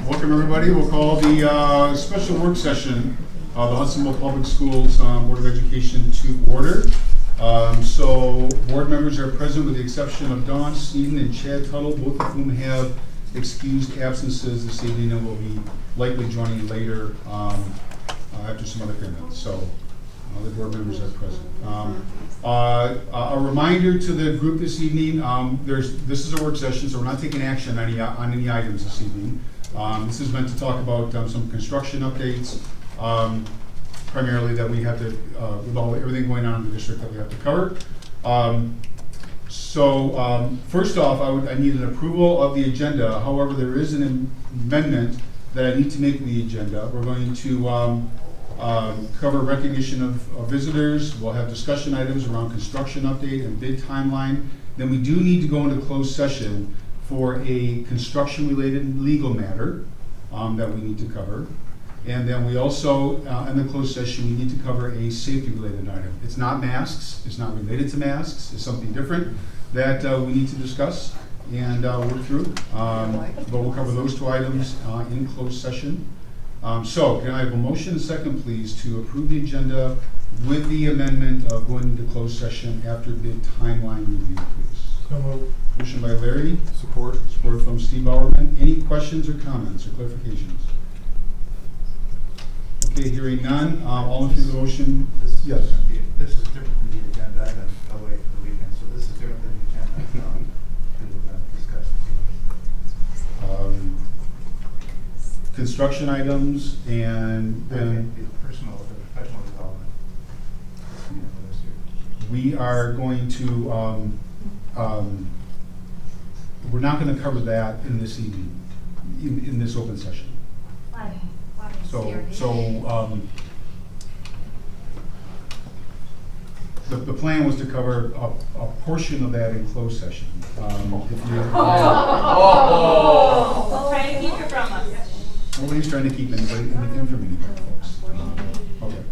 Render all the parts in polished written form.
Welcome everybody. We'll call the special work session of the Hudsonville Public Schools Board of Education to order. So board members are present with the exception of Dawn Sneeden and Chad Tuttle, both of whom have excused absences this evening and will be likely joining later after some other commitments. So the board members are present. A reminder to the group this evening, this is a work session, so we're not taking action on any items this evening. This is meant to talk about some construction updates, primarily that we have to, with everything going on in the district that we have to cover. First off, I need an approval of the agenda. However, there is an amendment that I need to make to the agenda. We're going to cover recognition of visitors. We'll have discussion items around construction update and bid timeline. Then we do need to go into closed session for a construction-related legal matter that we need to cover. And then we also, in the closed session, we need to cover a safety-related item. It's not masks. It's not related to masks. It's something different that we need to discuss and work through. But we'll cover those two items in closed session. So can I have a motion and second, please, to approve the agenda with the amendment of going into closed session after the timeline review, please? So moved. Motion by Larry. Support. Support from Steve Bowerman. Any questions or comments or clarifications? Okay, hearing none. All in favor of the motion? Yes. This is different from the agenda. I've been away for the weekend, so this is different than the agenda that we're going to discuss this evening. Construction items and then The professional development. we are going to, we're not going to cover that in this evening, in this open session. Why? The plan was to cover a portion of that in closed session. If you, Trying to keep it from us. Nobody's trying to keep anything from anybody, folks. Okay.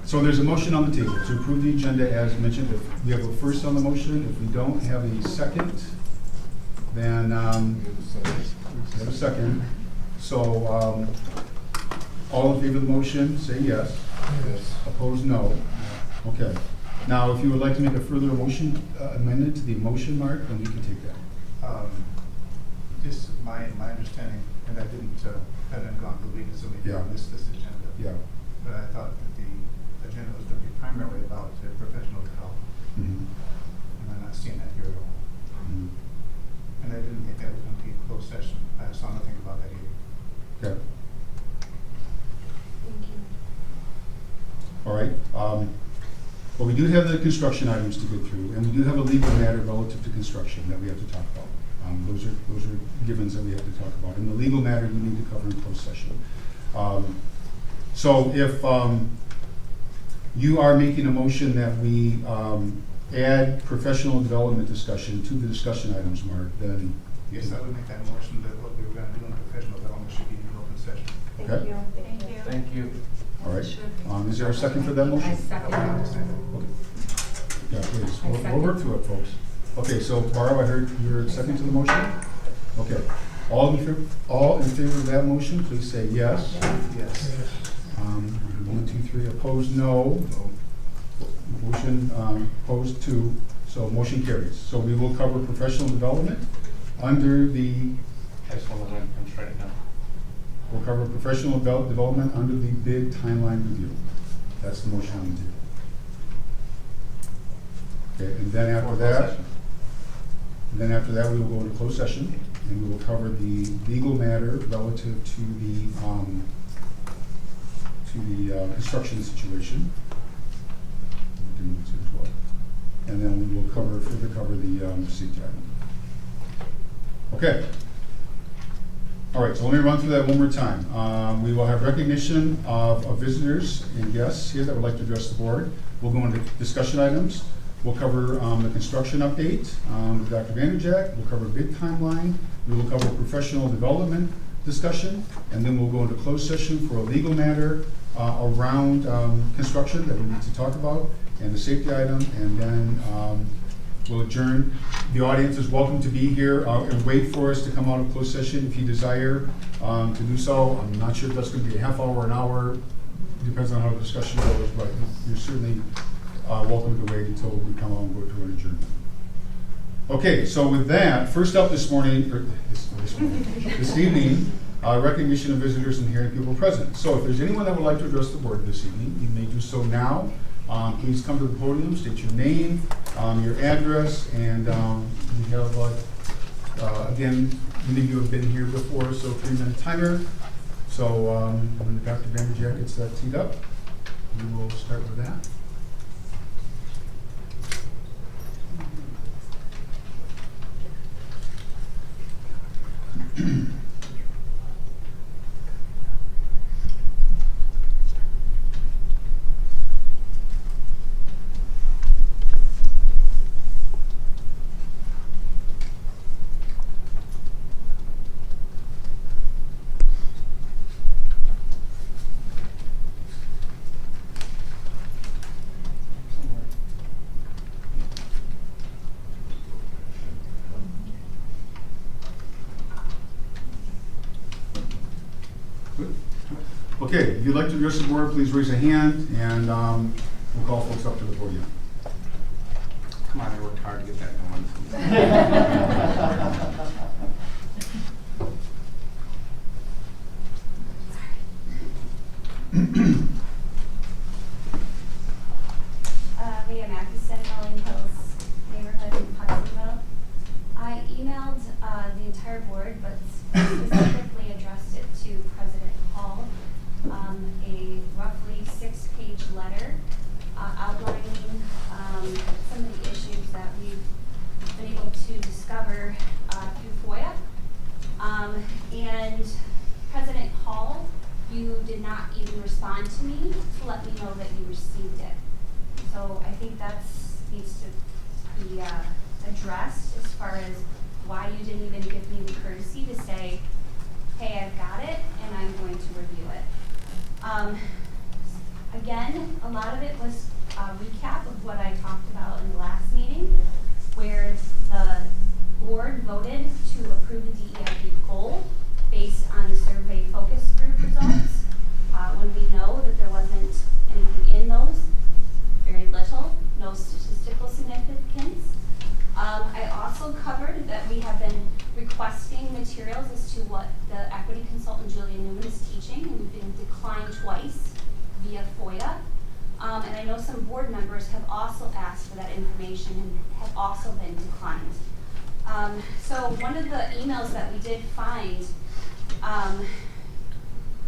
So there's a motion on the table to approve the agenda as mentioned. If we have a first on the motion, if we don't have a second, then we have a second. So all in favor of the motion, say yes. Yes. Opposed, no. Okay. Now, if you would like to make a further motion amendment to the motion, Mark, then we can take that. Just my understanding, and I hadn't gone through the weekend, so maybe I missed this agenda. Yeah. But I thought that the agenda was going to be primarily about professional development. Mm-hmm. And I'm not seeing that here at all. Mm-hmm. And I didn't think that was going to be a closed session. I saw nothing about that either. Okay. Thank you. All right. But we do have the construction items to get through, and we do have a legal matter relative to construction that we have to talk about. Those are givens that we have to talk about. And the legal matter we need to cover in closed session. So if you are making a motion that we add professional development discussion to the discussion items, Mark, then Yes, I would make that motion that what we were going to do in professional development should be in open session. Thank Okay. you. Thank you. Thank you. all right. Is there a second for that I motion? second. Okay. Yeah, please. We'll work through it, folks. Okay, so Barb, I heard you're second to the motion? Okay. All in favor of that motion, please say yes. Yes. 1, 2, 3. Opposed, no. Motion opposed, 2. So motion carries. So we will cover professional development under the, I just want to learn from straight now. we'll cover professional development under the bid timeline review. That's the motion on the table. Okay, and then after that, we will go into closed session, and we will cover the legal matter relative to the construction situation. We can move to as well. And then we will further cover the safety item. Okay. All right, so let me run through that one more time. We will have recognition of visitors and guests here that would like to address the board. We'll go into discussion items. We'll cover the construction update with Dr. Vanderjack. We'll cover bid timeline. We will cover professional development discussion. And then we'll go into closed session for a legal matter around construction that we need to talk about and the safety item. And then we'll adjourn. The audience is welcome to be here and wait for us to come out of closed session if you desire to do so. I'm not sure if that's going to be a half hour, an hour, depends on how the discussion goes, but you're certainly welcome to wait until we come out and go to an adjournment. Okay, so with that, first up this morning, or this evening, recognition of visitors and hearing people present. So if there's anyone that would like to address the board this evening, you may do so now. Please come to the podium, state your name, your address, and we have, again, many of you have been here before, so 3-minute timer. So when Dr. Vanderjack gets that teed up, we will start with that. Okay, if you'd like to address the board, please raise a hand, and we'll call folks up to the podium. Come on, I worked hard to get that going. Leah Matheson, Rolling Hills neighborhood in Hudsonville. I emailed the entire board, but specifically addressed it to President Hall. A roughly 6-page letter outlining some of the issues that we've been able to discover through FOIA. And President Hall, you did not even respond to me to let me know that you received it. So I think that needs to be addressed as far as why you didn't even give me the courtesy to say, hey, I've got it and I'm going to review it. Again, a lot of it was a recap of what I talked about in the last meeting, where the board voted to approve the DEIB goal based on the survey focus group results, when we know that there wasn't anything in those, very little, no statistical significance. I also covered that we have been requesting materials as to what the equity consultant Julia Newman is teaching, and we've been declined twice via FOIA. And I know some board members have also asked for that information and have also been declined. So one of the emails that we did find,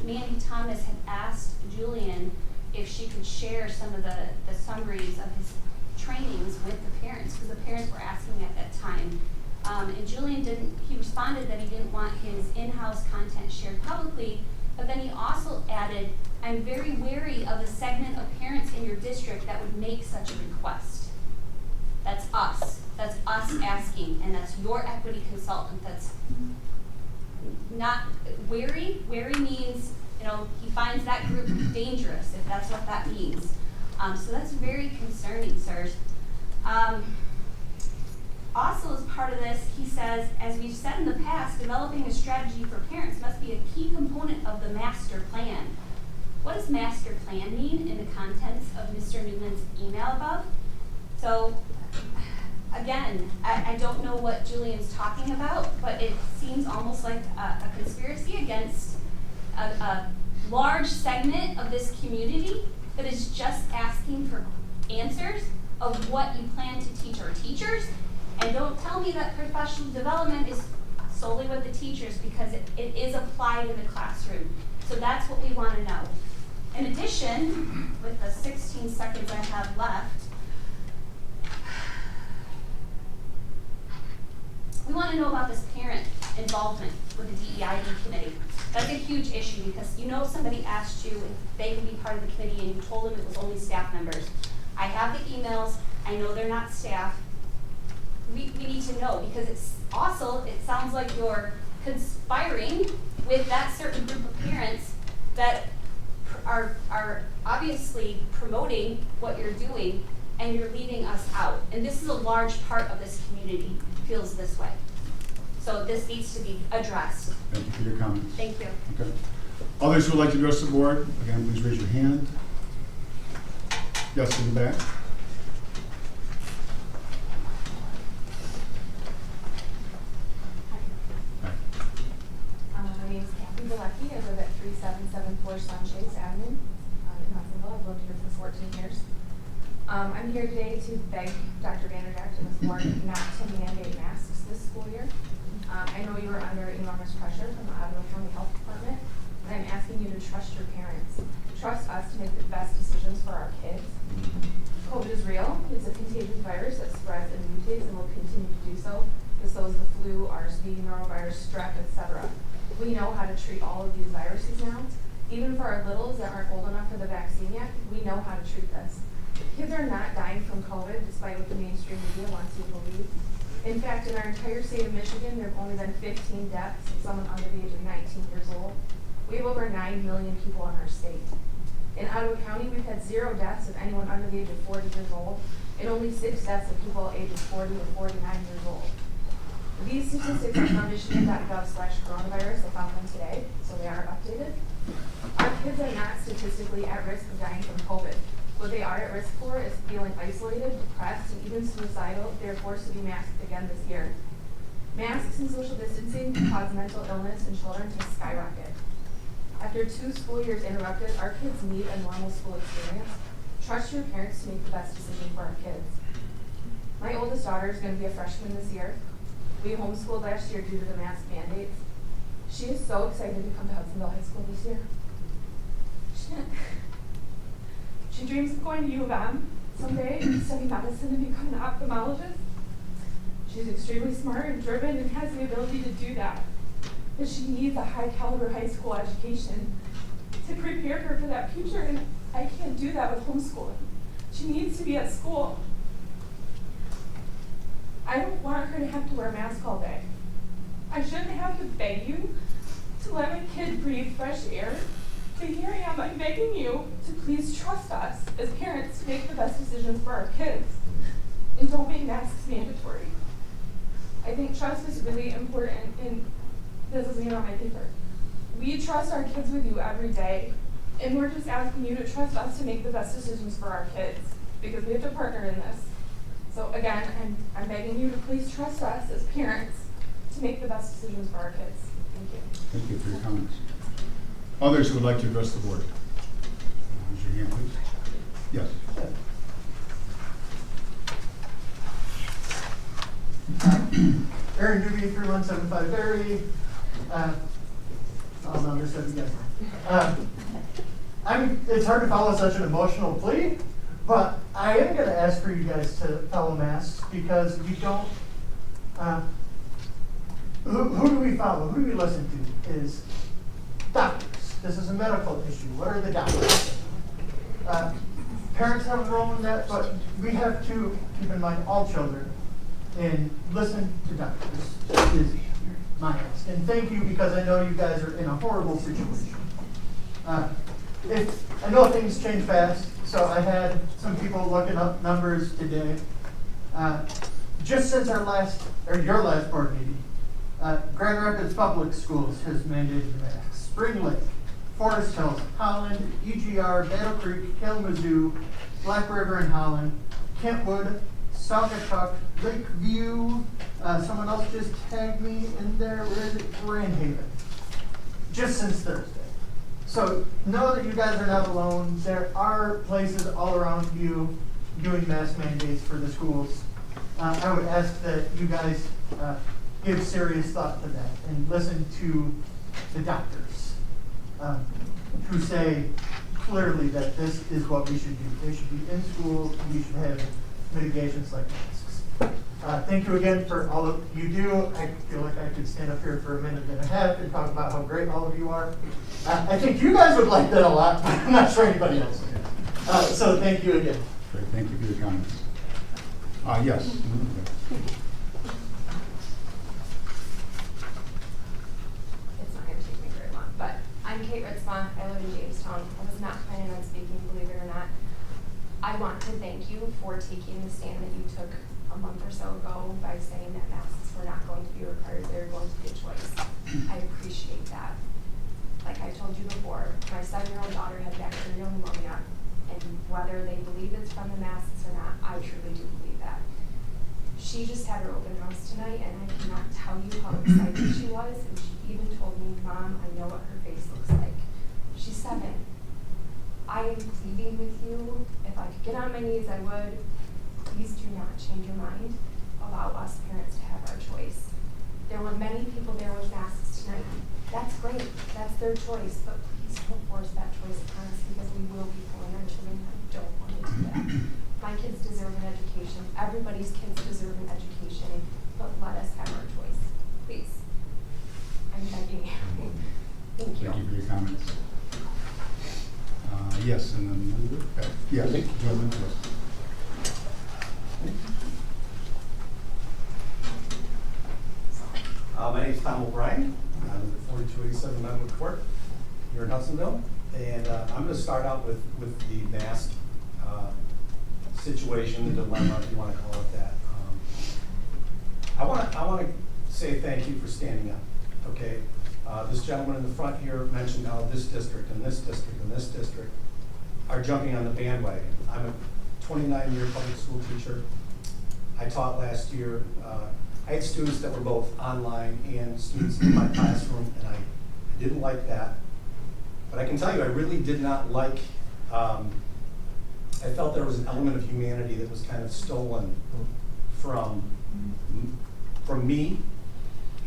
Mandy Thomas had asked Julian if she could share some of the summaries of his trainings with the parents, because the parents were asking at that time. And Julian he responded that he didn't want his in-house content shared publicly, but then he also added, I'm very wary of a segment of parents in your district that would make such a request. That's us. That's us asking, and that's your equity consultant. That's not wary. Wary means, he finds that group dangerous, if that's what that means. So that's very concerning, sirs. Also, as part of this, he says, as we've said in the past, developing a strategy for parents must be a key component of the master plan. What does master plan mean in the contents of Mr. Newman's email above? So, again, I don't know what Julian's talking about, but it seems almost like a conspiracy against a large segment of this community that is just asking for answers of what you plan to teach our teachers. And don't tell me that professional development is solely with the teachers, because it is applied in the classroom. So that's what we want to know. In addition, with the 16 seconds I have left, we want to know about this parent involvement with the DEIB committee. That's a huge issue, because somebody asked you if they can be part of the committee and you told them it was only staff members. I have the emails. I know they're not staff. We need to know, because it sounds like you're conspiring with that certain group of parents that are obviously promoting what you're doing and you're leaving us out. And this is a large part of this community feels this way. So this needs to be addressed. Thank you for your comments. Thank you. Okay. Others who would like to address the board, again, please raise your hand. Yes, in the back. Hi. My name is Kathy Galecki. I live at 3774 Sunchase Avenue in Hudsonville. I've lived here for 14 years. I'm here today to beg Dr. Vanderdacht and this board not to mandate masks this school year. I know you are under enormous pressure from the Ottawa County Health Department, and I'm asking you to trust your parents. Trust us to make the best decisions for our kids. COVID is real. It's a contagious virus that spreads and mutates and will continue to do so. Just so is the flu, RSV, norovirus, strep, etc. We know how to treat all of these viruses now. Even for our littles that aren't old enough for the vaccine yet, we know how to treat this. Kids are not dying from COVID, despite what the mainstream media wants you to believe. In fact, in our entire state of Michigan, there have only been 15 deaths of someone under the age of 19 years old. We have over 9 million people in our state. In Ottawa County, we've had 0 deaths of anyone under the age of 40 years old, and only 6 deaths of people ages 40 and 49 years old. These statistics are from Michigan.gov/coronavirus. I found them today, so they are updated. Our kids are not statistically at risk of dying from COVID. What they are at risk for is feeling isolated, depressed, and even suicidal if they are forced to be masked again this year. Masks and social distancing can cause mental illness in children to skyrocket. After 2 school years interrupted, our kids need a normal school experience. Trust your parents to make the best decision for our kids. My oldest daughter is going to be a freshman this year. We homeschooled last year due to the mask mandates. She is so excited to come to Hudsonville High School this year. She dreams of going to U of M someday and study medicine and become an ophthalmologist. She's extremely smart and driven and has the ability to do that. But she needs a high caliber high school education to prepare her for that future, and I can't do that with homeschooling. She needs to be at school. I don't want her to have to wear a mask all day. I shouldn't have to beg you to let my kid breathe fresh air. But here I am, I'm begging you to please trust us as parents to make the best decisions for our kids. And don't make masks mandatory. I think trust is really important, and this isn't on my paper. We trust our kids with you every day, and we're just asking you to trust us to make the best decisions for our kids, because we have to partner in this. So again, I'm begging you to please trust us as parents to make the best decisions for our kids. Thank you. Thank you for your comments. Others who would like to address the board? Raise your hand, please. Yes. Aaron Doobie, 3175 Berry. I'll know this as again. It's hard to follow such an emotional plea, but I am going to ask for you guys to follow masks because we don't. Who do we follow? Who do we listen to? Is doctors. This is a medical issue. What are the doctors? Parents have a role in that, but we have to keep in mind all children and listen to doctors. That is my ask. And thank you, because I know you guys are in a horrible situation. I know things change fast, so I had some people looking up numbers today. Just since your last board meeting, Grand Rapids Public Schools has mandated masks. Spring Lake, Forest Hills, Holland, EGR, Battle Creek, Kalamazoo, Black River and Holland, Kentwood, Saugatuck, Lakeview, someone else just tagged me in there, where is it? Grand Haven. Just since Thursday. So know that you guys are not alone. There are places all around you doing mask mandates for the schools. I would ask that you guys give serious thought to that and listen to the doctors who say clearly that this is what we should do. They should be in school. We should have mitigations like masks. Thank you again for all that you do. I feel like I could stand up here for a minute and a half and talk about how great all of you are. I think you guys would like that a lot, but I'm not sure anybody else would. So thank you again. Great. Thank you for your comments. Yes. It's not going to take me very long, but I'm Kate Ritzma. I live in Jamestown. I was not planning on speaking, believe it or not. I want to thank you for taking the stand that you took a month or so ago by saying that masks were not going to be required, they were going to be a choice. I appreciate that. Like I told you before, my 7-year-old daughter had bacterial pneumonia, and whether they believe it's from the masks or not, I truly do believe that. She just had her open house tonight, and I cannot tell you how excited she was, and she even told me, Mom, I know what her face looks like. She's 7. I am pleading with you, if I could get on my knees, I would. Please do not change your mind. Allow us parents to have our choice. There were many people there with masks tonight. That's great, that's their choice, but please don't force that choice upon us because we will be pulling our children. I don't want to do that. My kids deserve an education. Everybody's kids deserve an education, but let us have our choice, please. I'm begging you. Thank you. Thank you for your comments. Yes, and then, okay. Yes, gentlemen, yes. My name is Tom O'Brien. I live at 4287 Menwood Court here in Hudsonville. And I'm going to start out with the mask situation, the dilemma, if you want to call it that. I want to say thank you for standing up, okay? This gentleman in the front here mentioned how this district and this district and this district are jumping on the bandwagon. I'm a 29-year public school teacher. I taught last year. I had students that were both online and students in my classroom, and I didn't like that. But I can tell you, I really did not like, I felt there was an element of humanity that was kind of stolen from me,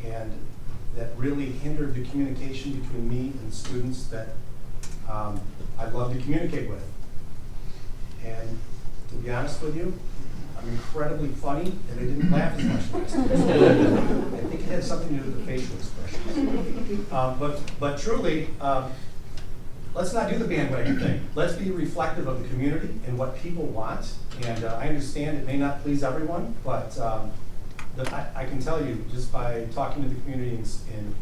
and that really hindered the communication between me and students that I'd love to communicate with. And to be honest with you, I'm incredibly funny, and they didn't laugh as much last time. I think it had something to do with the facial expressions. But truly, let's not do the bandwagon thing. Let's be reflective of the community and what people want. And I understand it may not please everyone, but I can tell you, just by talking to the community and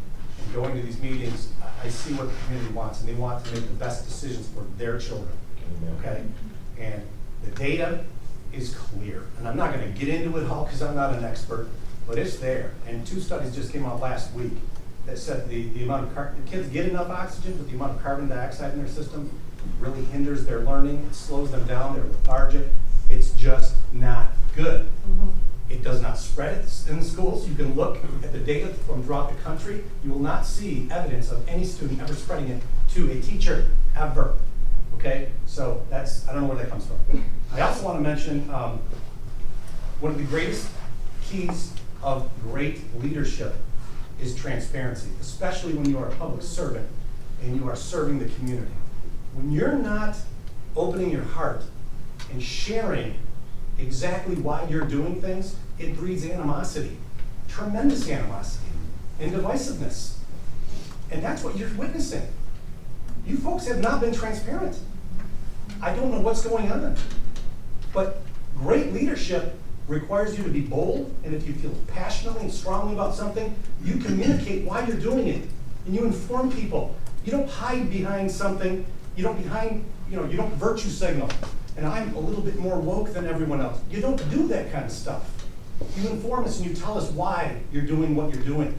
going to these meetings, I see what the community wants, and they want to make the best decisions for their children, okay? And the data is clear, and I'm not going to get into it all because I'm not an expert, but it's there. And 2 studies just came out last week that said the amount of the kids get enough oxygen, but the amount of carbon dioxide in their system really hinders their learning. It slows them down. They're lethargic. It's just not good. Mm-hmm. It does not spread in schools. You can look at the data from throughout the country. You will not see evidence of any student ever spreading it to a teacher, ever. Okay? So that's, I don't know where that comes from. I also want to mention one of the greatest keys of great leadership is transparency, especially when you are a public servant and you are serving the community. When you're not opening your heart and sharing exactly why you're doing things, it breeds animosity, tremendous animosity, and divisiveness. And that's what you're witnessing. You folks have not been transparent. I don't know what's going on. But great leadership requires you to be bold, and if you feel passionately and strongly about something, you communicate why you're doing it, and you inform people. You don't hide behind something. You don't virtue signal. And I'm a little bit more woke than everyone else. You don't do that kind of stuff. You inform us and you tell us why you're doing what you're doing.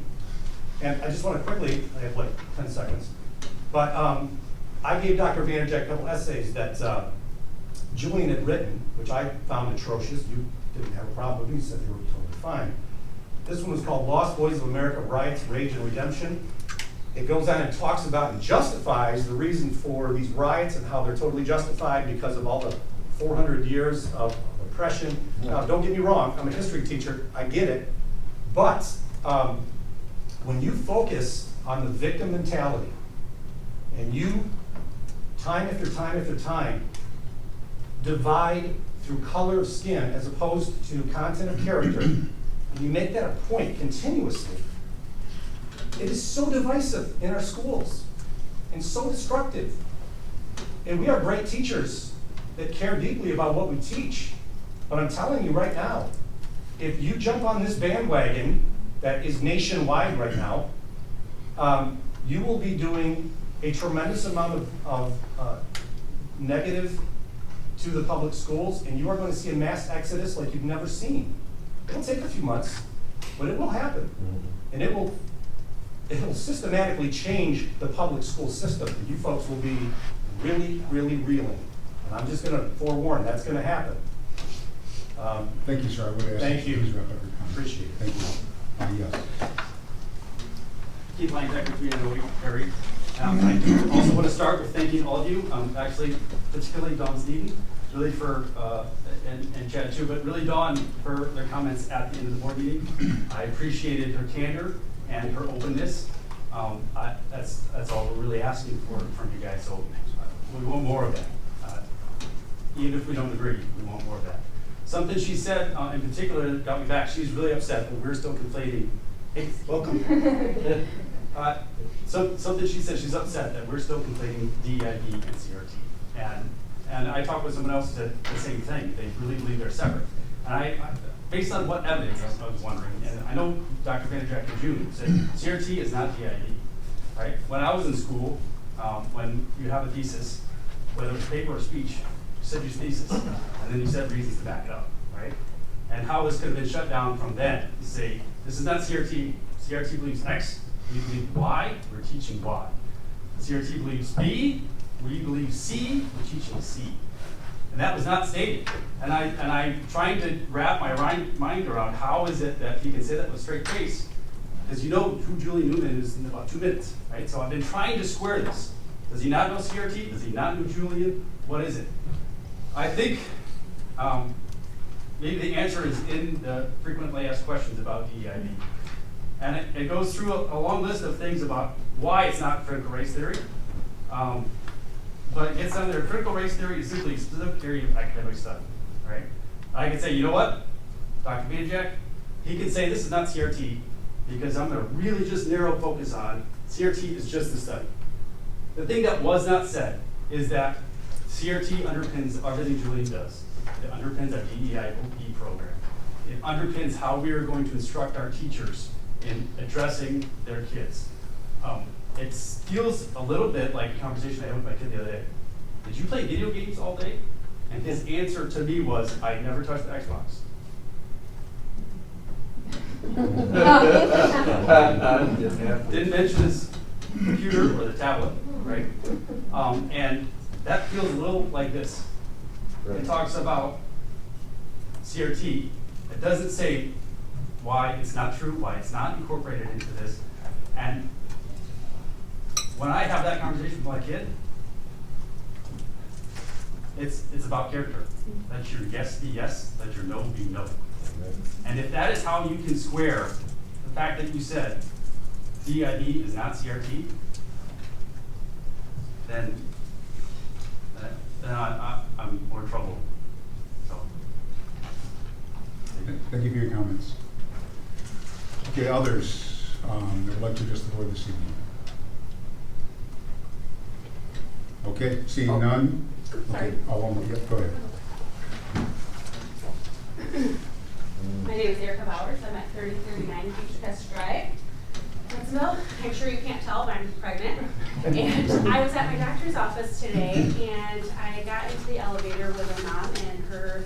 And I just want to quickly, I have like 10 seconds, but I gave Dr. Vanderjack a couple essays that Julian had written, which I found atrocious. You didn't have a problem with them. You said they were totally fine. This one was called Lost Boys of America, Riots, Rage, and Redemption. It goes on and talks about and justifies the reason for these riots and how they're totally justified because of all the 400 years of oppression. Now, don't get me wrong, I'm a history teacher, I get it, but when you focus on the victim mentality and you, time after time after time, divide through color of skin as opposed to content of character, and you make that a point continuously, it is so divisive in our schools and so destructive. And we are great teachers that care deeply about what we teach. But I'm telling you right now, if you jump on this bandwagon that is nationwide right now, you will be doing a tremendous amount of negative to the public schools, and you are going to see a mass exodus like you've never seen. It'll take a few months, but it will happen. And it will systematically change the public school system. You folks will be really, really reeling. And I'm just going to forewarn, that's going to happen. Thank you, sir. I would ask. Thank you. Please wrap up your comments. Appreciate it. Thank you. Yes. Keith Lang, Secretary of the Perry. I also want to start with thanking all of you, actually, particularly Dawn Stevens, really for, and Chad too, but really Dawn for their comments at the end of the board meeting. I appreciated her candor and her openness. That's all we're really asking for from you guys, so we want more of that. Even if we don't agree, we want more of that. Something she said in particular that got me back, she's really upset that we're still conflating. Hey, welcome. Something she said, she's upset that we're still conflating DEIB and CRT. And I talked with someone else who said the same thing. They really believe they're separate. And I based on what evidence, I was wondering, and I know Dr. Vanderjack in June said CRT is not DIB, right? When I was in school, when you have a thesis, whether it's paper or speech, you said your thesis, and then you said reasons to back it up, right? And how this could have been shut down from then, to say, this is not CRT, CRT believes X, we believe Y, we're teaching Y. CRT believes B, we believe C, we're teaching C. And that was not stated. And I'm trying to wrap my mind around how is it that he can say that with a straight face, because you know who Julie Newman is in about 2 minutes, right? So I've been trying to square this. Does he not know CRT? Does he not know Julian? What is it? I think maybe the answer is in the frequently asked questions about DEIB. And it goes through a long list of things about why it's not critical race theory. But it gets down there, critical race theory is simply a specific area of academic study, right? I can say, you know what, Dr. Vanderjack, he can say this is not CRT because I'm gonna really just narrow focus on CRT is just the study. The thing that was not said is that CRT underpins everything Julian does. It underpins our DEIB program. It underpins how we are going to instruct our teachers in addressing their kids. It feels a little bit like a conversation I had with my kid the other day. Did you play video games all day? And his answer to me was, I never touched the Xbox. Didn't mention his computer or the tablet, right? And that feels a little like this. It talks about CRT. It doesn't say why it's not true, why it's not incorporated into this. And when I have that conversation with my kid, it's about character. Let your yes be yes, let your no be no. And if that is how you can square the fact that you said DIB is not CRT, then I'm more trouble. So. Thank you for your comments. Okay, others that would like to address the board this evening. Okay, seeing none. Sorry. Okay, go ahead. My name is Erica Bowers. I'm at 3039 Beach Crest Drive, Hudsonville. I'm sure you can't tell, but I'm pregnant. And I was at my doctor's office today, and I got into the elevator with a mom and her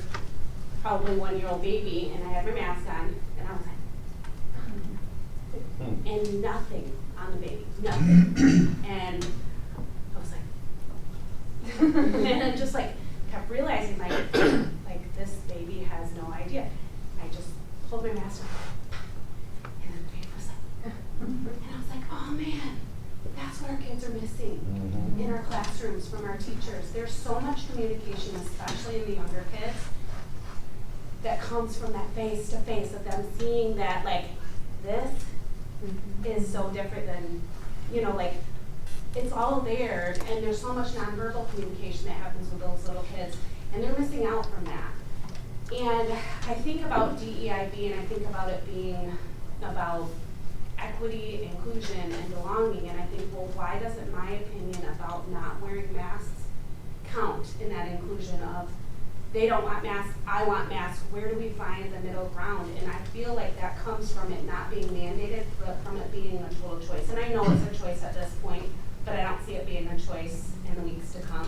probably 1-year-old baby, and I had my mask on, and I was like, and nothing on the baby, nothing. And I was like, and I just like kept realizing like this baby has no idea. I just pulled my mask off, and the baby was like, and I was like, oh man, that's what our kids are missing in our classrooms from our teachers. There's so much communication, especially in the younger kids, that comes from that face to face of them seeing that like this is so different than, you know, like it's all there, and there's so much nonverbal communication that happens with those little kids, and they're missing out from that. And I think about DEIB, and I think about it being about equity, inclusion, and belonging, and I think, well, why doesn't my opinion about not wearing masks count in that inclusion of they don't want masks, I want masks, where do we find the middle ground? And I feel like that comes from it not being mandated, but from it being a total choice. And I know it's a choice at this point, but but I don't see it being a choice in the weeks to come.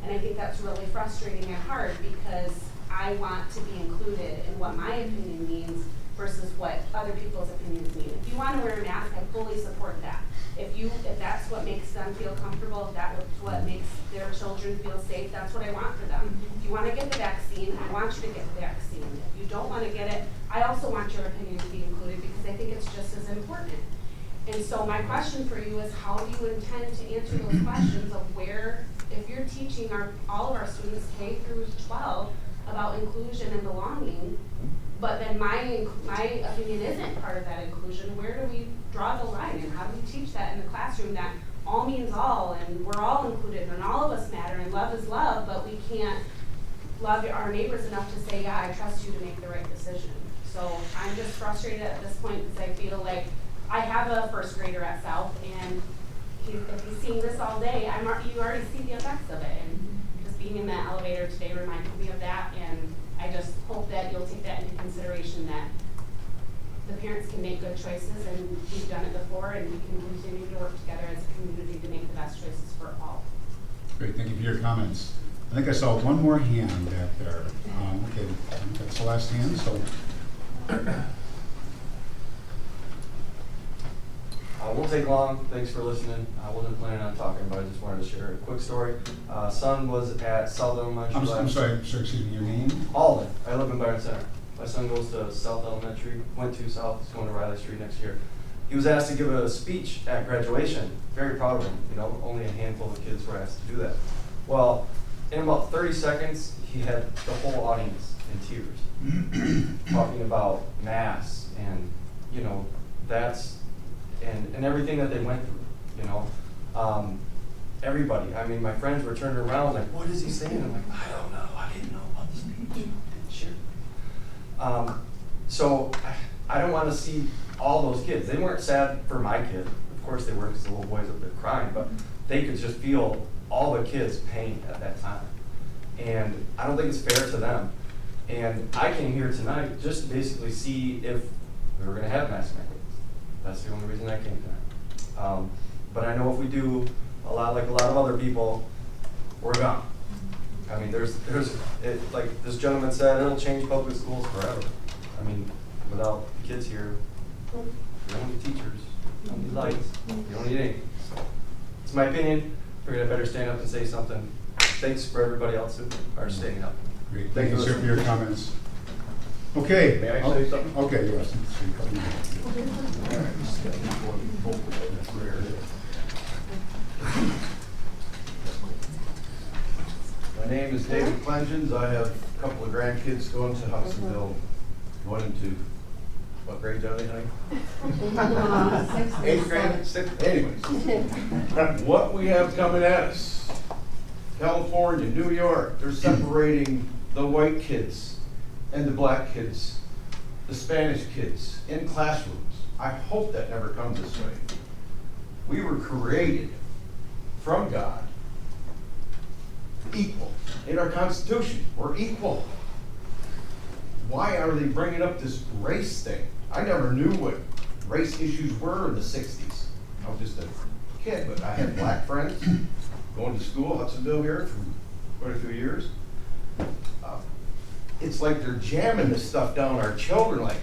And I think that's really frustrating and hard because I want to be included in what my opinion means versus what other people's opinions mean. If you want to wear a mask, I fully support that. If that's what makes them feel comfortable, if that's what makes their children feel safe, that's what I want for them. If you want to get the vaccine, I want you to get the vaccine. If you don't want to get it, I also want your opinion to be included because I think it's just as important. And so my question for you is, how do you intend to answer those questions of where, if you're teaching all of our students K through 12 about inclusion and belonging, but then my opinion isn't part of that inclusion, where do we draw the line and how do we teach that in the classroom that all means all and we're all included and all of us matter and love is love, but we can't love our neighbors enough to say, yeah, I trust you to make the right decision. So I'm just frustrated at this point because I feel like I have a first grader at South and if he's seeing this all day, you already see the effects of it. And just being in that elevator today reminded me of that, and I just hope that you'll take that into consideration, that the parents can make good choices, and we've done it before, and we can continue to work together as a community to make the best choices for all. Great, thank you for your comments. I think I saw one more hand back there. Okay, that's the last hand, so. Won't take long. Thanks for listening. I wasn't planning on talking, but I just wanted to share a quick story. Son was at South Elementary. I'm sorry, sir, excuse me, your name? Alden. I live in Byron Center. My son goes to South Elementary, went to South, he's going to Riley Street next year. He was asked to give a speech at graduation. Very proud of him. You know, only a handful of kids were asked to do that. Well, in about 30 seconds, he had the whole audience in tears, talking about mass and, you know, and everything that they went through, you know. Everybody, I mean, my friends were turning around like, what is he saying? I'm like, I don't know, I didn't know about the speech. Didn't share. So I don't want to see all those kids. They weren't sad for my kid. Of course they were, because the little boy's up there crying, but they could just feel all the kids' pain at that time. And I don't think it's fair to them. And I came here tonight just to basically see if we were going to have mass mandates. That's the only reason I came tonight. But I know if we do a lot like a lot of other people, we're gone. I mean, like this gentleman said, it'll change public schools forever. I mean, without the kids here, you don't need teachers, you don't need lights, you don't need anything. So, it's my opinion. Figured I better stand up and say something. Thanks for everybody else who are staying up. Great, thank you, sir, for your comments. Okay. May I say something? Okay, yes. My name is David Clengens. I have a couple of grandkids going to Hudsonville, going into, what grade are they, honey? 8th grade? 6th? Anyways, what we have coming at us, California, New York, they're separating the white kids and the black kids, the Spanish kids in classrooms. I hope that never comes this way. We were created from God equal. In our Constitution, we're equal. Why are they bringing up this race thing? I never knew what race issues were in the 60s. I was just a kid, but I had black friends going to school, Hudsonville here, for quite a few years. It's like they're jamming this stuff down our children. Like,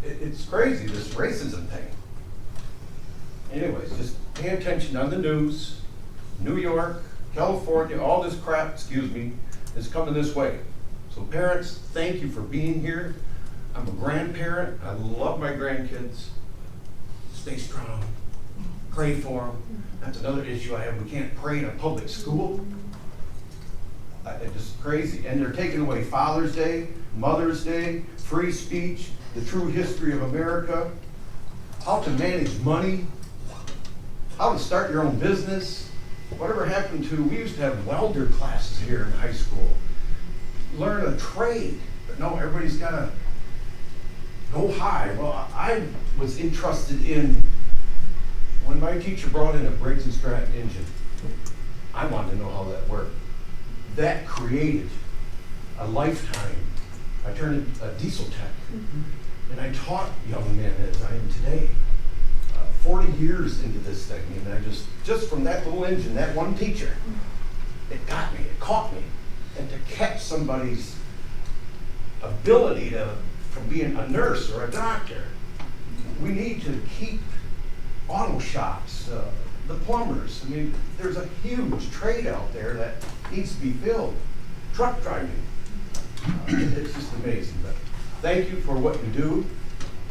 it's crazy, this racism thing. Anyways, just pay attention on the news. New York, California, all this crap, is coming this way. So parents, thank you for being here. I'm a grandparent. I love my grandkids. Stay strong. Pray for them. That's another issue I have. We can't pray in a public school. It's just crazy. And they're taking away Father's Day, Mother's Day, free speech, the true history of America, how to manage money, how to start your own business. Whatever happened to, we used to have welder classes here in high school. Learn a trade. But no, everybody's got to go high. Well, I was interested in, when my teacher brought in a Briggs and Stratton engine, I wanted to know how that worked. That created a lifetime. I turned a diesel tech, and I taught young men as I am today, 40 years into this thing, and I just from that little engine, that one teacher, it got me, it caught me. And to catch somebody's ability from being a nurse or a doctor, we need to keep auto shops, the plumbers. I mean, there's a huge trade out there that needs to be filled. Truck driving. It's just amazing. But thank you for what you do.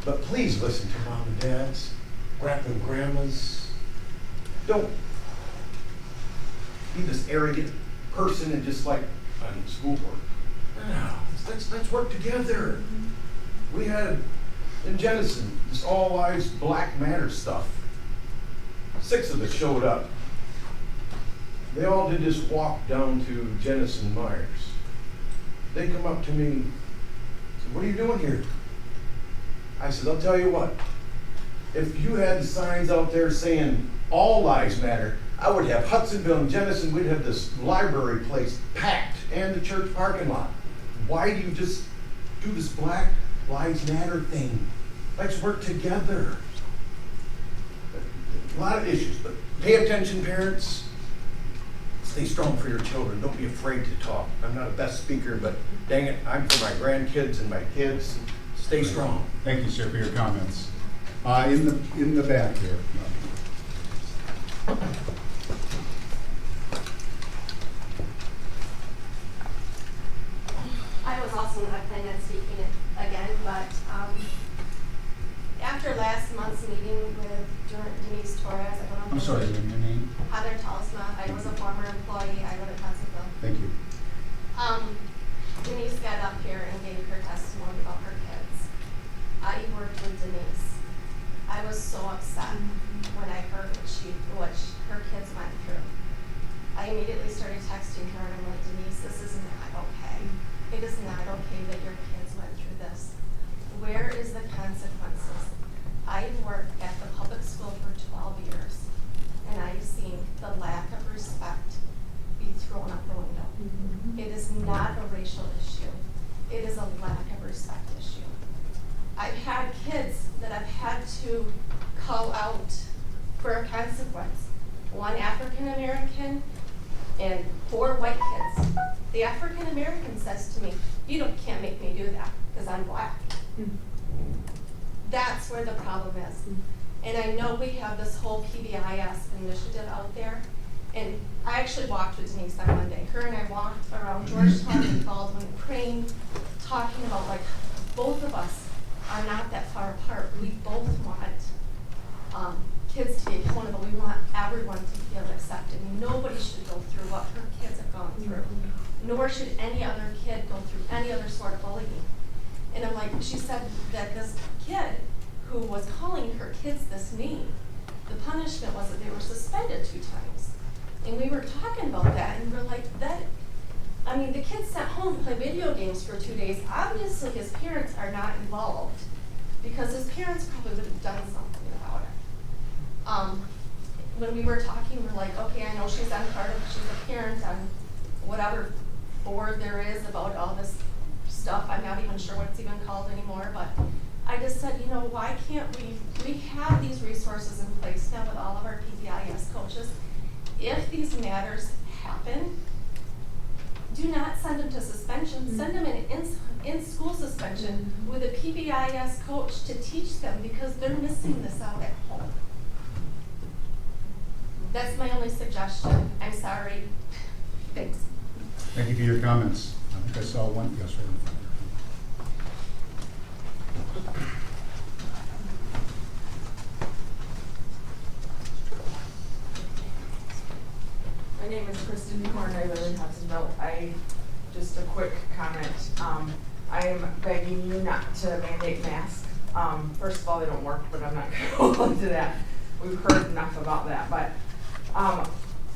But please listen to mom and dads, and grandmas. Don't be this arrogant person and just like on the school board. No, let's work together. We had in Jenison this all lives Black Matter stuff. 6 of us showed up. They all did this walk down to Jenison Myers. They come up to me and said, "What are you doing here?" I said, "I'll tell you what. If you had the signs out there saying all lives matter, I would have Hudsonville and Jenison, we'd have this library place packed and the church parking lot. Why do you just do this Black Lives Matter thing? Let's work together." A lot of issues, but pay attention, parents. Stay strong for your children. Don't be afraid to talk. I'm not a best speaker, but dang it, I'm for my grandkids and my kids. Stay strong. Thank you, sir, for your comments. In the back here. I was also not planning on speaking again, but after last month's meeting with Denise Torres, I don't know. I'm sorry, your name? Heather Talisma. I was a former employee. I live in Hudsonville. Thank you. Denise got up here and gave her testimony about her kids. I worked with Denise. I was so upset when I heard what her kids went through. I immediately started texting her and I'm like, "Denise, this is not okay. It is not okay that your kids went through this. Where is the consequences?" I've worked at the public school for 12 years, and I've seen the lack of respect be thrown out the window. It is not a racial issue. It is a lack of respect issue. I've had kids that I've had to call out for a consequence. 1 African American and 4 white kids. The African American says to me, "You can't make me do that because I'm Black." That's where the problem is. And I know we have this whole PBIS initiative out there. And I actually walked with Denise on Monday. Her and I walked around Georgetown and Baldwin, praying, talking about like both of us are not that far apart. We both want kids to be accountable. We want everyone to feel accepted. Nobody should go through what her kids have gone through, nor should any other kid go through any other sort of bullying. And I'm like, she said that this kid who was calling her kids this name, the punishment was that they were suspended 2 times. And we were talking about that, and we're like, I mean, the kid sat home to play video games for 2 days. Obviously, his parents are not involved because his parents probably would have done something about it. When we were talking, we're like, okay, I know she's a parent on whatever board there is about all this stuff. I'm not even sure what it's even called anymore, but I just said, why can't we have these resources in place now with all of our PBIS coaches. If these matters happen, do not send them to suspension. Send them in school suspension with a PBIS coach to teach them because they're missing this out at home. That's my only suggestion. I'm sorry. Thanks. Thank you for your comments. I think I saw one. Yes, right in front. My name is Kristen Horn. I live in Hudsonville. Just a quick comment. I am begging you not to mandate masks. First of all, they don't work, but I'm not going to go into that. We've heard enough about that. But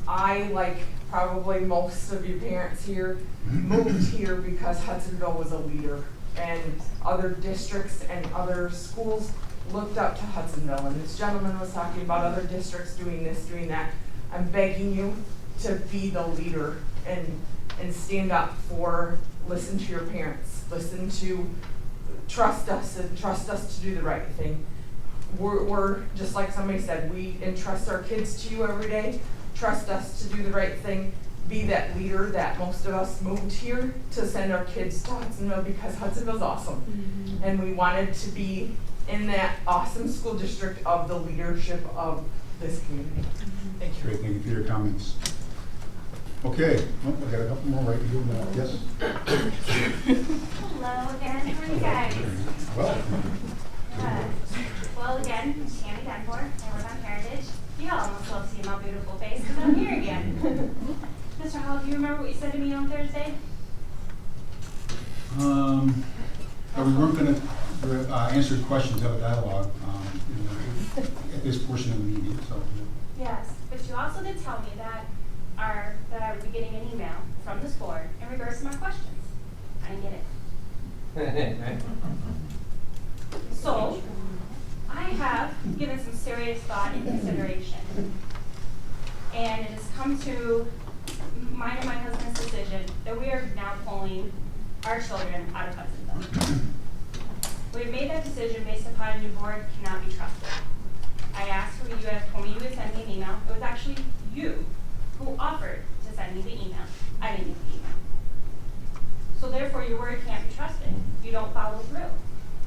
I, like probably most of you parents here, moved here because Hudsonville was a leader. And other districts and other schools looked up to Hudsonville. And this gentleman was talking about other districts doing this, doing that. I'm begging you to be the leader and stand up for, listen to your parents, trust us and trust us to do the right thing. we're, just like somebody said, we entrust our kids to you every day. Trust us to do the right thing, be that leader that most of us moved here to send our kids to Hudsonville because Hudsonville's awesome. And we wanted to be in that awesome school district of the leadership of this community. Thank you. Great, thank you for your comments. Okay, oh, I got a couple more right here. Yes? Hello again, how are you guys? Well, Well, again, I'm Tammy Denford, I work on Heritage. You all must love seeing my beautiful face because I'm here again. Mr. Hall, do you remember what you said to me on Thursday? but we weren't gonna answer questions of a dialogue, at this portion of the meeting, so. Yes, but you also did tell me that I would be getting an email from this board in regards to my questions. I didn't get it. So, I have given some serious thought and consideration. And it has come to mine and my husband's decision that we are now pulling our children out of Hudsonville. We've made that decision based upon your board cannot be trusted. I asked for you have told me you would send me an email. It was actually you who offered to send me the email. I didn't get the email. So therefore your word can't be trusted. You don't follow through.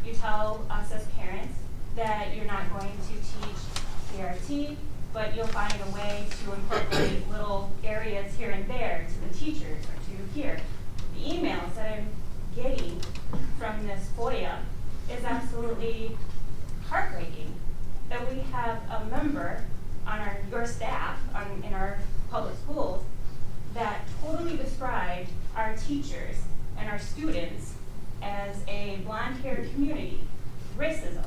You tell us as parents that you're not going to teach CRT, but you'll find a way to incorporate little areas here and there to the teachers or to here. The emails that I'm getting from this FOIA is absolutely heartbreaking that we have a member on your staff in our public schools that totally described our teachers and our students as a blonde-haired community, racism,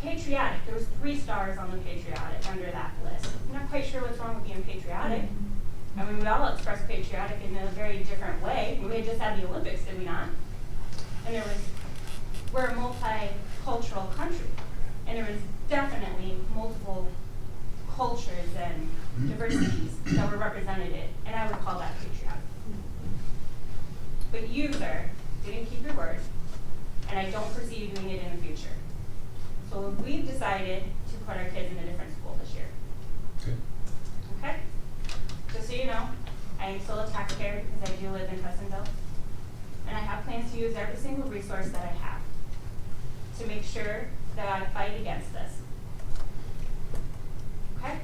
patriotic. There was 3 stars on the patriotic under that list. I'm not quite sure what's wrong with being patriotic. I mean, we all express patriotic in a very different way. We had just had the Olympics, did we not? And we're a multicultural country. And there was definitely multiple cultures and diversities that were represented, and I would call that patriotic. But you, sir, didn't keep your word, and I don't foresee you doing it in the future. So we've decided to put our kids in a different school this year. Okay. Okay? Just so you know, I am still a taxpayer because I do live in Hudsonville, and I have plans to use every single resource that I have to make sure that I fight against this. Okay?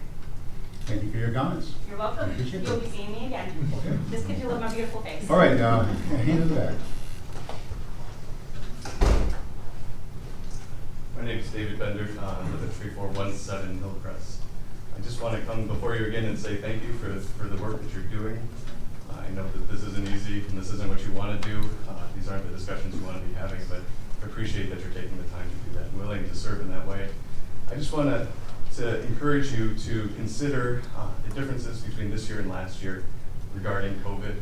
Thank you for your comments. You're welcome. Appreciate You'll that. be seeing me again. Okay. Just because you love my beautiful face. All right, hand it back. My name is David Bender. I live at 3417 Hillcrest. I just want to come before you again and say thank you for the work that you're doing. I know that this isn't easy and this isn't what you want to do. These aren't the discussions you want to be having, but I appreciate that you're taking the time to do that and willing to serve in that way. I just want to encourage you to consider the differences between this year and last year regarding COVID.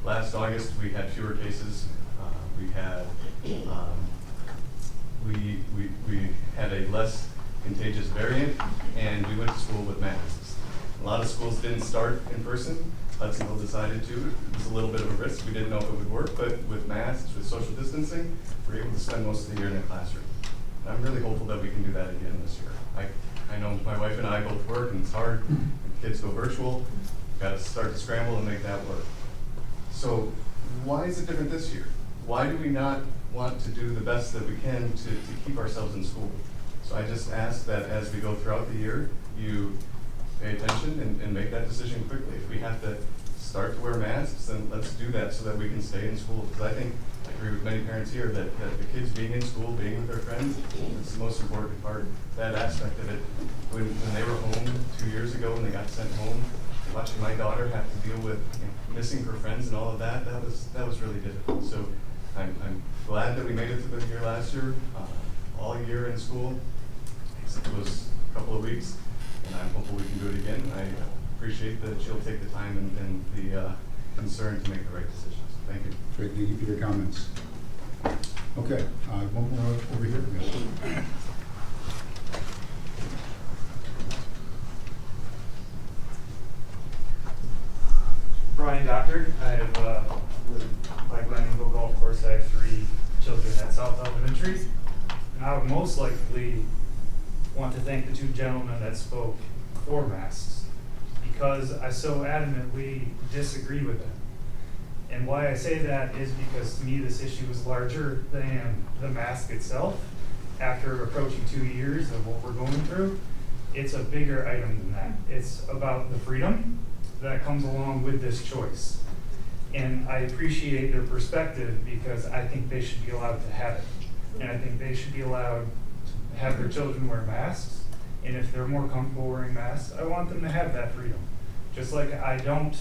Last August, we had fewer cases. We had a less contagious variant, and we went to school with masks. A lot of schools didn't start in person. Hudsonville decided to. It was a little bit of a risk. We didn't know if it would work, but with masks, with social distancing, we were able to spend most of the year in the classroom. And I'm really hopeful that we can do that again this year. I know my wife and I both work, and it's hard. When kids go virtual, got to start to scramble and make that work. So why is it different this year? Why do we not want to do the best that we can to keep ourselves in school? So I just ask that as we go throughout the year, you pay attention and make that decision quickly. If we have to start to wear masks, then let's do that so that we can stay in school. Because I think, I agree with many parents here, that the kids being in school, being with their friends, is the most important part. That aspect of it, when they were home 2 years ago and they got sent home, watching my daughter have to deal with missing her friends and all of that, that was really difficult. So I'm glad that we made it through the year last year, all year in school, except it was a couple of weeks, and I'm hopeful we can do it again. I appreciate that you'll take the time and the concern to make the right decisions. Thank you. Great, thank you for your comments. Okay, one more over here. Yes. Brian Doctor. I have live by Glenningle Golf Course. I have 3 children at South Elementary. And I would most likely want to thank the two gentlemen that spoke for masks, because I so adamantly disagree with them. And why I say that is because to me this issue is larger than the mask itself. After approaching 2 years of what we're going through, it's a bigger item than that. It's about the freedom that comes along with this choice. And I appreciate their perspective because I think they should be allowed to have it. And I think they should be allowed to have their children wear masks. And if they're more comfortable wearing masks, I want them to have that freedom. Just like I don't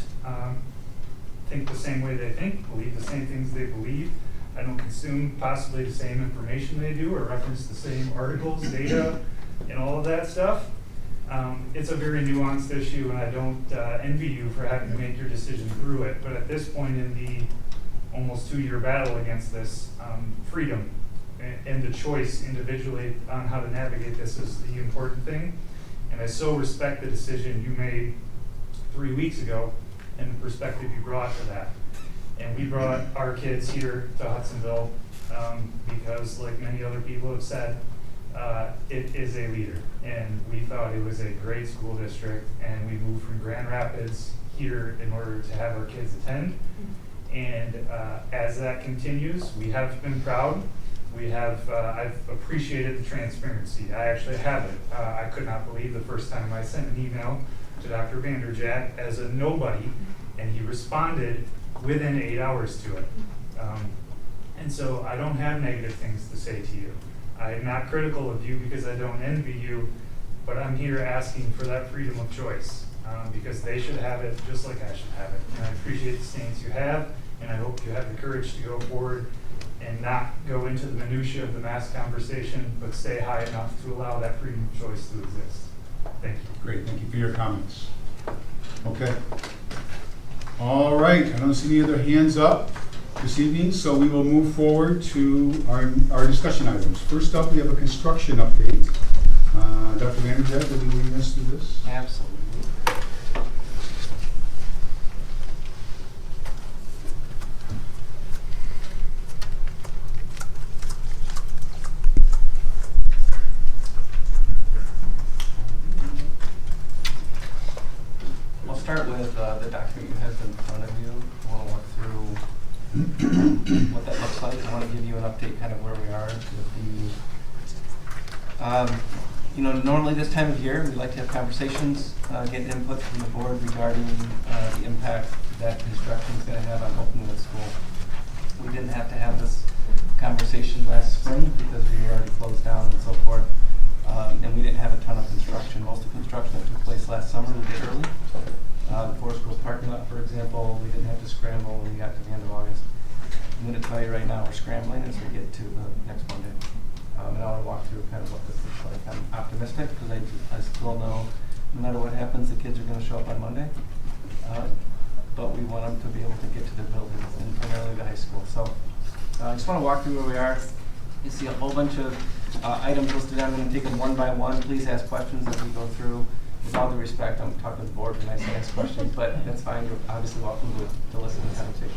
think the same way they think, believe the same things they believe. I don't consume possibly the same information they do or reference the same articles, data, and all of that stuff. It's a very nuanced issue, and I don't envy you for having to make your decision through it. But at this point in the almost 2-year battle against this, freedom and the choice individually on how to navigate this is the important thing. And I so respect the decision you made 3 weeks ago and the perspective you brought to that. And we brought our kids here to Hudsonville because, like many other people have said, it is a leader. And we thought it was a great school district, and we moved from Grand Rapids here in order to have our kids attend. And as that continues, we have been proud. We have, I've appreciated the transparency. I actually have it. I could not believe the first time I sent an email to Dr. Vanderjack as a nobody, and he responded within 8 hours to it. And so I don't have negative things to say to you. I'm not critical of you because I don't envy you, but I'm here asking for that freedom of choice because they should have it just like I should have it. And I appreciate the stance you have, and I hope you have the courage to go forward and not go into the minutia of the mask conversation, but stay high enough to allow that freedom of choice to exist. Thank you. Great, thank you for your comments. Okay. All right, I don't see any other hands up this evening, so we will move forward to our discussion items. First up, we have a construction update. Dr. Vanderjack, will you lead us through this? Absolutely. I'll start with the document you have in front of you. We'll walk through what that looks like. I want to give you an update kind of where we are with the, normally this time of year, we like to have conversations, get input from the board regarding the impact that construction is going to have on opening the school. We didn't have to have this conversation last spring because we were already closed down and so forth. And we didn't have a ton of construction. Most of the construction that took place last summer was a bit early. The Forest Grove parking lot, for example, we didn't have to scramble when we got to the end of August. I'm going to tell you right now we're scrambling as we get to the next Monday. And I want to walk through kind of what this looks like. I'm optimistic because I still know no matter what happens, the kids are going to show up on Monday. But we want them to be able to get to their buildings, and primarily the high school. So I just want to walk through where we are. You see a whole bunch of items listed. I'm going to take them one by one. Please ask questions as we go through. With all due respect, I'm talking to the board when I say ask questions, but that's fine. You're obviously welcome to listen to the conversation.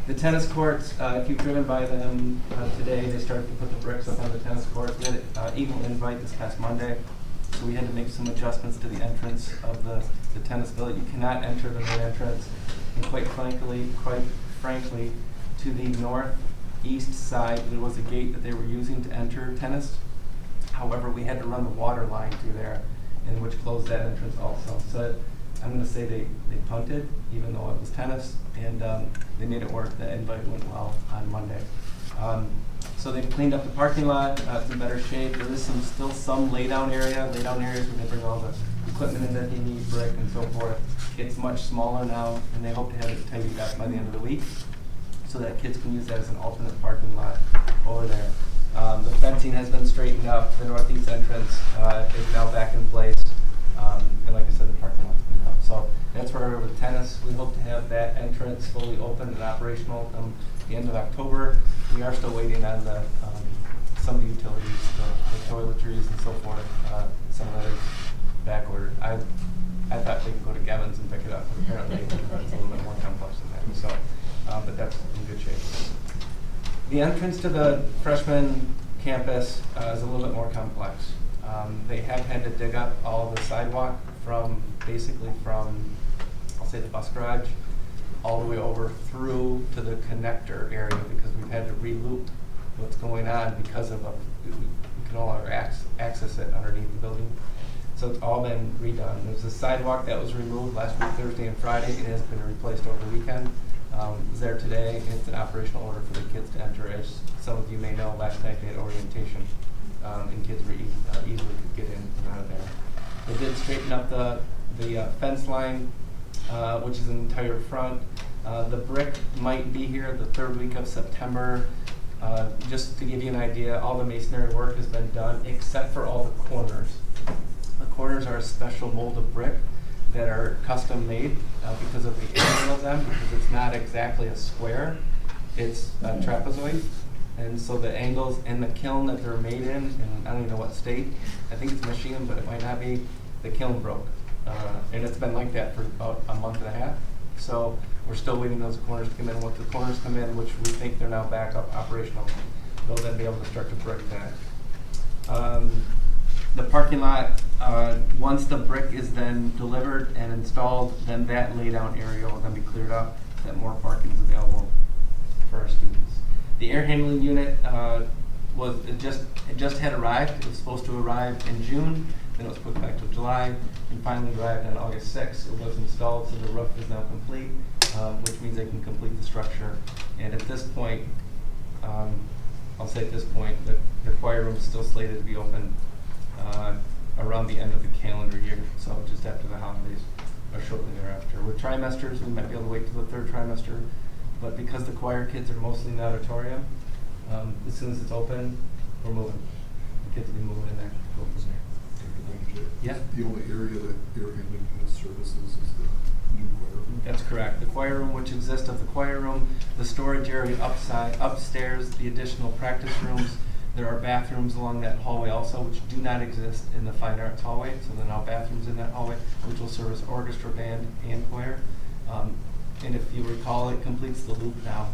The tennis courts, if you've driven by them today, they started to put the bricks up on the tennis court. We had an Eagle invite this past Monday, so we had to make some adjustments to the entrance of the tennis building. You cannot enter the main entrance, and quite frankly, to the northeast side, there was a gate that they were using to enter tennis. However, we had to run the water line through there, and which closed that entrance also. So I'm going to say they punted, even though it was tennis, and they made it work. The invite went well on Monday. So they've cleaned up the parking lot. It's in better shape. There is still some laydown areas where they bring all the equipment in that they need, brick and so forth. It's much smaller now, and they hope to have it tidied up by the end of the week so that kids can use that as an alternate parking lot over there. The fencing has been straightened up. The northeast entrance is now back in place. And like I said, the parking lot's cleaned up. So that's where we're with tennis. We hope to have that entrance fully open and operational come the end of October. We are still waiting on some of the utilities, the toiletries and so forth. Some of that is back ordered. I thought they could go to Gavin's and pick it up, but apparently it's a little bit more complex than that. So, but that's in good shape. The entrance to the freshman campus is a little bit more complex. They have had to dig up all the sidewalk basically from, I'll say the bus garage, all the way over through to the connector area because we've had to re-loop what's going on because of we can no longer access it underneath the building. So it's all been redone. There's a sidewalk that was removed last week, Thursday and Friday. It has been replaced over the weekend. It was there today, and it's an operational order for the kids to enter. As some of you may know, last night they had orientation, and kids were easily could get in and out of there. They did straighten up the fence line, which is an entire front. The brick might be here the third week of September. Just to give you an idea, all the masonry work has been done except for all the corners. The corners are a special mold of brick that are custom made because of the angle of them, because it's not exactly a square, it's a trapezoid. And so the angles in the kiln that they're made in, and I don't even know what state, I think it's Michigan, but it might not be, the kiln broke. And it's been like that for about a month and a half. So we're still waiting those corners to come in. Once the corners come in, which we think they're now back up operational, they'll then be able to start to brick that. The parking lot, once the brick is then delivered and installed, then that laydown area will then be cleared up, so that more parking is available for our students. The air handling unit it just had arrived. It was supposed to arrive in June, then it was put back to July, and finally arrived on August 6th. It was installed, so the roof is now complete, which means they can complete the structure. And at this point, I'll say at this point, the choir room is still slated to be open around the end of the calendar year, so just after the holidays or shortly thereafter. With trimesters, we might be able to wait till the third trimester, but because the choir kids are mostly in the auditorium, as soon as it's open, we're moving. The kids will be moving in there to go from there. Yeah. The only area that air handling unit services is the new choir room? That's correct. The choir room, which exists of the choir room, the storage area upstairs, the additional practice rooms. There are bathrooms along that hallway also, which do not exist in the fine arts hallway. So there are now bathrooms in that hallway, which will service orchestra, band, and choir. And if you recall, it completes the loop now.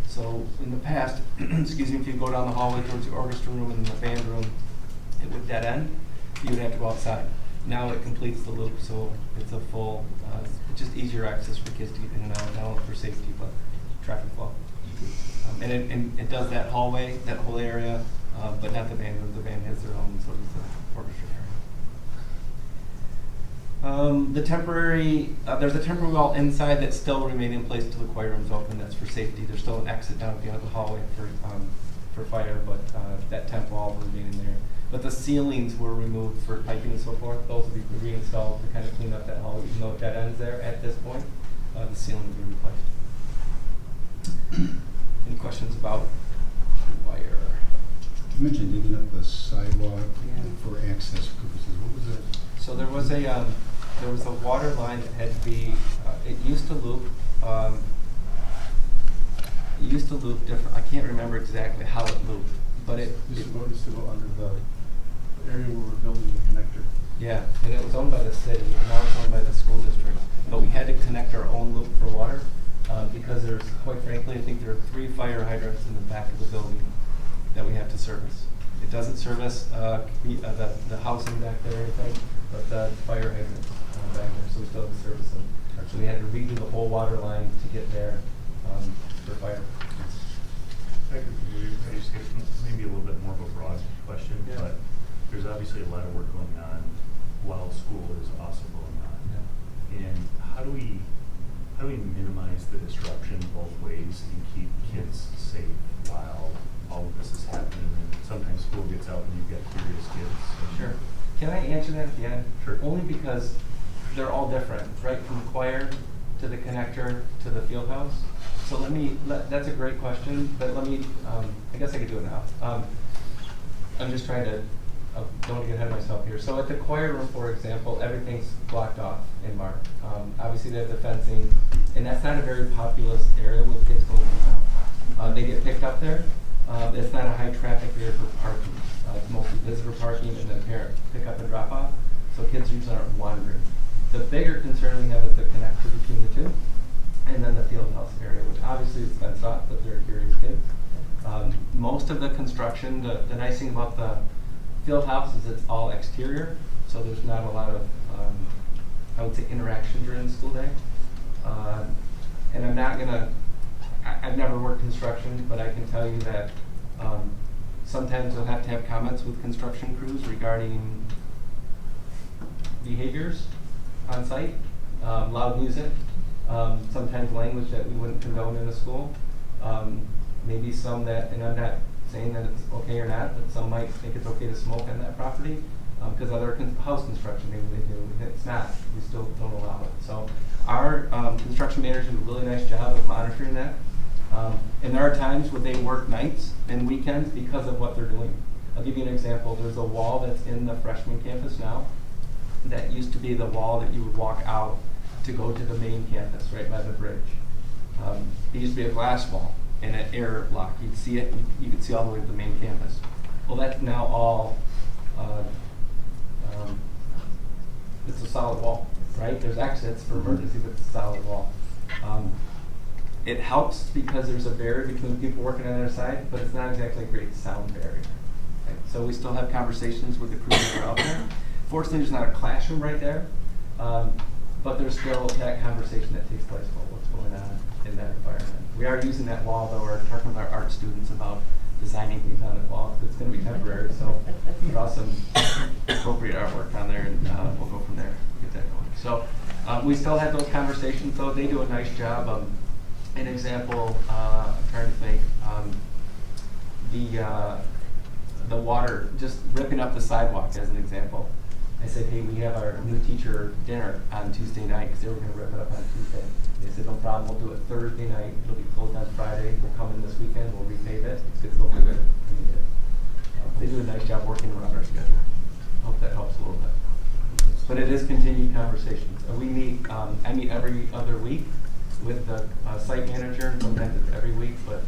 So in the past, excuse me, if you go down the hallway towards the orchestra room and the band room, it would dead end. You would have to go outside. Now it completes the loop, so it's a full, it's just easier access for kids to get in and out, not only for safety, but traffic flow. And it does that hallway, that whole area, but not the band room. The band has their own, so does the orchestra area. There's a temporary wall inside that still remain in place until the choir room's open. That's for safety. There's still an exit down at the end of the hallway for fire, but that temp wall will remain in there. But the ceilings were removed for piping and so forth. Those will be reinstalled to kind of clean up that hallway. Even though that ends there at this point, the ceiling will be replaced. Any questions about wire? You mentioned digging up the sidewalk for access purposes. What was that? So there was a water line that had to be. It used to loop. Different. I can't remember exactly how it looped, but it used to go under the area where we're building the connector. Yeah, and it was owned by the city, and now it's owned by the school district. But we had to connect our own loop for water because there's, quite frankly, I think there are 3 fire hydrants in the back of the building that we have to service. It doesn't service the housing back there or anything, but the fire hydrants back there, so we still have to service them. So we had to redo the whole water line to get there for fire. I just get maybe a little bit more of a broad question, but there's obviously a lot of work going on while school is also going on. Yeah. And how do we minimize the disruption both ways and keep kids safe while all of this is happening? And sometimes school gets out and you've got curious kids. Sure. Can I answer that at the end? Sure. Only because they're all different, right? From the choir to the connector to the field house. So that's a great question, but I guess I could do it now. I'm just trying to, don't want to get ahead of myself here. So at the choir room, for example, everything's blocked off and marked. Obviously they have the fencing, and that's not a very populous area with kids going in and out. They get picked up there. It's not a high traffic area for parking. It's mostly visitor parking and then parent pick up and drop off. So kids usually aren't wandering. The bigger concern we have is the connector between the two, and then the field house area, which obviously is fenced off, but they're curious kids. Most of the construction, the nice thing about the field house is it's all exterior, so there's not a lot of, I would say, interaction during the school day. And I'm not gonna, I've never worked construction, but I can tell you that sometimes you'll have to have comments with construction crews regarding behaviors on site, loud music, sometimes language that we wouldn't condone in a school. Maybe some that, and I'm not saying that it's okay or not, but some might think it's okay to smoke on that property, because other house construction, maybe they do. It's not, we still don't allow it. So our construction managers do a really nice job of monitoring that. And there are times where they work nights and weekends because of what they're doing. I'll give you an example. There's a wall that's in the freshman campus now that used to be the wall that you would walk out to go to the main campus right by the bridge. It used to be a glass wall and an airlock. You'd see it, you could see all the way to the main campus. Well, that's now all, it's a solid wall, right? There's exits for emergency, but it's a solid wall. It helps because there's a barrier between people working on the other side, but it's not exactly a great sound barrier. Okay? So we still have conversations with the crews that are out there. Fortunately, there's not a classroom right there, but there's still that conversation that takes place about what's going on in that environment. We are using that wall, though. We're talking with our art students about designing things on that wall. It's going to be temporary, so draw some appropriate artwork on there, and we'll go from there, get that going. So we still have those conversations, though. They do a nice job. An example, I'm trying to think, the water, just ripping up the sidewalk as an example. I said, hey, we have our new teacher dinner on Tuesday night, because they were going to rip it up on Tuesday. They said, no problem, we'll do it Thursday night. It'll be closed on Friday. We'll come in this weekend, we'll repave it. It's good to go through it. They do a nice job working around our schedule. I hope that helps a little bit. But it is continued conversations. We meet, I meet every other week with the site manager, and sometimes it's every week, but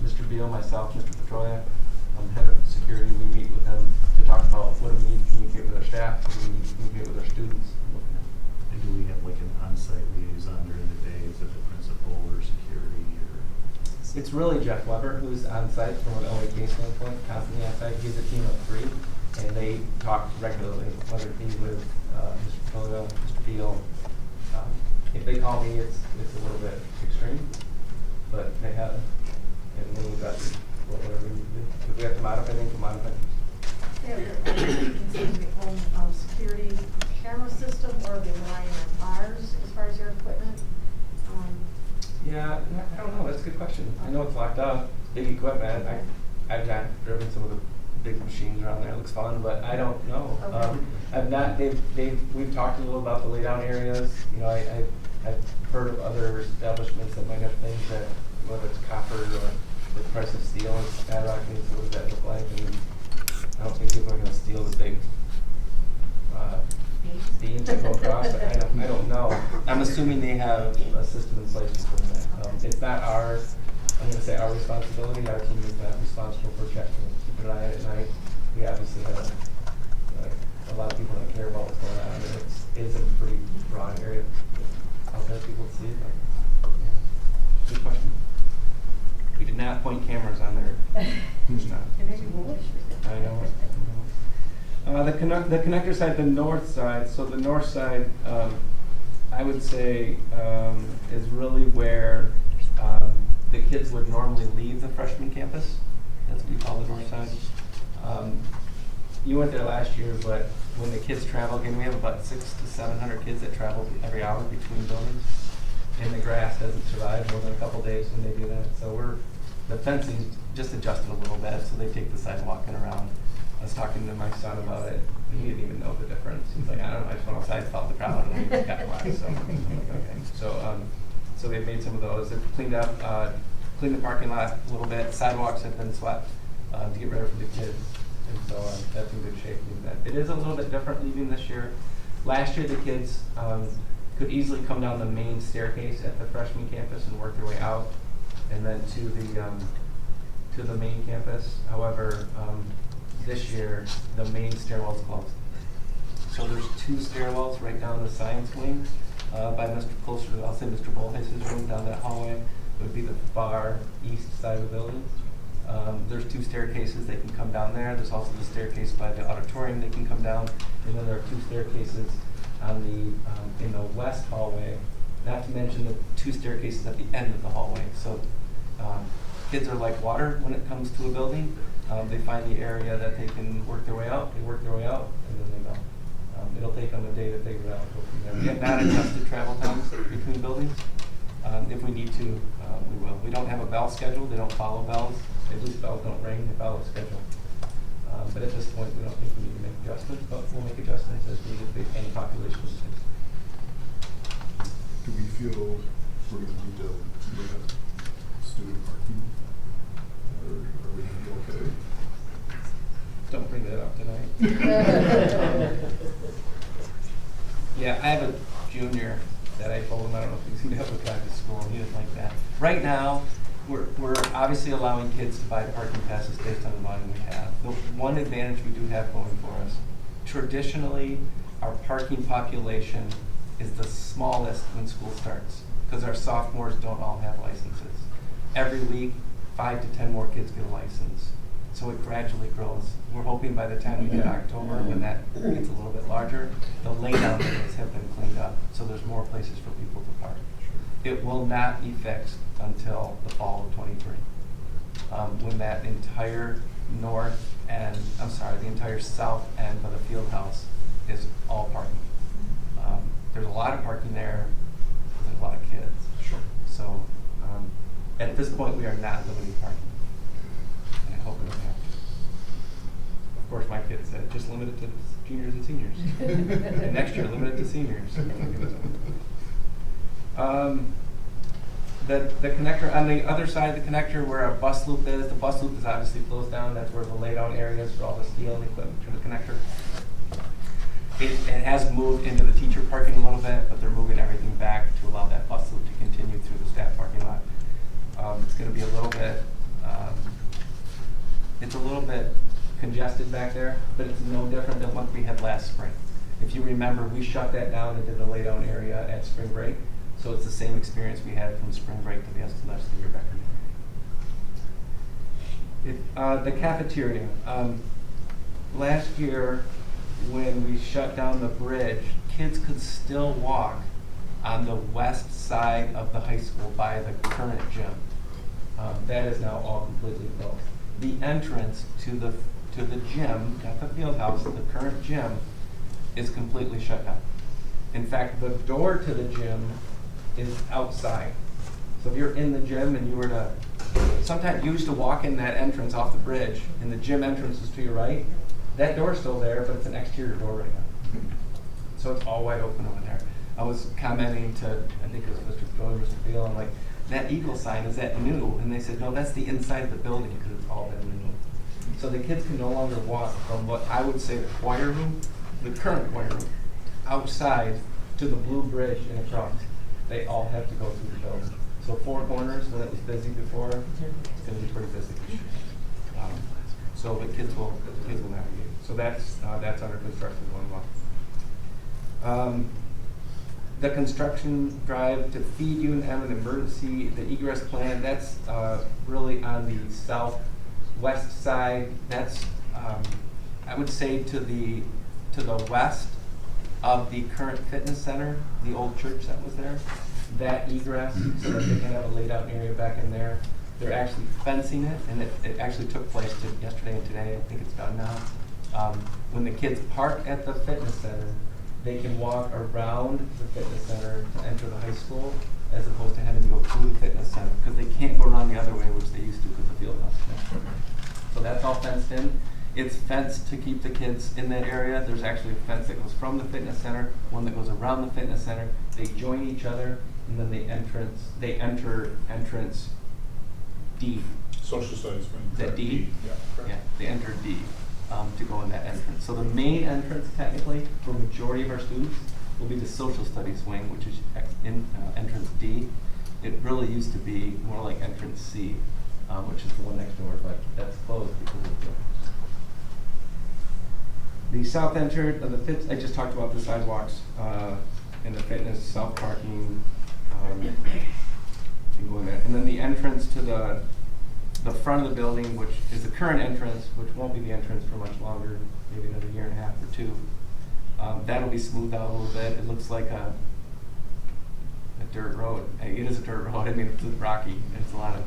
Mr. Beal, myself, Mr. Petrolia, head of security, we meet with them to talk about what do we need to communicate with our staff, what do we need to communicate with our students. And do we have like an on-site liaison during the day? Is it the principal or security or? It's really Jeff Weber, who's on site from an OAK standpoint, constantly on site. He's a team of 3, and they talk regularly, whether it be with Mr. Petrolia, Mr. Beal. If they call me, it's a little bit extreme, but they have, and then we've got whatever we need to do. If we have to modify things, we'll modify things. Security camera system, or are they relying on ours as far as their equipment? Yeah, I don't know. That's a good question. I know it's locked up, big equipment. I've not driven some of the big machines around there. It looks fun, but I don't know. Okay. I've not. We've talked a little about the laydown areas. You know, I've heard of other establishments that might have things that, whether it's copper or the price of steel is skyrocketing. So what does that look like? And I don't think people are going to steal the big beams that go across. I don't know. I'm assuming they have a system in place for that. It's not our, I'm going to say our responsibility. Our team is not responsible for checking it. Keep an eye on it at night. We obviously have a lot of people that care about what's going on. It is a pretty broad area out there. People see it. But, yeah. Good question. We did not point cameras on there. There's not. I know. The connector side, the north side. So the north side, I would say, is really where the kids would normally leave the freshman campus. That's what we call the north side. You went there last year, but when the kids travel, again, we have about 600 to 700 kids that travel every hour between buildings. And the grass doesn't survive more than a couple days when they do that. So the fencing just adjusted a little bit, so they take the side walking around. I was talking to my son about it. He didn't even know the difference. He's like, I don't know, I just went outside, felt the crowd, and we got quiet. So I'm like, okay. So they've made some of those. They've cleaned the parking lot a little bit. Sidewalks have been swept to get ready for the kids. And so that's in good shape. It is a little bit different leaving this year. Last year, the kids could easily come down the main staircase at the freshman campus and work their way out, and then to the main campus. However, this year the main stairwell is closed. So there's 2 stairwells right down the science wing by closer to, I'll say, Mr. Bolhez's room down that hallway. It would be the far east side of the building. There's 2 staircases, they can come down there. There's also the staircase by the auditorium they can come down. And then there are 2 staircases on the, in the west hallway, not to mention the 2 staircases at the end of the hallway. So kids are like water when it comes to a building. They find the area that they can work their way out, they work their way out, and then they go. It'll take them a day to figure it out. We have not adjusted travel times between buildings. If we need to, we will. We don't have a bell schedule, they don't follow bells. At least bells don't ring, they follow a schedule. But at this point, we don't think we need to make adjustments, but we'll make adjustments as needed based on the population. Do we feel we're gonna need to limit student parking? Or are we gonna be okay? Don't bring that up tonight. Yeah, I have a junior that I told him, I don't know if he's gonna be able to drive to school, and he didn't like that. Right now, we're obviously allowing kids to buy parking passes based on the volume we have. The one advantage we do have going for us, traditionally, our parking population is the smallest when school starts, because our sophomores don't all have licenses. Every week, 5 to 10 more kids get a license. So it gradually grows. We're hoping by the time we get October, when that gets a little bit larger, the laydown areas have been cleaned up, so there's more places for people to park. It will not be fixed until the fall of '23, when that entire north and, the entire south end of the field house is all parking. There's a lot of parking there, there's a lot of kids. Sure. So at this point, we are not limiting parking. And I hope we don't have to. Of course, my kid said, just limit it to juniors and seniors. And next year, limit it to seniors. The connector, on the other side of the connector where our bus loop is, the bus loop is obviously closed down. That's where the laydown areas for all the steel and equipment to the connector. It has moved into the teacher parking a little bit, but they're moving everything back to allow that bus loop to continue through the staff parking lot. It's going to be a little bit, it's a little bit congested back there, but it's no different than what we had last spring. If you remember, we shut that down and did the laydown area at spring break, so it's the same experience we had from spring break to the rest of the year back in. The cafeteria. Last year, when we shut down the bridge, kids could still walk on the west side of the high school by the current gym. That is now all completely closed. The entrance to the gym at the field house, the current gym, is completely shut down. In fact, the door to the gym is outside. So if you're in the gym and you were to, sometimes you used to walk in that entrance off the bridge, and the gym entrance is to your right. That door's still there, but it's an exterior door right now. So it's all wide open over there. I was commenting to, I think it was Mr. Joy, Mr. Beal, I'm like, that Eagle sign, is that new? And they said, no, that's the inside of the building because it's all been removed. So the kids can no longer walk from what I would say the choir room, the current choir room, outside to the blue bridge and across. They all have to go through the building. So Four Corners, when it was busy before, it's going to be pretty busy. So the kids will navigate. So that's under construction going well. The construction drive to feed UNM an emergency, the egress plan, that's really on the southwest side. That's I would say to the west of the current fitness center, the old church that was there. That egress, so that they can have a laid out area back in there. They're actually fencing it, and it actually took place yesterday and today. I think it's done now. When the kids park at the fitness center, they can walk around the fitness center to enter the high school, as opposed to having to go through the fitness center, because they can't go around the other way, which they used to because the field house is there. So that's all fenced in. It's fenced to keep the kids in that area. There's actually a fence that goes from the fitness center, one that goes around the fitness center. They join each other, and then they enter entrance D. Social studies. Is that D? Yeah, correct. Yeah, they enter D to go in that entrance. So the main entrance, technically, for the majority of our students, will be the social studies wing, which is entrance D. It really used to be more like entrance C, which is the one next door, but that's closed because of the south entrance of the fits. I just talked about the sidewalks and the fitness, south parking, and going there. And then the entrance to the the front of the building, which is the current entrance, which won't be the entrance for much longer, maybe another year and a half or two. That'll be smoothed out a little bit. It looks like a dirt road. It is a dirt road. I mean, it's rocky. It's a lot of,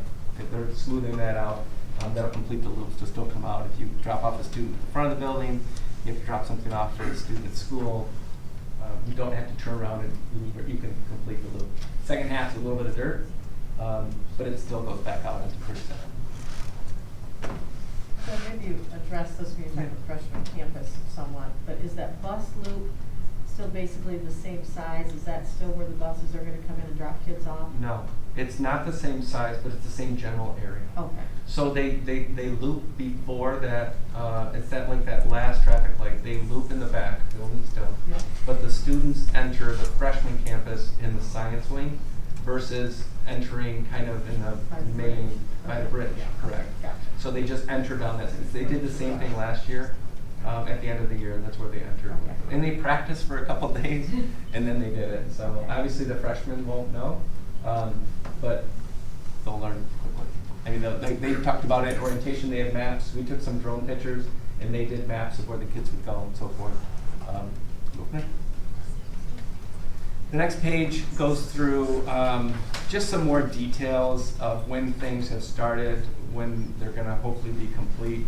they're smoothing that out. That'll complete the loops to still come out. If you drop off a student in front of the building, you have to drop something off for a student at school. You don't have to turn around and you can complete the loop. Second half's a little bit of dirt, but it still goes back out into First Center. So maybe you addressed this when you talked about freshman campus somewhat, but is that bus loop still basically the same size? Is that still where the buses are gonna come in and drop kids off? No, it's not the same size, but it's the same general area. Okay. So they loop before that, it's like that last traffic light. They loop in the back building still. Yeah. But the students enter the freshman campus in the science wing versus entering kind of in the main, by the bridge, correct. Gotcha. So they just enter down that. They did the same thing last year. At the end of the year, that's where they entered. Okay. And they practiced for a couple of days, and then they did it. So Okay. obviously the freshmen won't know, but they'll learn quickly. I mean, they talked about it at orientation. They had maps. We took some drone pictures, and they did maps of where the kids would go and so forth. Okay. The next page goes through just some more details of when things have started, when they're going to hopefully be complete.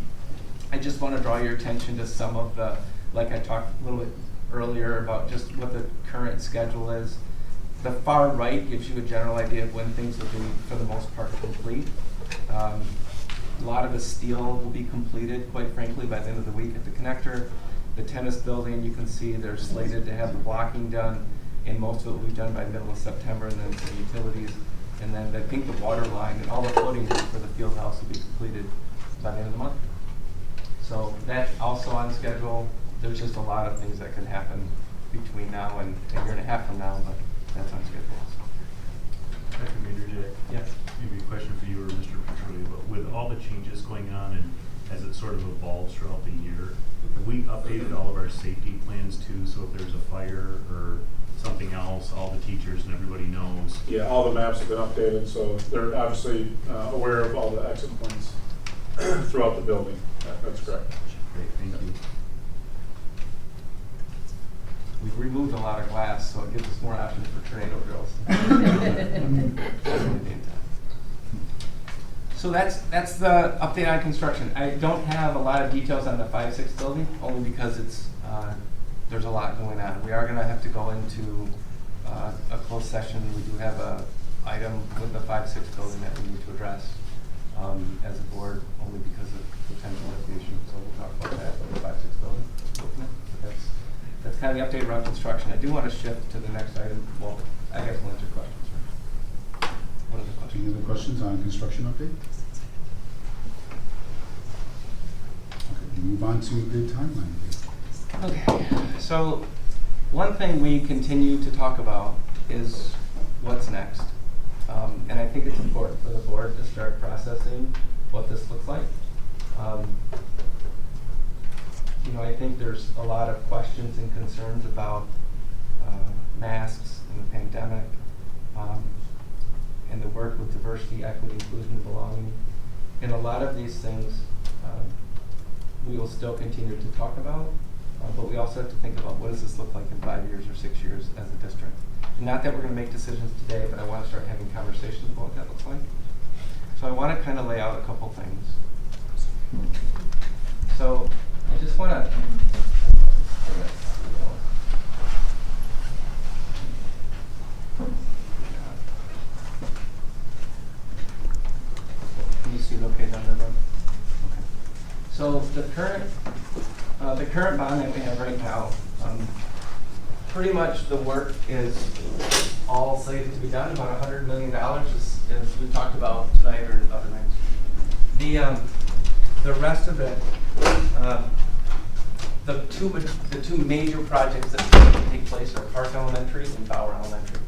I just want to draw your attention to some of the, like I talked a little bit earlier about just what the current schedule is. The far right gives you a general idea of when things will be, for the most part, complete. A lot of the steel will be completed, quite frankly, by the end of the week at the connector. The tennis building, you can see they're slated to have the blocking done, and most of it will be done by the middle of September, and then some utilities. And then I think the water line and all the footings for the field house will be completed by the end of the month. So that's also on schedule. There's just a lot of things that could happen between now and a year and a half from now, but that's on schedule also. Dr. Major, Yes. maybe a question for you or Mr. Petrulli, but with all the changes going on and as it sort of evolves throughout the year, have we updated all of our safety plans too? So if there's a fire or something else, all the teachers and everybody knows? Yeah, all the maps have been updated, so they're obviously aware of all the exit points throughout the building. That's correct. Great, thank you. We've removed a lot of glass, so it gives us more options for tornado drills. So that's the update on construction. I don't have a lot of details on the 5-6 building, only because it's there's a lot going on. We are going to have to go into a closed session. We do have a item with the 5-6 building that we need to address as a board, only because of potential litigation. So we'll talk about that with the 5-6 building. But that's kind of the update around construction. I do want to shift to the next item. Well, I guess we'll answer questions first. What are the questions? Any other questions on construction update? Okay, we move on to the timeline. Okay, so one thing we continue to talk about is what's next. And I think it's important for the board to start processing what this looks like. I think there's a lot of questions and concerns about masks and the pandemic, and the work with diversity, equity, inclusion, and belonging. And a lot of these things we will still continue to talk about, but we also have to think about what does this look like in 5 years or 6 years as a district. And not that we're going to make decisions today, but I want to start having conversations about what that looks like. So I want to kind of lay out a couple things. So I just want to can you see it okay down there, bud? Okay. So the current bond that we have right now, pretty much the work is all slated to be done, about $100 million, as we talked about tonight or other nights. The rest of it, the two major projects that take place are Park Elementary and Bauer Elementary.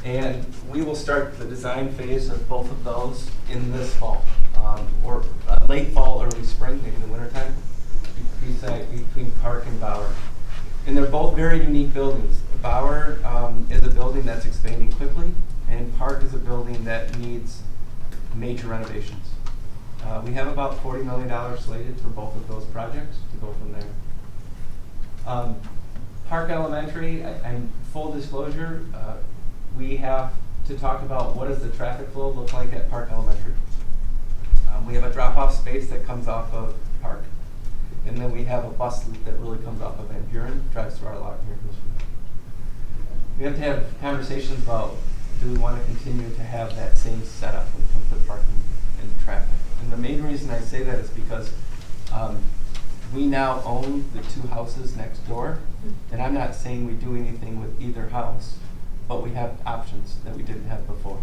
And we will start the design phase of both of those in this fall, or late fall, early spring, maybe in the wintertime, between Park and Bauer. And they're both very unique buildings. Bauer is a building that's expanding quickly, and Park is a building that needs major renovations. We have about $40 million slated for both of those projects to go from there. Park Elementary, and full disclosure, we have to talk about what does the traffic flow look like at Park Elementary. We have a drop-off space that comes off of Park, and then we have a bus loop that really comes off of Van Buren, drives through our lot here in Michigan. We have to have conversations about, do we want to continue to have that same setup when it comes to parking and traffic? And the main reason I say that is because we now own the 2 houses next door, and I'm not saying we do anything with either house, but we have options that we didn't have before.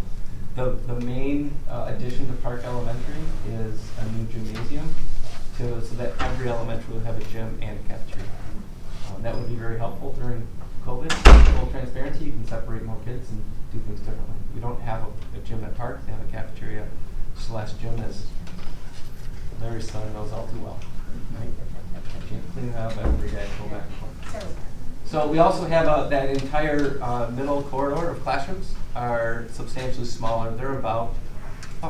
The main addition to Park Elementary is a new gymnasium so that every elementary will have a gym and a cafeteria. That would be very helpful during COVID. Full transparency, you can separate more kids and do things differently. We don't have a gym at Park, they have a cafeteria / gym, as Larry's son knows all too well. Right? Can't clean it up every day, go back and forth. So we also have that entire middle corridor of classrooms are substantially smaller. They're about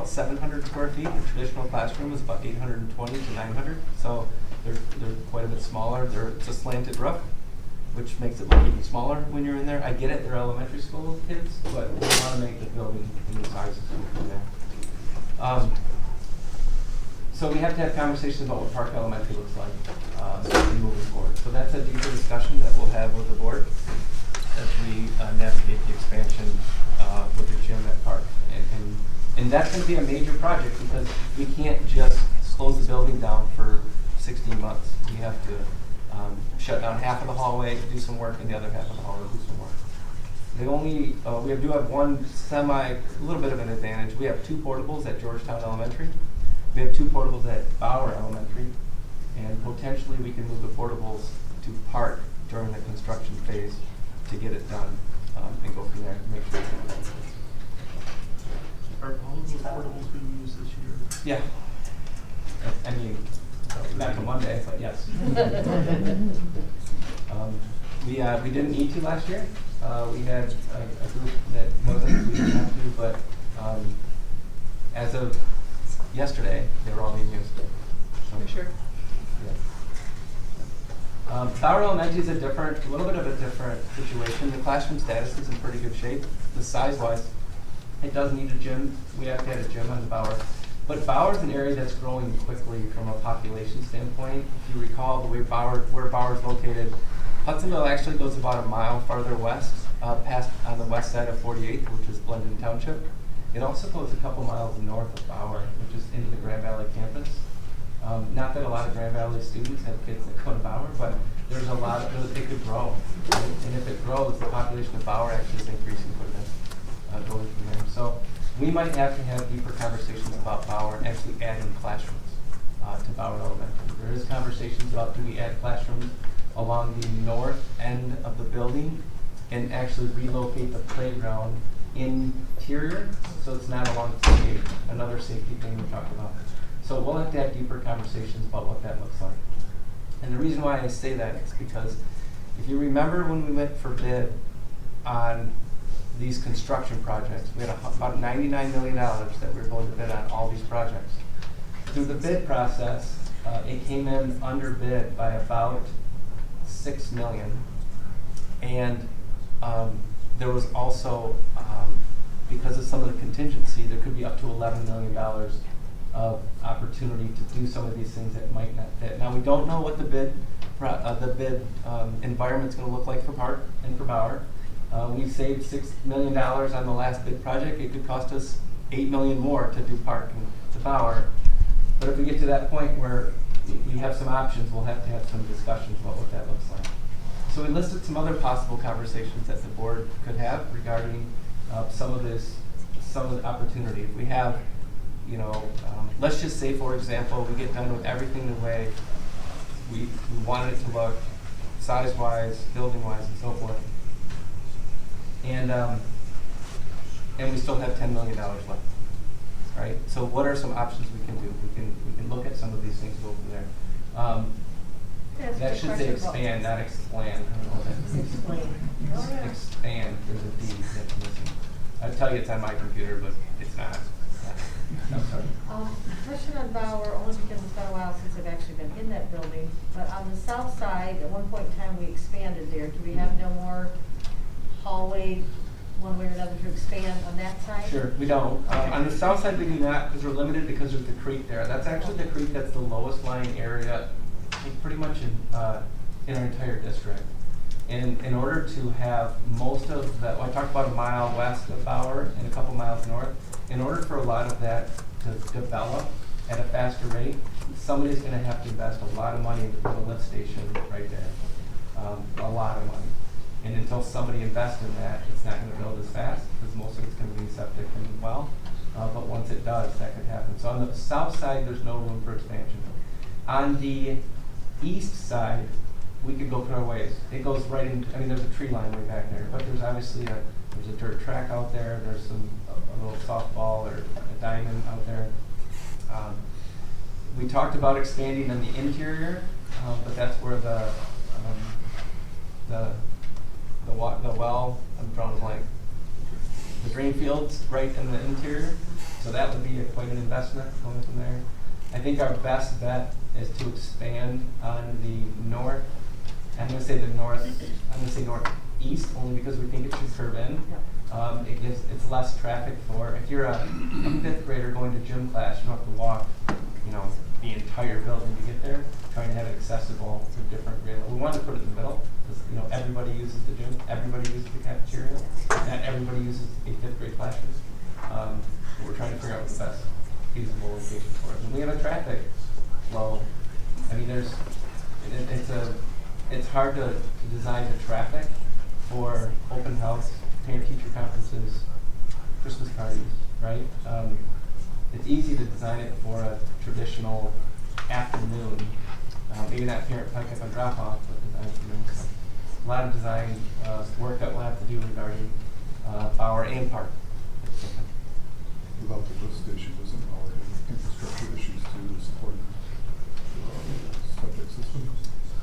700 square feet. The traditional classroom is about 820 to 900. So they're quite a bit smaller. It's a slanted roof, which makes it look even smaller when you're in there. I get it, they're elementary school kids, but we want to make the building in the sizes from there. So we have to have conversations about what Park Elementary looks like moving forward. So that's a deeper discussion that we'll have with the board as we navigate the expansion with the gym at Park. And that's going to be a major project because we can't just close the building down for 16 months. We have to shut down half of the hallway, do some work, and the other half of the hallway do some work. We do have one a little bit of an advantage. We have 2 portables at Georgetown Elementary. We have 2 portables at Bauer Elementary, and potentially we can move the portables to Park during the construction phase to get it done and go from there to make sure it's done. Are all of those portables being used this year? Yeah. I mean, not to Monday, but yes. We didn't need to last year. We had a group that wasn't, we didn't have to, but as of yesterday, they were all being used. So, Sure. Yeah. Bauer Elementary is a little bit of a different situation. The classroom status is in pretty good shape. The size-wise, it does need a gym. We have to have a gym on the Bauer. But Bauer is an area that's growing quickly from a population standpoint. If you recall where Bauer is located, Hudsonville actually goes about a mile farther west, past on the west side of 48th, which is Blendon Township. It also goes a couple miles north of Bauer, which is into the Grand Valley campus. Not that a lot of Grand Valley students have kids that go to Bauer, but there's a lot of, it could grow. Right? And if it grows, the population of Bauer actually is increasing quite a bit going from there. So we might have to have deeper conversations about Bauer and actually adding classrooms to Bauer Elementary. There is conversations about, do we add classrooms along the north end of the building and actually relocate the playground interior so it's not along the gate, another safety thing we talked about. So we'll have to have deeper conversations about what that looks like. And the reason why I say that is because if you remember when we went for bid on these construction projects, we had about $99 million that we were going to bid on all these projects. Through the bid process, it came in under bid by about $6 million. And there was also, because of some of the contingency, there could be up to $11 million of opportunity to do some of these things that might not fit. Now, we don't know what the bid environment's going to look like for Park and for Bauer. We've saved $6 million on the last bid project. It could cost us $8 million more to do Park and to Bauer. But if we get to that point where we have some options, we'll have to have some discussions about what that looks like. So we listed some other possible conversations that the board could have regarding some of the opportunity. If we have, let's just say, for example, we get done with everything the way we wanted it to look, size-wise, building-wise, and so forth. And we still have $10 million left, right? So what are some options we can do? We can look at some of these things and go from there. That should say expand, not expand. I don't know what that means. Explain. Expand. There's a D that's missing. I'd tell you it's on my computer, but it's not. I'm sorry. Question on Bauer, only because it's been a while since I've actually been in that building, but on the south side, at one point in time, we expanded there. Do we have no more hallway, one way or another, to expand on that side? Sure, we don't. On the south side, we do not, because we're limited because there's the creek there. That's actually the creek that's the lowest lying area, I think, pretty much in our entire district. And in order to have most of that, well, I talked about a mile west of Bauer and a couple miles north, in order for a lot of that to develop at a faster rate, somebody's gonna have to invest a lot of money to put a lift station right there. A lot of money. And until somebody invests in that, it's not gonna build as fast, because most of it's gonna be septic and well. But once it does, that could happen. So on the south side, there's no room for expansion. On the east side, we could go put our ways. It goes right in, I mean, there's a tree line way back there, but there's obviously there's a dirt track out there, there's a little softball or a diamond out there. We talked about expanding on the interior, but that's where the well, I'm drawing a blank. The drain field's right in the interior, so that would be quite an investment going from there. I think our best bet is to expand on the north. I'm gonna say northeast, only because we think it should curve in. It's less traffic for, if you're a fifth grader going to gym class, you don't have to walk, the entire building to get there, trying to have it accessible to different grade levels. We wanted to put it in the middle, because, everybody uses the gym, everybody uses the cafeteria, not everybody uses a fifth grade classroom. We're trying to figure out what's the best feasible location for it. And we have a traffic flow. I mean, it's hard to design the traffic for open house, parent-teacher conferences, Christmas parties, right? It's easy to design it for a traditional afternoon, maybe not parent pick-up and drop-off, but design afternoon. So a lot of design work that we'll have to do regarding Bauer and Park. Without the lift station, doesn't our infrastructure issues to support septic systems?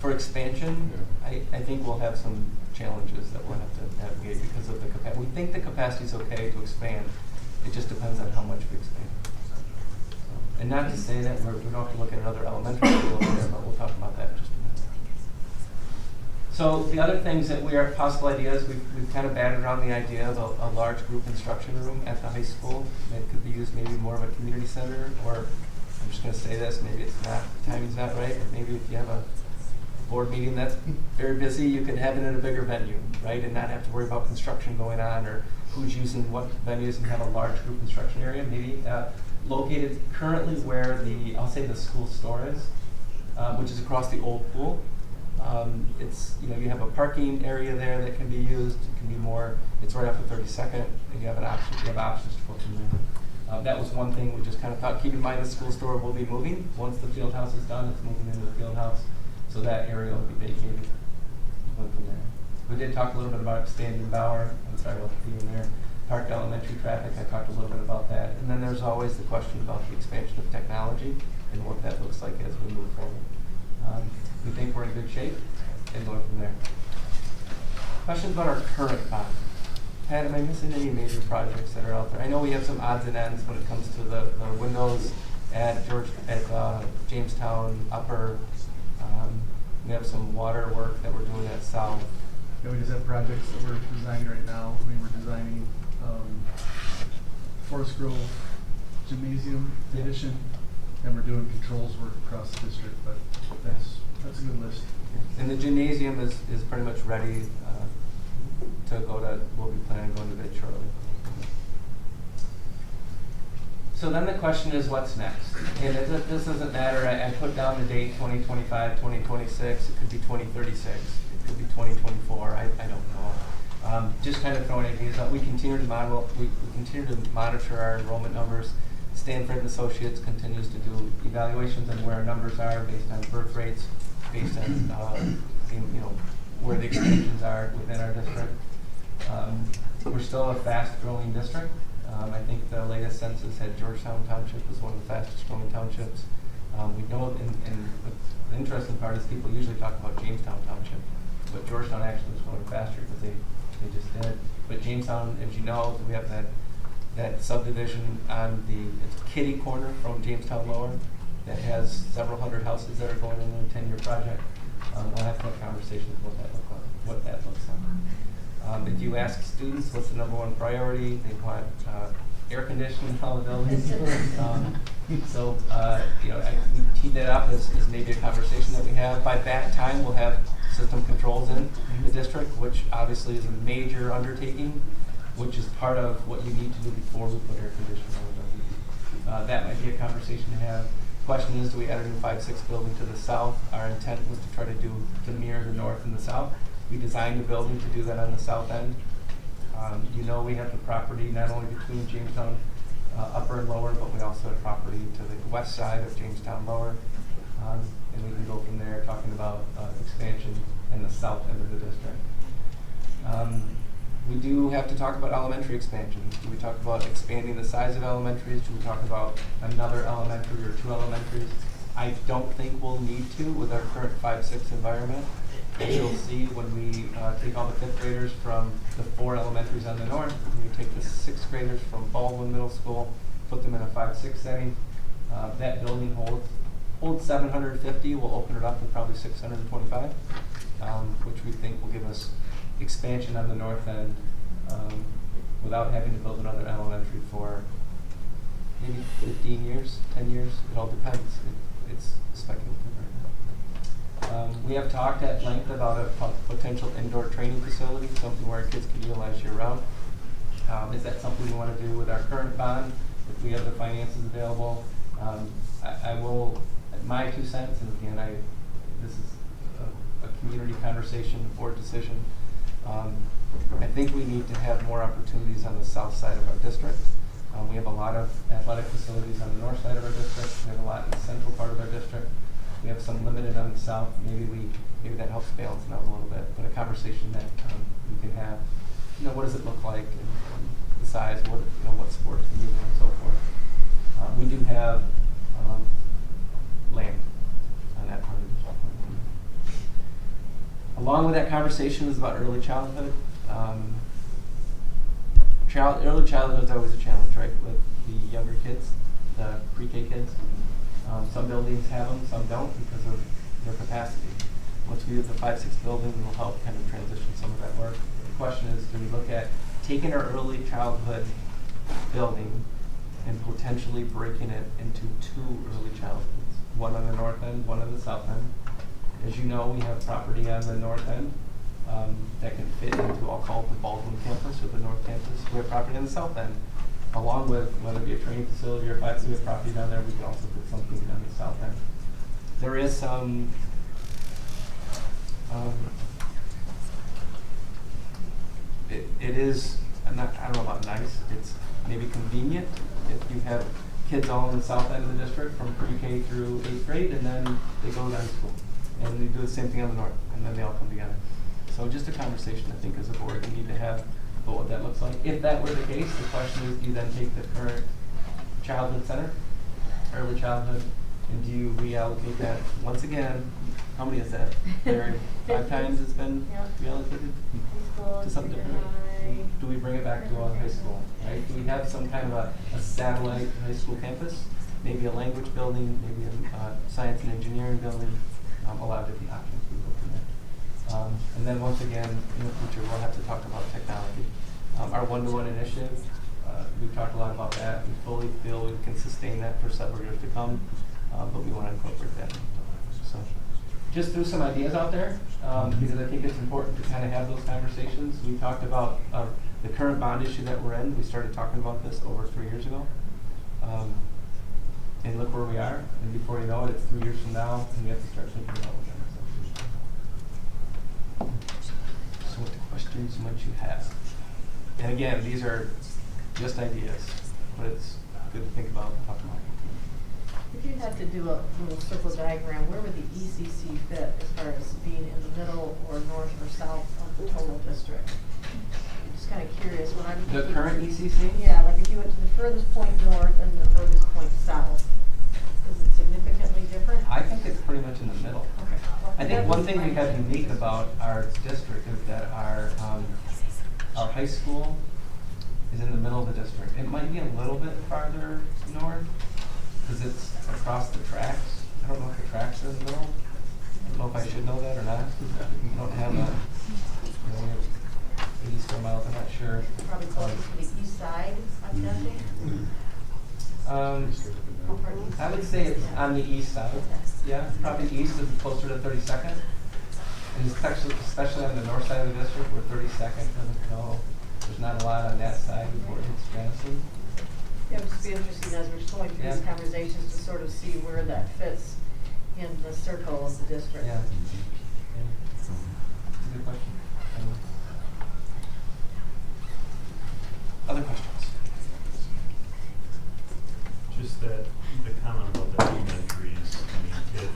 For expansion, Yeah. I think we'll have some challenges that we'll have to navigate because of the capacity. We think the capacity is okay to expand. It just depends on how much we expand. So, and not to say that we don't have to look at another elementary school over there, but we'll talk about that in just a minute. So the other things that we are possible ideas, we've kind of batted around the idea of a large group instruction room at the high school that could be used maybe more of a community center, or I'm just going to say this, maybe it's not, the timing's not right, but maybe if you have a board meeting that's very busy, you can have it in a bigger venue, right, and not have to worry about construction going on or who's using what venues, and have a large group instruction area, maybe located currently where I'll say the school store is, which is across the old pool. It's, you have a parking area there that can be used. It can be more, it's right off of 32nd, and you have options to go from there. That was one thing we just kind of thought, keep in mind the school store will be moving. Once the field house is done, it's moving into the field house. So that area will be vacated. Went from there. We did talk a little bit about expanding Bauer. I'm sorry about the theme there. Park elementary traffic, I talked a little bit about that. And then there's always the question about the expansion of technology and what that looks like as we move forward. We think we're in good shape and going from there. Questions about our current bond? Pat, am I missing any major projects that are out there? I know we have some odds and ends when it comes to the windows at Jamestown Upper. We have some water work that we're doing at South. Yeah, we just have projects that we're designing right now. I mean, we're designing Forest Grove Gymnasium addition, and we're doing controls work across the district, but that's a good list. And the gymnasium is pretty much ready to go to, we'll be planning on going to bid shortly. So then the question is, what's next? And this doesn't matter. I put down the date 2025, 2026. It could be 2036. It could be 2024. I don't know. Just kind of throwing ideas out. We continue to monitor our enrollment numbers. Stanford and Associates continues to do evaluations on where our numbers are based on birth rates, based on where the expansions are within our district. We're still a fast-growing district. I think the latest census had Georgetown Township was one of the fastest-growing townships. We know, and the interesting part is people usually talk about Jamestown Township, but Georgetown actually was growing faster because they just did. But Jamestown, as you know, we have that that subdivision on it's kitty corner from Jamestown Lower that has several hundred houses that are going in a 10-year project. We'll have to have conversations what that looks like. If you ask students what's the #1 priority, they want air conditioning in all the buildings. So I tee that up as maybe a conversation that we have. By that time, we'll have system controls in the district, which obviously is a major undertaking, which is part of what you need to do before we put air conditioning on the building. That might be a conversation to have. Question is, do we add a new 5-6 building to the south? Our intent was to try to mirror the north and the south. We designed a building to do that on the south end. We have the property not only between Jamestown Upper and Lower, but we also have property to the west side of Jamestown Lower. And we can go from there talking about expansion in the south end of the district. We do have to talk about elementary expansion. Do we talk about expanding the size of elementaries? Do we talk about another elementary or 2 elementaries? I don't think we'll need to with our current 5-6 environment. As you'll see when we take all the 5th graders from the 4 elementaries on the north, and we take the 6th graders from Baldwin Middle School, put them in a 5-6 setting. That building holds 750. We'll open it up to probably 625, which we think will give us expansion on the north end without having to build another elementary for maybe 15 years, 10 years. It all depends. It's speculative right now. We have talked at length about a potential indoor training facility, something where kids can utilize year-round. Is that something we want to do with our current bond? If we have the finances available, I will, my 2 cents, and again, this is a community conversation, a board decision. I think we need to have more opportunities on the south side of our district. We have a lot of athletic facilities on the north side of our district. We have a lot in the central part of our district. We have some limited on the south. Maybe that helps balance it out a little bit. But a conversation that we can have. What does it look like, and the size, what sports can you do, and so forth. We do have land on that part of the district. Along with that conversation is about early childhood. Early childhood is always a challenge, right, with the younger kids, the pre-K kids. Some buildings have them, some don't because of their capacity. Once we have the 5-6 building, we'll help kind of transition some of that work. The question is, do we look at taking our early childhood building and potentially breaking it into 2 early childhoods, one on the north end, one on the south end. As you know, we have property on the north end that can fit into, I'll call it the Baldwin campus or the north campus. We have property on the south end, along with whether it be a training facility or 5-6 with property down there. We can also put something on the south end. There is some it is, I don't know about nice, it's maybe convenient if you have kids all in the south end of the district from pre-K through 8th grade, and then they go to high school. And they do the same thing on the north, and then they all come together. So just a conversation, I think, as a board, we need to have about what that looks like. If that were the case, the question is, do you then take the current childhood center, early childhood, and do you reallocate that? Once again, how many is that? Larry, 5 times it's been reallocated to something different? Do we bring it back to a high school, right? Do we have some kind of a satellite high school campus? Maybe a language building, maybe a science and engineering building, a lot of different options we go from there. And then once again, in the future, we'll have to talk about technology. Our one-to-one initiative, we've talked a lot about that. We fully feel we can sustain that for several years to come, but we want to incorporate that. So just threw some ideas out there because I think it's important to kind of have those conversations. We talked about the current bond issue that we're in. We started talking about this over 3 years ago. And look where we are. And before you know it, it's 3 years from now, and we have to start thinking about what that is. So what questions might you have? And again, these are just ideas, but it's good to think about and talk about. If you had to do a little circle diagram, where would the ECC fit as far as being in the middle or north or south of the total district? I'm just kind of curious. When I'm the current ECC? Yeah, like if you went to the furthest point north and the furthest point south, is it significantly different? I think it's pretty much in the middle. Okay. Well, I think one thing we have unique about our district is that our high school is in the middle of the district. It might be a little bit farther north, because it's across the tracks. I don't know if the tracks are in the middle. I don't know if I should know that or not. We don't have a, you know, we have 80 square miles, I'm not sure. Probably closer to the east side, I'm guessing. I would say it's on the east side. Yeah, probably east is closer to 32nd. And especially on the north side of the district, where 32nd doesn't go. There's not a lot on that side before it hits Janison. Yeah, it would just be interesting as we're going through these conversations to sort of see where that fits in the circle of the district. Yeah. That's a good question. Other questions? Just that, the comment about the elementaries, I mean,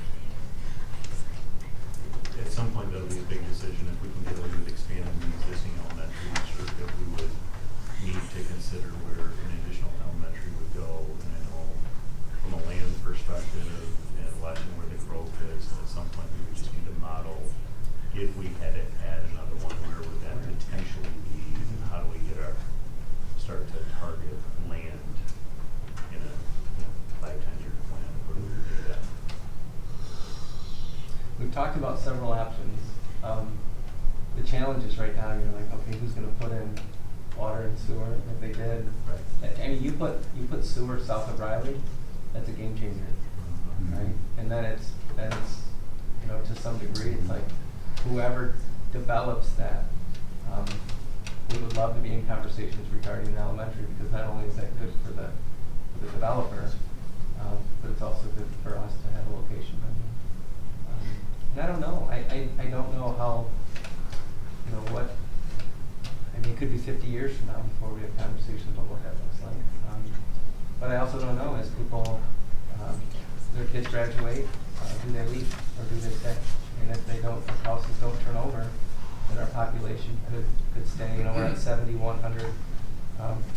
at some point that'll be a big decision if we can get away with expanding the existing elementary district, that we would need to consider where an additional elementary would go. And I know from a land perspective and watching where the growth is, at some point we would just need to model, if we had to add another one, where would that potentially be, and how do we get our, start to target land in a 5-10-year plan, where do we do that? We've talked about several options. The challenge is right now, you're like, okay, who's gonna put in water and sewer like they did? Right. I mean, you put sewer south of Riley, that's a game changer, right? And then it's, you know, to some degree, it's like whoever develops that, we would love to be in conversations regarding the elementary, because not only is that good for the developer, but it's also good for us to have a location. And I don't know. I don't know how, you know, what, I mean, it could be 50 years from now before we have conversations about what that looks like. But I also don't know, as people, their kids graduate, do they leave or do they stay? And if they don't, if houses don't turn over, then our population could stay. You know, we're at 7,100.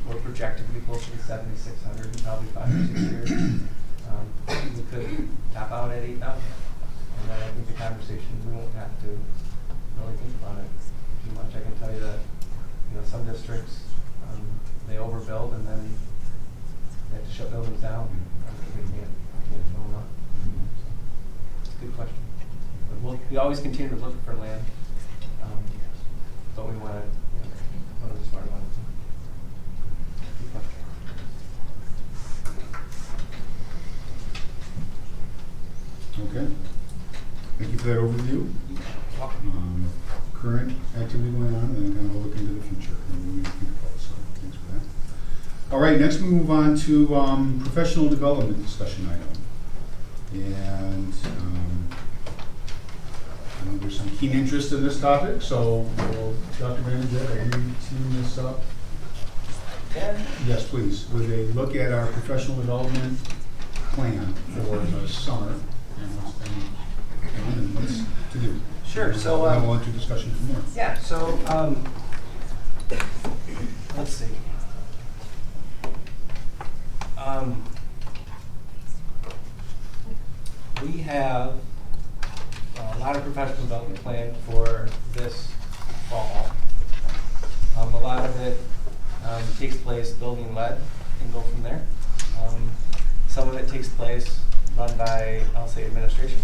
We're projected to be closer to 7,600 in probably 5 or 6 years. We could top out at 8,000. And then I think the conversation, we won't have to really think about it too much. I can tell you that, you know, some districts, they overbuild and then they have to shut buildings down because they can't fill them up. It's a good question. But we always continue to look for land, but we want to, you know, want to be smart about it. Good question. Okay. Thank you for that overview. Current activity going on, and then kind of a look into the future and what we think about. So thanks for that. All right, next we move on to professional development discussion item. And I know there's some keen interest in this topic, so Dr. Vanderjet, are you teeing this up? Yes, please. With a look at our professional development plan for the summer. And what's to do. Sure. So then we'll enter discussion from there. Yeah. So let's see. We have a lot of professional development planned for this fall. A lot of it takes place building led and go from there. Some of it takes place run by, I'll say, administration.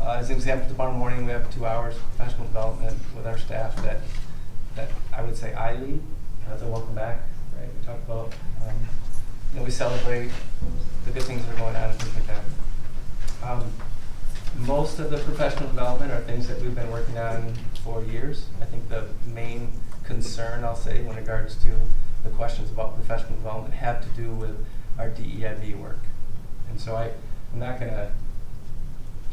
As an example, tomorrow morning we have 2 hours of professional development with our staff that I would say I lead. So welcome back, right? We talk about, you know, we celebrate the good things that are going on and things like that. Most of the professional development are things that we've been working on for years. I think the main concern, I'll say, in regards to the questions about professional development have to do with our DEIB work. And so I'm not going to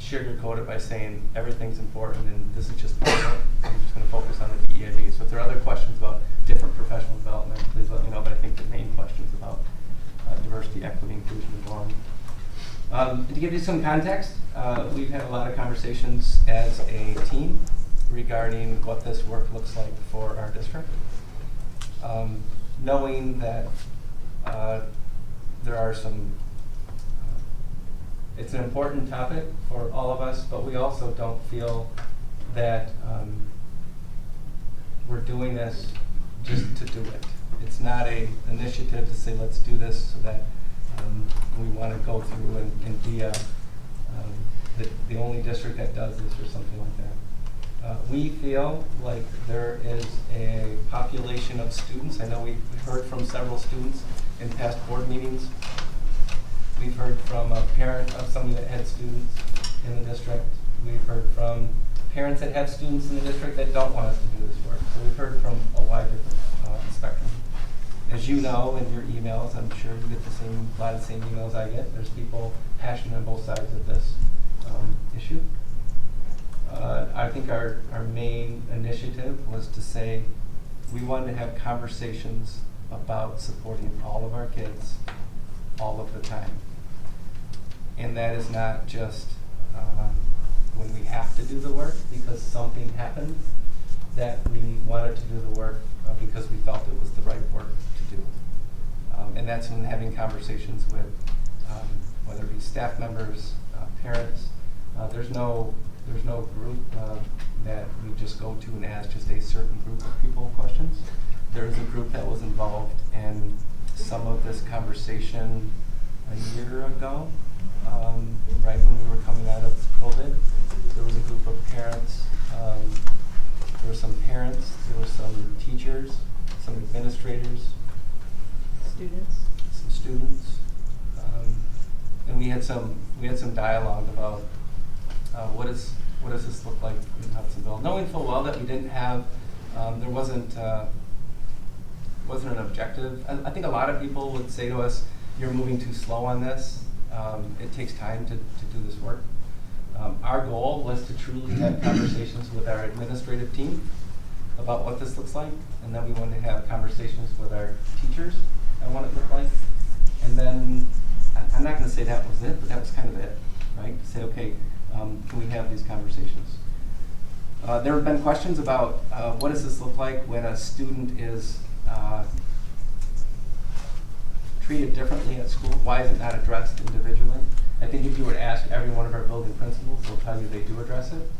sugarcoat it by saying everything's important and this is just part of it. I'm just going to focus on the DEIB. So if there are other questions about different professional development, please let me know. But I think the main question is about diversity, equity, inclusion, and belonging. To give you some context, we've had a lot of conversations as a team regarding what this work looks like for our district. Knowing that there are some, it's an important topic for all of us, but we also don't feel that we're doing this just to do it. It's not a initiative to say, let's do this so that we want to go through and be the only district that does this or something like that. We feel like there is a population of students. I know we've heard from several students in past board meetings. We've heard from a parent of somebody that had students in the district. We've heard from parents that have students in the district that don't want us to do this work. So we've heard from a wide different spectrum. As you know in your emails, I'm sure you get a lot of the same emails I get. There's people passionate on both sides of this issue. I think our main initiative was to say we wanted to have conversations about supporting all of our kids all of the time. And that is not just when we have to do the work because something happened, that we wanted to do the work because we felt it was the right work to do. And that's when having conversations with whether it be staff members, parents. There's no group that we just go to and ask just a certain group of people questions. There is a group that was involved in some of this conversation a year ago, right when we were coming out of COVID. There was a group of parents. There were some parents. There were some teachers, some administrators, some students, and we had some dialogue about what does this look like in Hudsonville, knowing full well that we didn't have there wasn't an objective. I think a lot of people would say to us, "You're moving too slow on this. It takes time to do this work." Our goal was to truly have conversations with our administrative team about what this looks like, and then we wanted to have conversations with our teachers on what it looked like. And then, I'm not going to say that was it, but that was kind of it, right? To say, okay, can we have these conversations? There have been questions about what does this look like when a student is treated differently at school? Why is it not addressed individually? I think if you were to ask every one of our building principals, they'll tell you they do address it.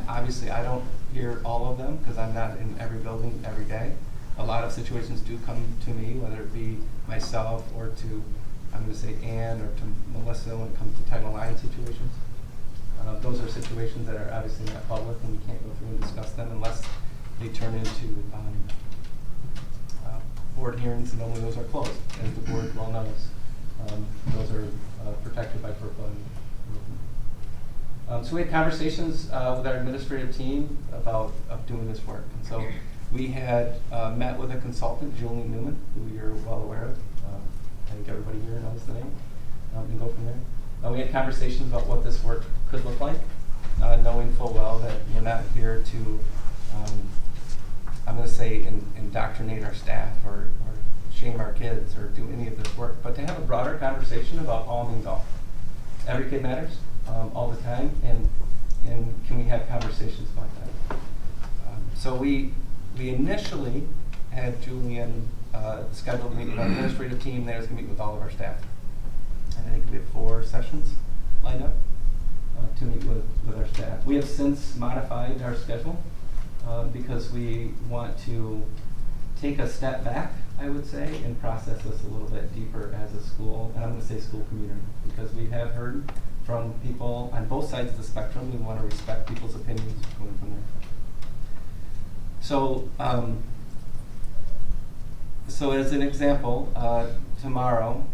Obviously, I don't hear all of them because I'm not in every building every day. A lot of situations do come to me, whether it be myself or to, I'm going to say Ann or to Melissa when it comes to Title IX situations. Those are situations that are obviously not public and we can't go through and discuss them unless they turn into board hearings, and only those are closed, as the board well knows. Those are protected by FERPA. So we had conversations with our administrative team about doing this work. And so we had met with a consultant, Julie Newman, who you're well aware of. I think everybody here knows the name. And go from there. We had conversations about what this work could look like, knowing full well that we're not here to, I'm going to say, indoctrinate our staff or shame our kids or do any of this work, but to have a broader conversation about all means all. Every kid matters all the time, and can we have conversations about that? So we initially had Julian scheduled a meeting with our administrative team. There was going to meet with all of our staff. And I think we had 4 sessions lined up to meet with our staff. We have since modified our schedule because we want to take a step back, I would say, and process this a little bit deeper as a school, and I'm going to say school community, because we have heard from people on both sides of the spectrum. We want to respect people's opinions going from there. So, so as an example, tomorrow,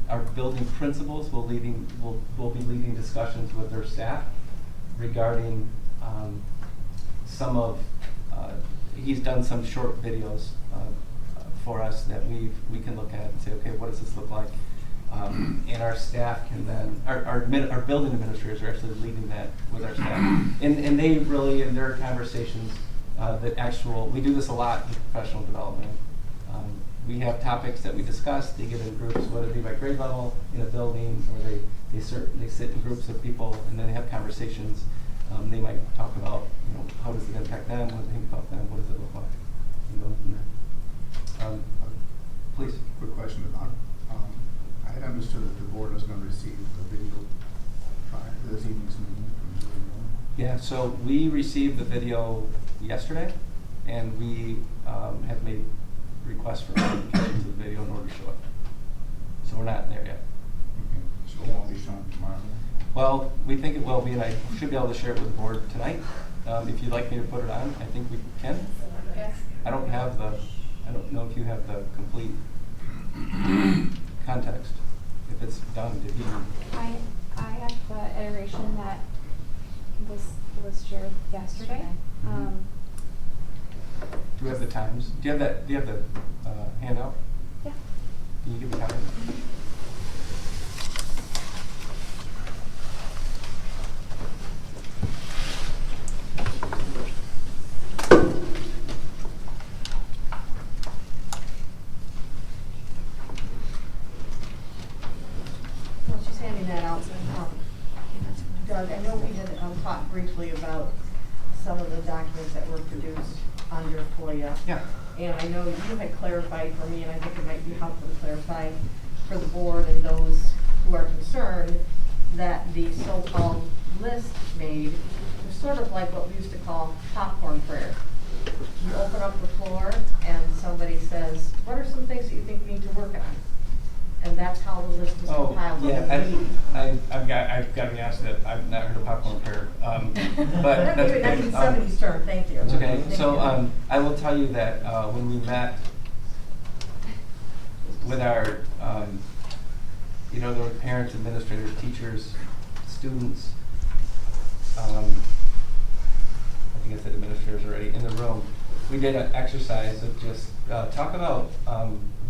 our building principals will be leading discussions with their staff regarding some of, he's done some short videos for us that we can look at and say, okay, what does this look like? And our staff can then, our building administrators are actually leading that with our staff. And they really, in their conversations, we do this a lot in professional development. We have topics that we discuss. They get in groups, whether it be by grade level in a building, or they sit in groups of people, and then they have conversations. They might talk about, how does it impact them? What do they think about them? What does it look like? And go from there. Please. Quick question about. I had understood that the board was going to receive the video prior to this evening's meeting from Julie Miller. Yeah. So we received the video yesterday, and we have made request for modifications of the video in order to show it. So we're not there yet. Okay, so it won't be shown tomorrow? Well, we think it will be, and I should be able to share it with the board tonight. If you'd like me to put it on, I think we can. I don't know if you have the complete context. If it's done, did you? I have the iteration that was shared yesterday. Do you have the times? Do you have the handout? Yeah. Can you give me a copy? Well, she's handing that out. Doug, I know we had talked briefly about some of the documents that were produced under FOIA. Yeah. And I know you had clarified for me, and I think it might be helpful to clarify for the board and those who are concerned that the so-called list made was sort of like what we used to call popcorn prayer. You open up the floor and somebody says, what are some things that you think we need to work on? And that's how the list was compiled. I've got to be honest that I've not heard of popcorn prayer. But that's okay. 1970s term, thank you. It's okay. Thank So you. I will tell you that when we met with our, there were parents, administrators, teachers, students, I think I said administrators already, in the room. We did an exercise of just talk about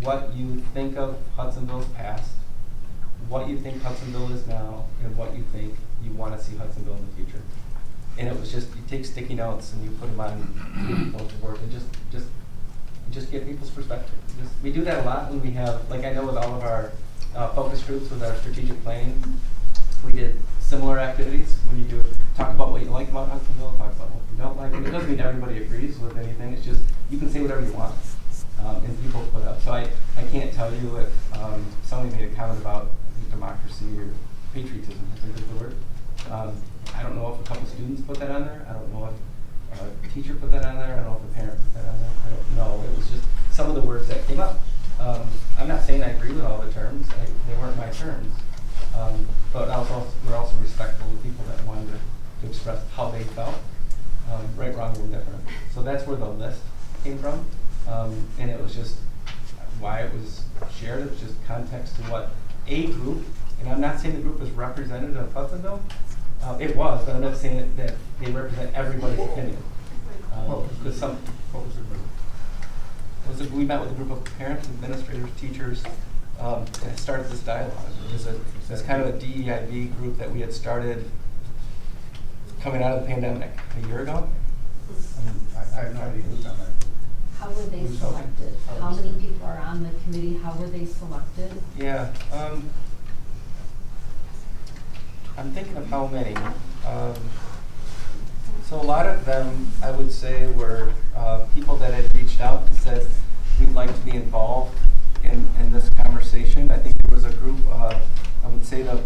what you think of Hudsonville's past, what you think Hudsonville is now, and what you think you want to see Hudsonville in the future. And it was just, you take sticky notes and you put them on both board and just get people's perspective. We do that a lot when we have, like I know with all of our focus groups with our strategic planning, we did similar activities when you do talk about what you like about Hudsonville, talk about what you don't like. And it doesn't mean everybody agrees with anything. It's just you can say whatever you want, and people put up. So I can't tell you if somebody made a comment about democracy or patriotism, I think is the word. I don't know if a couple students put that on there. I don't know if a teacher put that on there. I don't know if a parent put that on there. I don't know. It was just some of the words that came up. I'm not saying I agree with all the terms. They weren't my terms. But we're also respectful of people that wanted to express how they felt, right, wrong, or indifferent. So that's where the list came from. And it was just why it was shared. It was just context to what a group, and I'm not saying the group is representative of Hudsonville. It was, but I'm not saying that they represent everybody's opinion. Because we met with a group of parents, administrators, teachers, and started this dialogue. It was kind of a DEIB group that we had started coming out of the pandemic a year ago. I have no idea who's on that. How were they selected? How many people are on the committee? How were they selected? Yeah, I'm thinking of how many. So a lot of them, I would say, were people that had reached out and said, we'd like to be involved in this conversation. I think there was a group, I would say that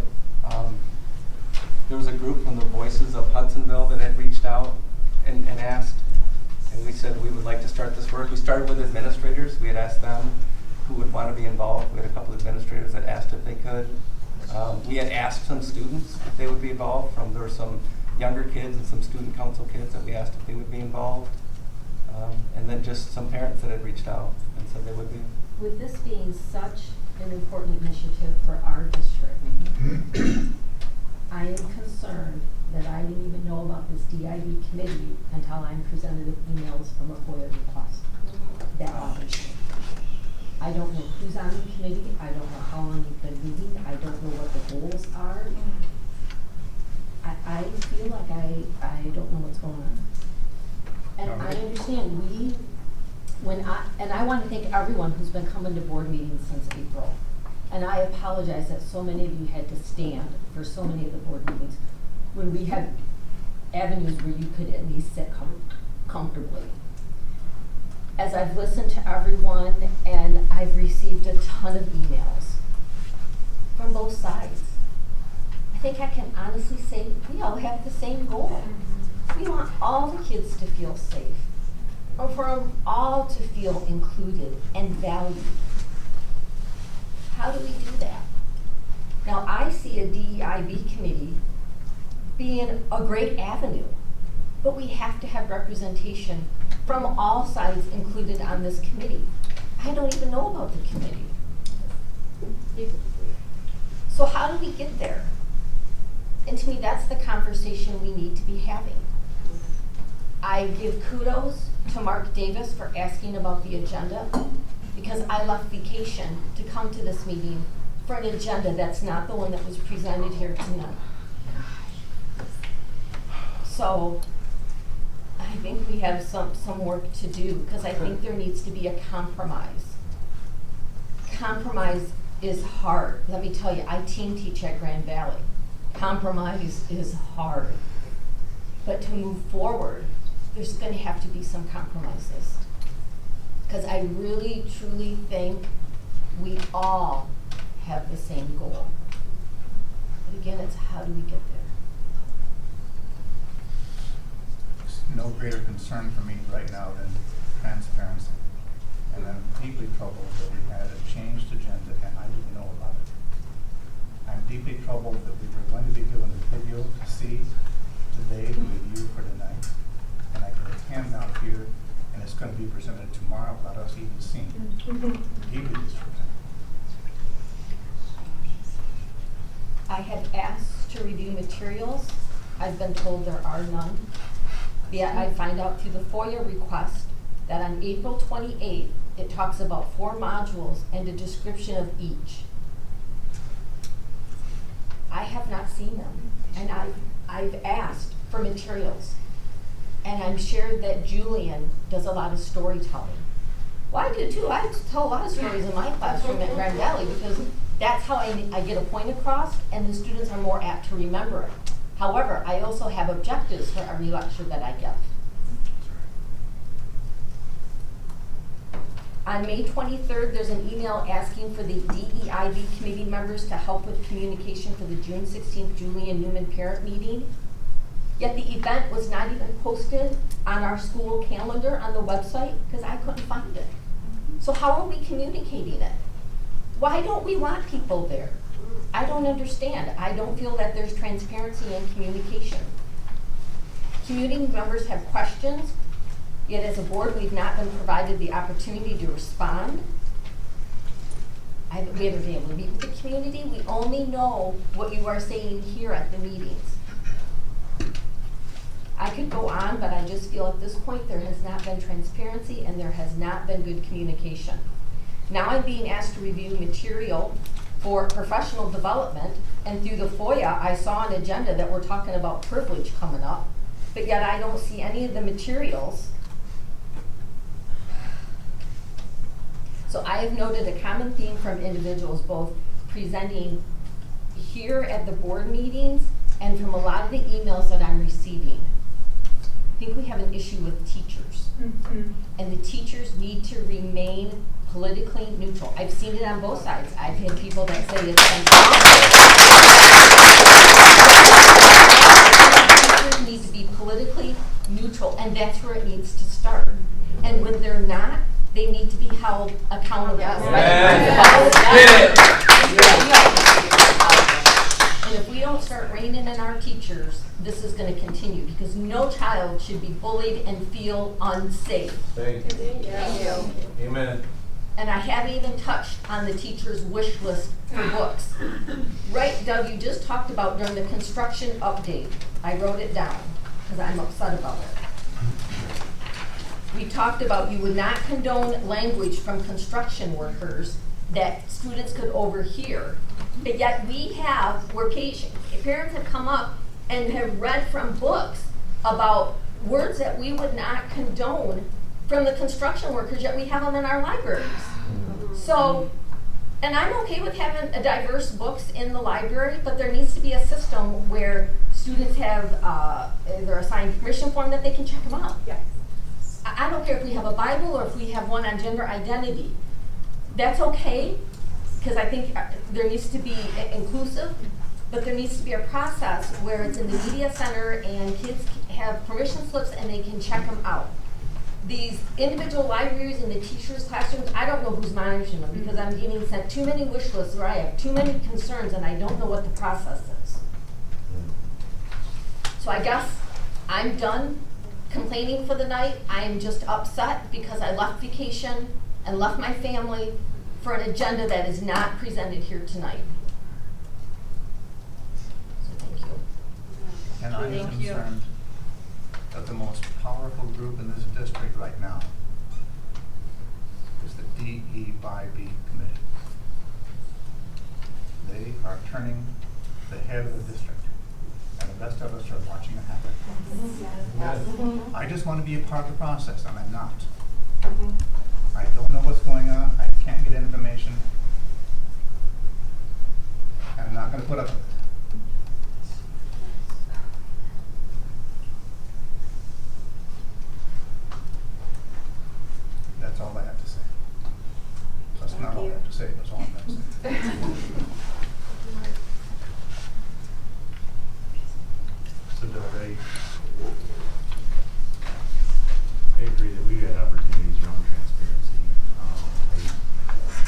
there was a group from the Voices of Hudsonville that had reached out and asked, and we said we would like to start this work. We started with administrators. We had asked them who would want to be involved. We had a couple of administrators that asked if they could. We had asked some students if they would be involved. There were some younger kids and some student council kids that we asked if they would be involved. And then just some parents that had reached out and said they would be. With this being such an important initiative for our district, I am concerned that I didn't even know about this DIB committee until I'm presented with emails from a FOIA request. That bothers me. I don't know who's on the committee. I don't know how long you've been meeting. I don't know what the goals are. I feel like I don't know what's going on. And I understand and I want to thank everyone who's been coming to board meetings since April. And I apologize that so many of you had to stand for so many of the board meetings when we had avenues where you could at least sit comfortably. As I've listened to everyone and I've received a ton of emails from both sides, I think I can honestly say we all have the same goal. We want all the kids to feel safe. or for them all to feel included and valued. How do we do that? Now, I see a DEIB committee being a great avenue, but we have to have representation from all sides included on this committee. I don't even know about the committee. So how do we get there? And to me, that's the conversation we need to be having. I give kudos to Mark Davis for asking about the agenda, because I left vacation to come to this meeting for an agenda that's not the one that was presented here tonight. So I think we have some work to do, because I think there needs to be a compromise. Compromise is hard. Let me tell you, I team teach at Grand Valley. Compromise is hard. But to move forward, there's going to have to be some compromises. Because I really, truly think we all have the same goal. But again, it's how do we get there? There's no greater concern for me right now than transparency. And I'm deeply troubled that we had a changed agenda and I didn't know about it. I'm deeply troubled that we were going to be given a video to see today to review for tonight. And I get a handout here and it's going to be presented tomorrow without us even seeing it. Deeply disruptive. I have asked to review materials. I've been told there are none. Yet I find out through the FOIA request that on April 28th, it talks about 4 modules and a description of each. I have not seen them, and I've asked for materials. And I'm sure that Julian does a lot of storytelling. Well, I do too. I tell a lot of stories in my classroom at Grand Valley, because that's how I get a point across, and the students are more apt to remember it. However, I also have objectives for every lecture that I give. On May 23rd, there's an email asking for the DEIB committee members to help with communication for the June 16th Julian Newman parent meeting. Yet the event was not even posted on our school calendar on the website because I couldn't find it. So how are we communicating it? Why don't we want people there? I don't understand. I don't feel that there's transparency in communication. Community members have questions, yet as a board, we've not been provided the opportunity to respond. We haven't been able to meet with the community. We only know what you are saying here at the meetings. I could go on, but I just feel at this point there has not been transparency and there has not been good communication. Now I'm being asked to review material for professional development, and through the FOIA, I saw an agenda that we're talking about privilege coming up, but yet I don't see any of the materials. So I have noted a common theme from individuals, both presenting here at the board meetings and from a lot of the emails that I'm receiving. I think we have an issue with teachers. And the teachers need to remain politically neutral. I've seen it on both sides. I've had people that say it's teachers need to be politically neutral, and that's where it needs to start. And when they're not, they need to be held accountable. And if we don't start reining in our teachers, this is going to continue, because no child should be bullied and feel unsafe. Thank you. Thank you. Amen. And I haven't even touched on the teacher's wish list for books. Right, Doug, you just talked about during the construction update. I wrote it down because I'm upset about it. We talked about you would not condone language from construction workers that students could overhear. But yet we have, where parents have come up and have read from books about words that we would not condone from the construction workers, yet we have them in our libraries. So, and I'm okay with having a diverse books in the library, but there needs to be a system where students have either a signed permission form that they can check them out. Yes. I don't care if we have a Bible or if we have one on gender identity. That's okay, because I think there needs to be inclusive, but there needs to be a process where it's in the media center and kids have permission slips and they can check them out. these individual libraries in the teachers' classrooms, I don't know who's monitoring them, because I'm getting sent too many wish lists where I have too many concerns and I don't know what the process is. So I guess I'm done complaining for the night. I'm just upset because I left vacation and left my family for an agenda that is not presented here tonight. So thank you. And I'm Thank you. concerned that the most powerful group in this district right now is the DEIB committee. They are turning the head of the district, and the rest of us are watching it happen. I just want to be a part of the process, and I'm not. I don't know what's going on, I can't get information, and I'm not going to put up with it. That's all I have to say. That's not all I have to say, that's all I'm going to say. So Doug, I agree that we got opportunities around transparency.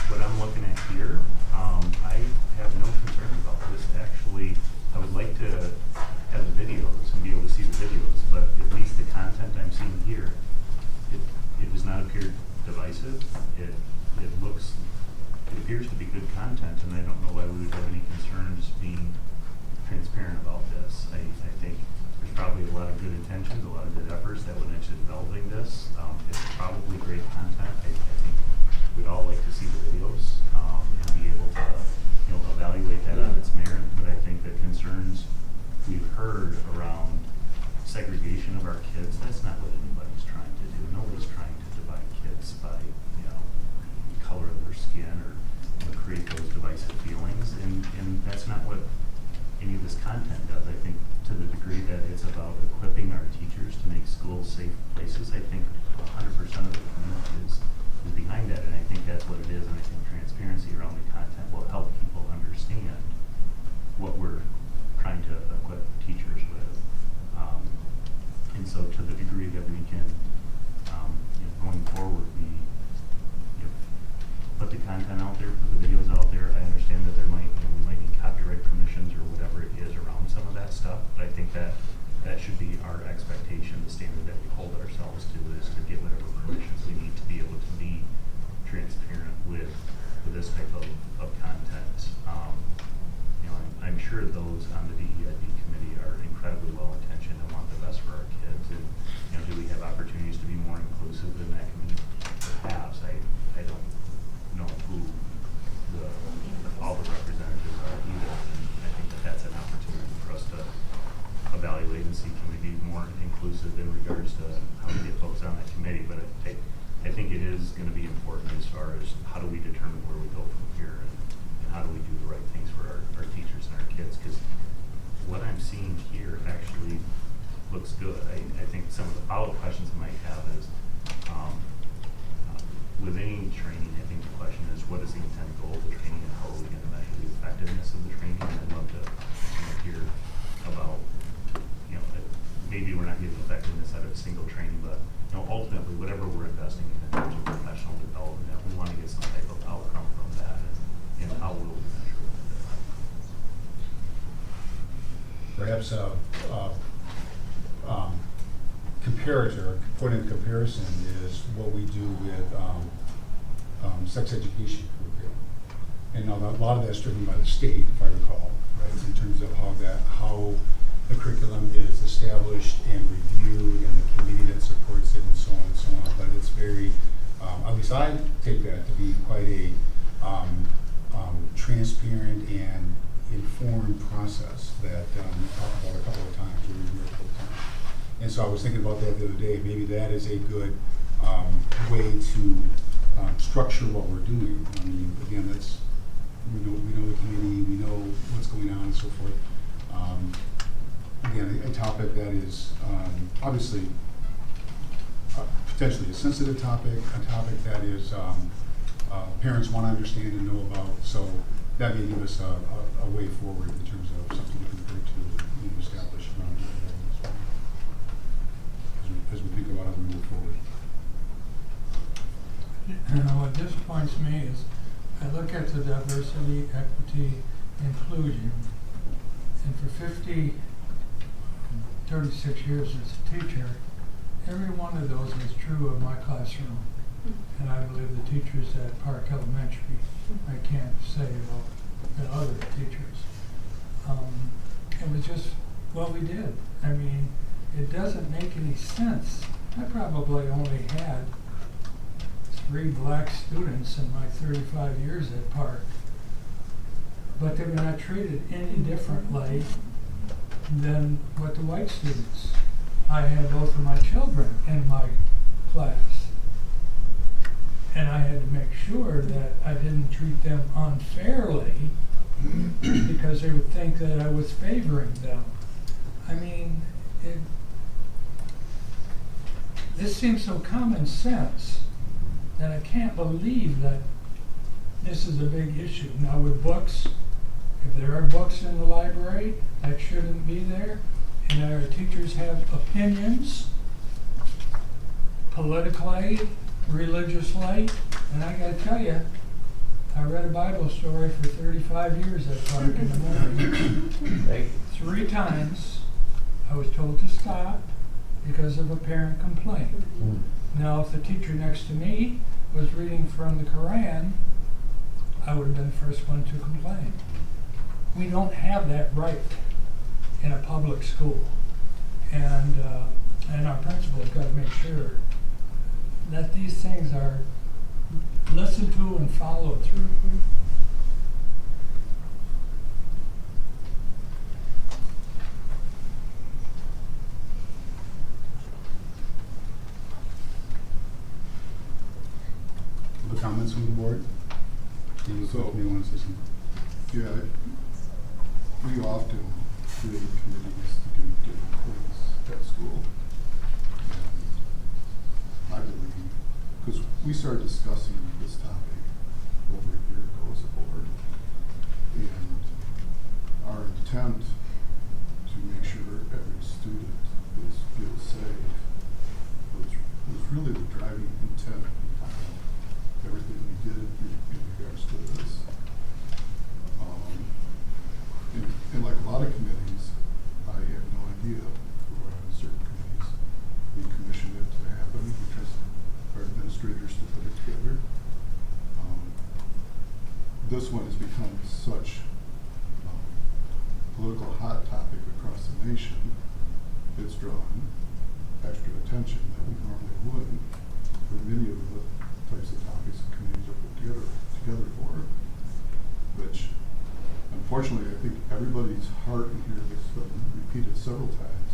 What I'm looking at here, I have no concern about this. Actually, I would like to have the videos and be able to see the videos, but at least the content I'm seeing here, it does not appear divisive. It appears to be good content, and I don't know why we would have any concerns being transparent about this. I think there's probably a lot of good intentions, a lot of good efforts that went into developing this. It's probably great content. I think we'd all like to see the videos and be able to, evaluate that on its merit. But I think the concerns we've heard around segregation of our kids, that's not what anybody's trying to do. Nobody's trying to divide kids by, color of their skin or create those divisive feelings. And that's not what any of this content does. I think to the degree that it's about equipping our teachers to make schools safe places, I think 100% of the community is behind that, and I think that's what it is. And I think transparency around the content will help people understand what we're trying to equip teachers with. And so to the degree that we can, going forward, we put the content out there, put the videos out there. I understand that there might, we might need copyright permissions or whatever it is around some of that stuff, but I think that should be our expectation. The standard that we hold ourselves to is to get whatever permissions we need to be able to be transparent with this type of content. I'm sure those on the DEIB committee are incredibly well intentioned and want the best for our kids. And do we have opportunities to be more inclusive in that community? Perhaps. I don't know who all the representatives are either, and I think that's an opportunity for us to evaluate and see can we be more inclusive in regards to how we get folks on that committee. But I think it is going to be important as far as how do we determine where we go from here and how do we do the right things for our teachers and our kids, because what I'm seeing here actually looks good. I think some of the follow-up questions I might have is with any training, I think the question is what is the intended goal of the training and how are we going to measure the effectiveness of the training? And I'd love to hear about, maybe we're not getting effectiveness out of a single training, but ultimately whatever we're investing in terms of professional development, we want to get some type of outcome from that, and how will we measure that? Perhaps comparator, put in comparison, is what we do with sex education curriculum. And now a lot of that's driven by the state, if I recall, right, in terms of how the curriculum is established and reviewed and the committee that supports it and so on and so on. But it's very, at least I take that to be quite a transparent and informed process that we talked about a couple of times. We reviewed a couple of times. And so I was thinking about that the other day. Maybe that is a good way to structure what we're doing. I mean, again, that's we know the committee, we know what's going on and so forth. Again, a topic that is obviously potentially a sensitive topic, a topic that is parents want to understand and know about. So that may give us a way forward in terms of something to compare to and establish around it as we think about how to move forward. What disappoints me is I look at the diversity, equity, inclusion, and for 36 years as a teacher, every one of those was true of my classroom. And I believe the teachers at Park Elementary, I can't say about the other teachers. It was just what we did. I mean, it doesn't make any sense. I probably only had 3 black students in my 35 years at Park, but they were not treated any differently than what the white students. I had both of my children in my class, and I had to make sure that I didn't treat them unfairly because they would think that I was favoring them. I mean, this seems so common sense that I can't believe that this is a big issue. Now with books, if there are books in the library, that shouldn't be there. And our teachers have opinions, politically, religiously, and I gotta tell you, I read a Bible story for 35 years at Park in the morning. 3 times I was told to stop because of a parent complaint. Now, if the teacher next to me was reading from the Quran, I would have been the first one to complain. We don't have that right in a public school. And our principal's got to make sure that these things are listened to and followed through. Other comments from the board? Maybe one system. Yeah, we often create committees to do different things at school. And I believe, because we started discussing this topic over a year ago as a board, and our intent to make sure every student feels safe was really the driving intent behind everything we did in regards to this. And like a lot of committees, I have no idea who are on certain committees. We commissioned it to happen. We trust our administrators to put it together. This one has become such a political hot topic across the nation. It's drawn extra attention that we normally wouldn't for many of the types of topics that committees are put together for, which unfortunately I think everybody's heart in here has been repeated several times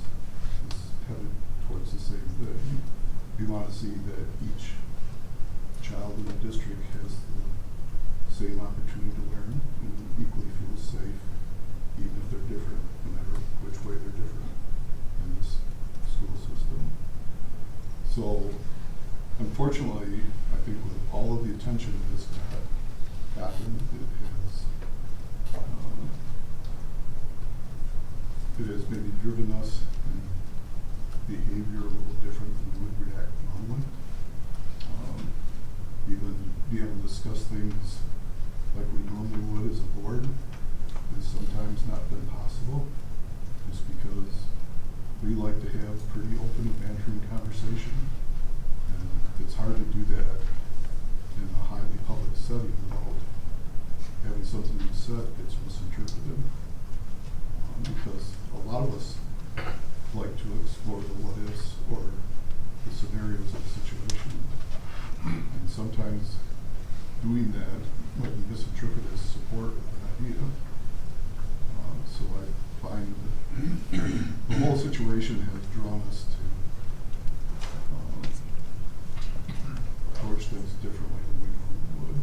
is headed towards the same thing. We want to see that each child in the district has the same opportunity to learn and equally feels safe, even if they're different, no matter which way they're different in this school system. So unfortunately, I think with all of the attention that has happened, it has maybe driven us in behavior a little different than we would react normally. Even being able to discuss things like we normally would as a board has sometimes not been possible, just because we like to have pretty open and bantering conversation. And it's hard to do that in a highly public setting without having something you said gets misinterpreted. Because a lot of us like to explore the what ifs or the scenarios of the situation. And sometimes doing that might be misinterpreted as support of an idea. So I find that the whole situation has drawn us to approach things differently than we normally would.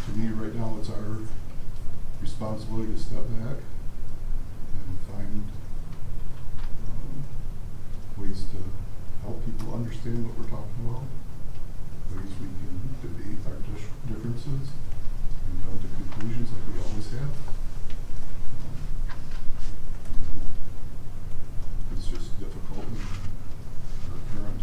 To me, right now, it's our responsibility to step back and find ways to help people understand what we're talking about, ways we can debate our differences and come to conclusions like we always have. It's just difficult in our current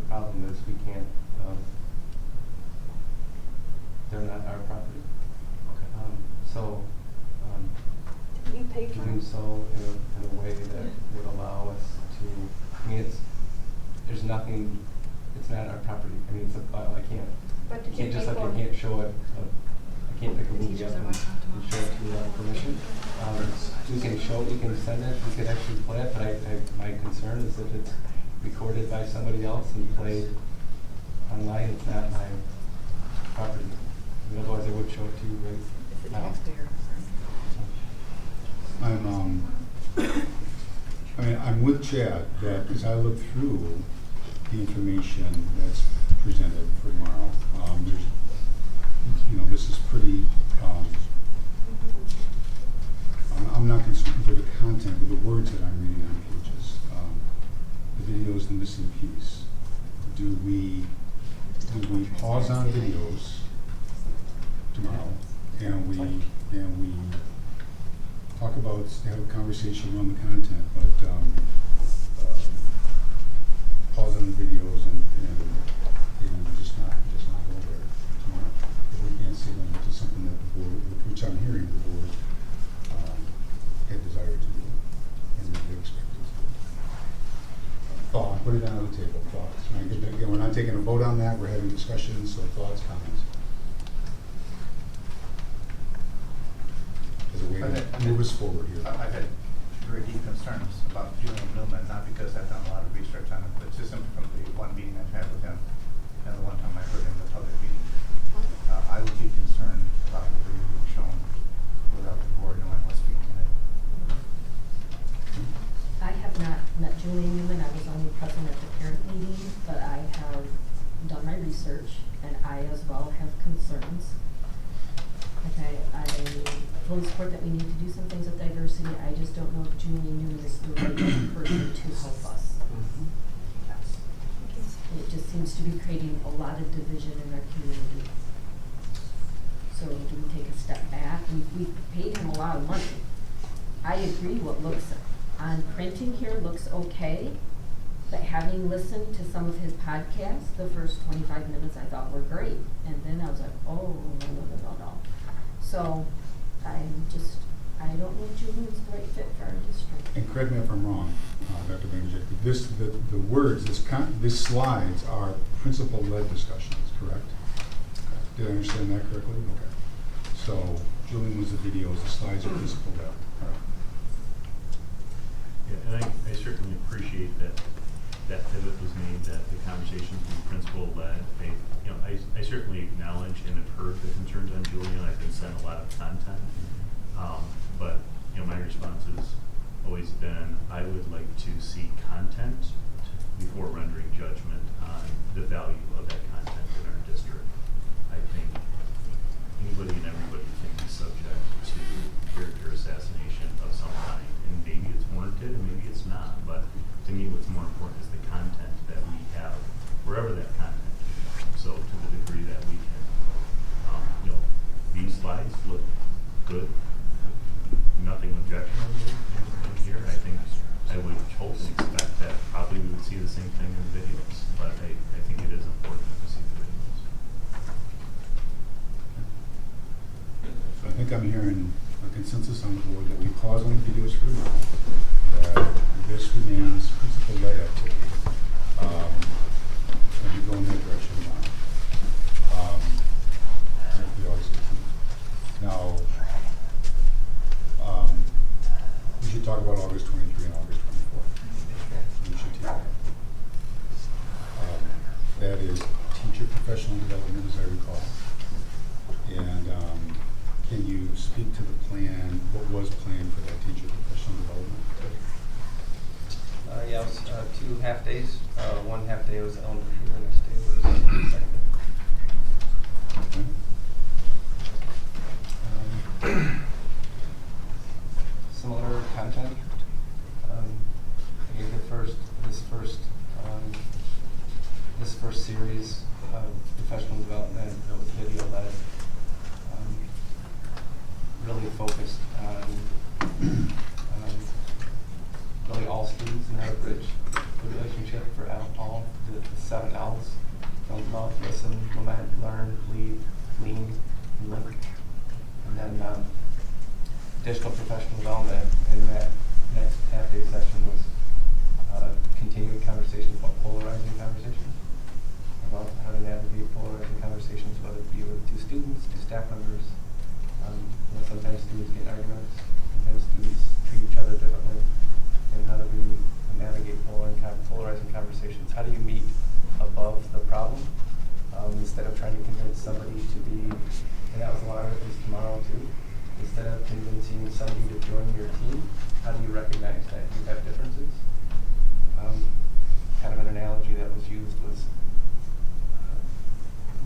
problem is we can't, they're not our property. So, You pay for doing it? so in a way that would allow us to, I mean, there's nothing, it's not our property. I mean, it's a, I can't, But did you can't you just pay like, for I it? can't show it, I can't pick a movie up and show it to you without permission. We can show it, we can send it, we could actually play it, but my concern is if it's recorded by somebody else and played online, it's not my property. I mean, otherwise I would show it to you right now. I'm with Chad that as I look through the information that's presented for tomorrow, there's, this is pretty, I'm not concerned with the content, with the words that I'm reading on pages. The video is the missing piece. Do we pause on videos tomorrow and we talk about, have a conversation on the content, but pause on the videos and just not go there tomorrow. If we can't see them to something that the board, which I'm hearing the board had desired to do and they expect us to do. Thought, put it down on the table, thoughts. Again, we're not taking a vote on that, we're having discussions, so thoughts, comments. As a way to move us forward here. I've had very deep concerns about Julian Newman, not because I've done a lot of research on it, but just simply from the one meeting I've had with him and the one time I heard him in the public meeting. I would be concerned about the video being shown without the board knowing what's being in it. I have not met Julian Newman. I was only present at the parent meeting, but I have done my research and I as well have concerns. Okay, I fully support that we need to do some things with diversity. I just don't know if Julian Newman is the right person to help us. It just seems to be creating a lot of division in our community. So do we take a step back? We paid him a lot of money. I agree what looks on printing here looks okay, but having listened to some of his podcasts, the first 25 minutes I thought were great. And then I was like, oh, no. So I don't know if Julian's the right fit for our district. And correct me if I'm wrong, Dr. Banajek, the words, this slides are principal-led discussions, correct? Did I understand that correctly? Okay. So Julian was the videos, the slides are principal-led. All right. Yeah, and I certainly appreciate that pivot was made, that the conversations were principal-led. I certainly acknowledge and have heard the concerns on Julian. I've been sent a lot of content. But my response has always been, I would like to see content before rendering judgment on the value of that content in our district. I think anybody and everybody can be subject to character assassination of some kind, and maybe it's warranted and maybe it's not, but to me what's more important is the content that we have, wherever that content is. So to the degree that we can, these slides look good, nothing objectionable in here. I think I would hope and expect that probably we would see the same thing in the videos, but I think it is important to see the videos. So I think I'm hearing a consensus on the board that we pause on the videos for tomorrow, that this remains principal-led activity, and we go in that direction tomorrow. Now, we should talk about August 23 and August 24. We should take that. That is teacher professional development, as I recall. And can you speak to the plan, what was planned for that teacher professional development? Yeah, it was 2 half days. 1 half day was elementary, the next day was second. Okay. Similar content. I gave this first series of professional development that was video led, really focused on really all students and how to bridge the relationship for all the 7 L's. Don't love, listen, lament, learn, lead, lean, and live. And then additional professional development in that next half-day session was continuing conversations about polarizing conversations, about how to navigate polarizing conversations, whether it be with 2 students, 2 staff members. Sometimes students get in arguments, sometimes students treat each other differently, and how do we navigate polarizing conversations? How do you meet above the problem instead of trying to convince somebody to be, and that was a lot of it was tomorrow too, instead of convincing somebody to join your team, how do you recognize that you have differences? Kind of an analogy that was used was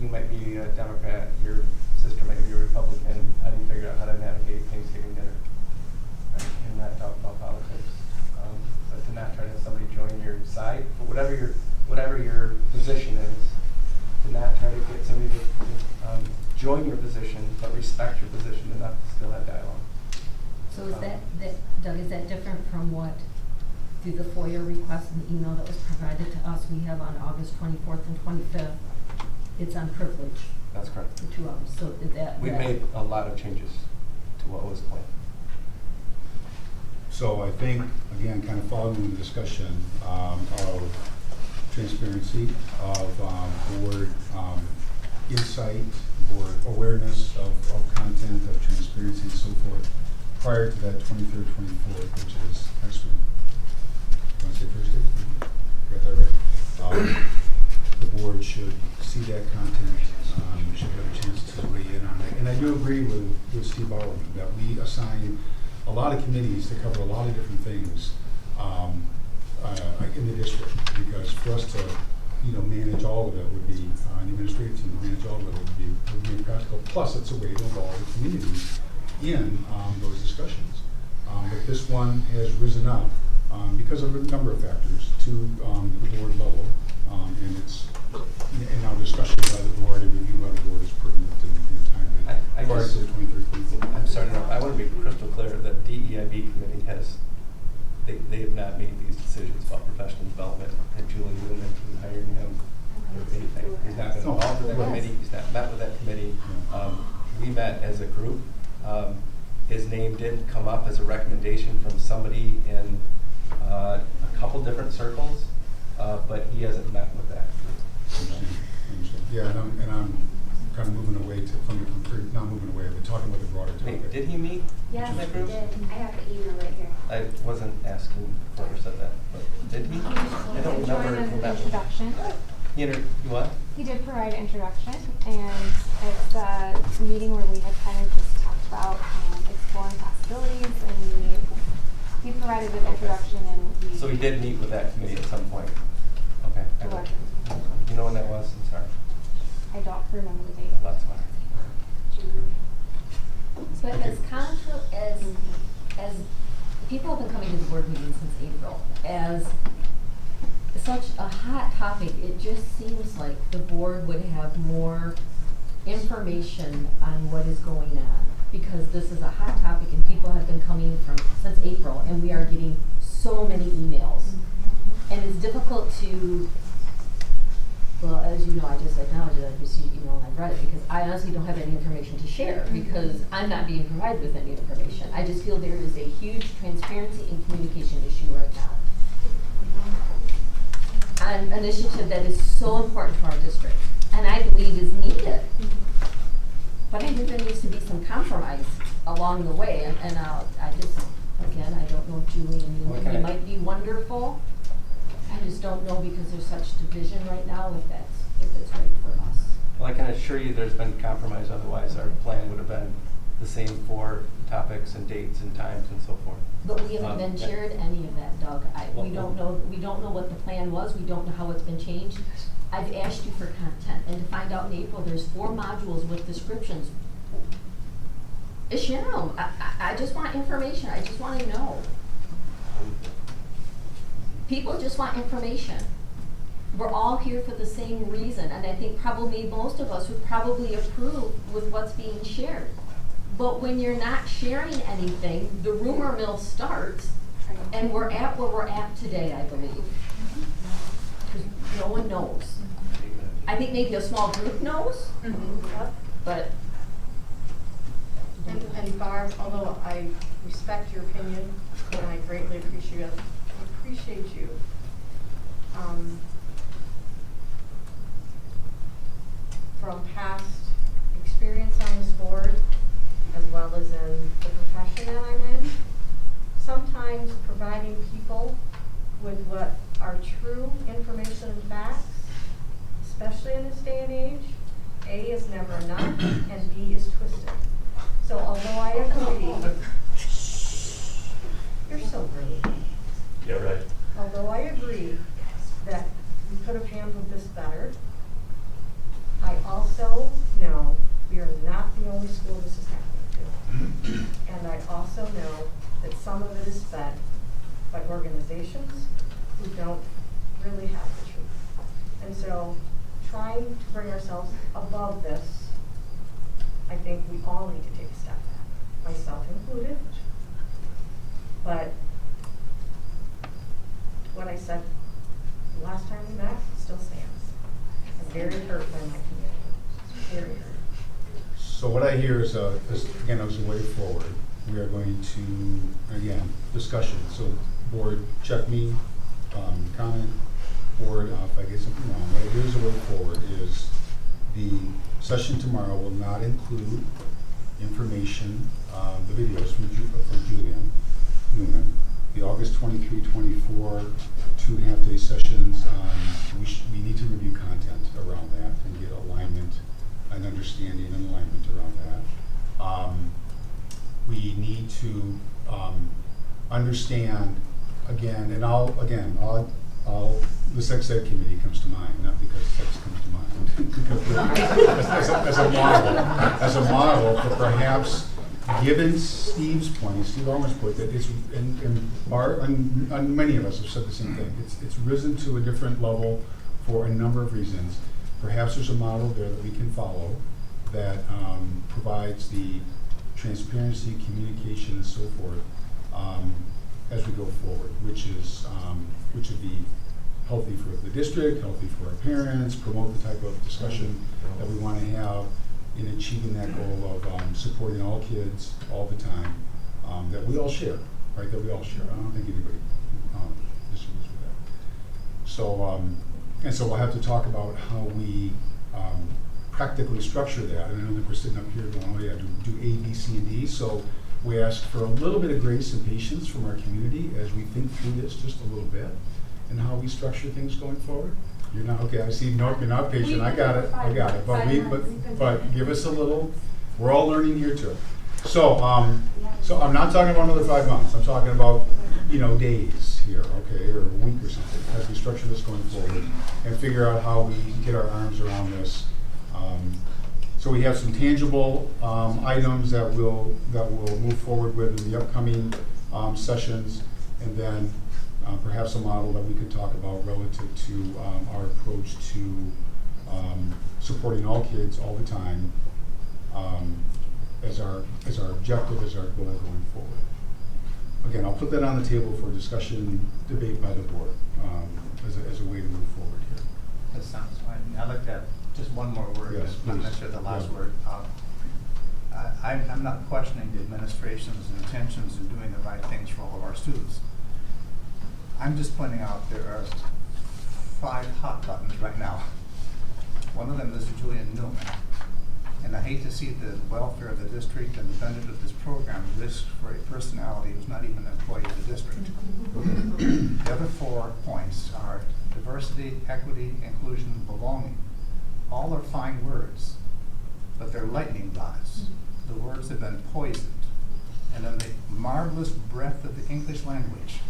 you might be a Democrat, your sister might be a Republican. How do you figure out how to navigate Thanksgiving dinner? Right? And not talk about politics, but to not try to have somebody join your side, but whatever your position is, to not try to get somebody to join your position, but respect your position enough to still have dialogue. So is that Doug, is that different from what, through the FOIA request and the email that was provided to us, we have on August 24th and 25th, it's on privilege? That's correct. For 2 hours, so is that? We've made a lot of changes to what was planned. So I think, again, kind of following the discussion of transparency, of board insight, board awareness of content, of transparency and so forth, prior to that 23rd, 24th, which is next week. You want to say Thursday? Got that right? The board should see that content, should have a chance to weigh in on it. And I do agree with Steve Bauerman that we assign a lot of committees to cover a lot of different things in the district, because for us to manage all of it would be, an administrative team to manage all of it would be impractical. Plus, it's a way to involve the community in those discussions. But this one has risen up because of a number of factors to the board level, and it's in our discussion by the board and review by the board is pertinent and timely. Prior to the 23rd, 24th. I'm sorry, I want to be crystal clear that DEIB committee they have not made these decisions about professional development and Julie Newman and hiring him or anything. He's not been involved with that committee. He's not met with that committee. We met as a group. His name did come up as a recommendation from somebody in a couple different circles, but he hasn't met with that group. Yeah, and I'm kind of moving away not moving away, but talking about the broader topic. Wait, did he meet? Yes, with that he group? did. I have the email right here. I wasn't asking whoever said that, but did he? I don't remember Join as who an that was. introduction. You what? He did provide an introduction, and it's a meeting where we had kind of just talked about exploring possibilities, and he provided an introduction, and we. So he did meet with that committee at some point? Okay. Correct. You know when that was? I'm sorry. I don't remember the date. That's fine. So as people have been coming to the board meeting since April, as such a hot topic, it just seems like the board would have more information on what is going on, because this is a hot topic and people have been coming since April, and we are getting so many emails. And it's difficult to, well, as you know, I just acknowledge it, I just I've read it, because I honestly don't have any information to share, because I'm not being provided with any information. I just feel there is a huge transparency and communication issue right now. An initiative that is so important to our district, and I believe is needed. But I think there needs to be some compromise along the way, and I just, again, I don't know if Julie and you might be wonderful. I just don't know, because there's such division right now, if it's right for us. Well, I can assure you there's been compromise, otherwise our plan would have been the same for topics and dates and times and so forth. But we haven't been shared any of that, Doug. We don't know what the plan was. We don't know how it's been changed. I've asked you for content, and to find out in April there's 4 modules with descriptions. Share them. I just want information. I just want to know. People just want information. We're all here for the same reason, and I think probably most of us would probably approve with what's being shared. But when you're not sharing anything, the rumor mill starts, and we're at where we're at today, I believe. because no one knows. I think maybe a small group knows, but. And Barb, although I respect your opinion and I greatly appreciate you, from past experience on this board, as well as in the profession that I'm in, sometimes providing people with what are true information and facts, especially in this day and age, A, is never enough, and B, is twisted. So although I agree, you're so rude. Yeah, right. Although I agree that we could have handled this better, I also know we are not the only school this is happening to. And I also know that some of it is fed by organizations who don't really have the truth. And so trying to bring ourselves above this, I think we all need to take a step back, myself included. But what I said the last time we met still stands. I'm very hurt by my community, very hurt. So what I hear is, again, as a way forward, we are going to, again, discussion. So board, check me, comment, board, if I get something wrong. What I hear as a way forward is the session tomorrow will not include information, the videos from Julian Newman. The August 23, 24, 2.5-day sessions, we need to review content around that and get alignment and understanding and alignment around that. We need to understand, again, and the sex ed committee comes to mind, not because sex comes to mind, as a model for perhaps, given Steve's point, Steve Armour's point, that it's, and many of us have said the same thing, it's risen to a different level for a number of reasons. Perhaps there's a model there that we can follow that provides the transparency, communication, and so forth as we go forward, which would be healthy for the district, healthy for our parents, promote the type of discussion that we want to have in achieving that goal of supporting all kids all the time, that we all share, right? That we all share. I don't think anybody disagrees with that. So, and so we'll have to talk about how we practically structure that. And I know that we're sitting up here going, oh yeah, do A, B, C, and D. So we ask for a little bit of grace and patience from our community as we think through this just a little bit and how we structure things going forward. You're not, okay, I see, nope, you're not patient, I got it. But give us a little, we're all learning here too. So, so I'm not talking about another 5 months, I'm talking about, days here, okay, or a week or something, as we structure this going forward and figure out how we get our arms around this. So we have some tangible items that we'll move forward with in the upcoming sessions, and then perhaps a model that we could talk about relative to our approach to supporting all kids all the time as our objective, as our goal going forward. Again, I'll put that on the table for discussion and debate by the board as a way to move forward here. That sounds fine. I looked at just one more word, Yes, not please. necessarily the last Yeah. word. I'm not questioning the administration's intentions in doing the right things for all of our students. I'm just pointing out there are 5 hot buttons right now. One of them is Julian Newman. And I hate to see the welfare of the district and the benefit of this program risked for a personality who's not even an employee of the district. The other 4 points are diversity, equity, inclusion, and belonging. All are fine words, but they're lightning rods. The words have been poisoned. And in the marvelous breadth of the English language,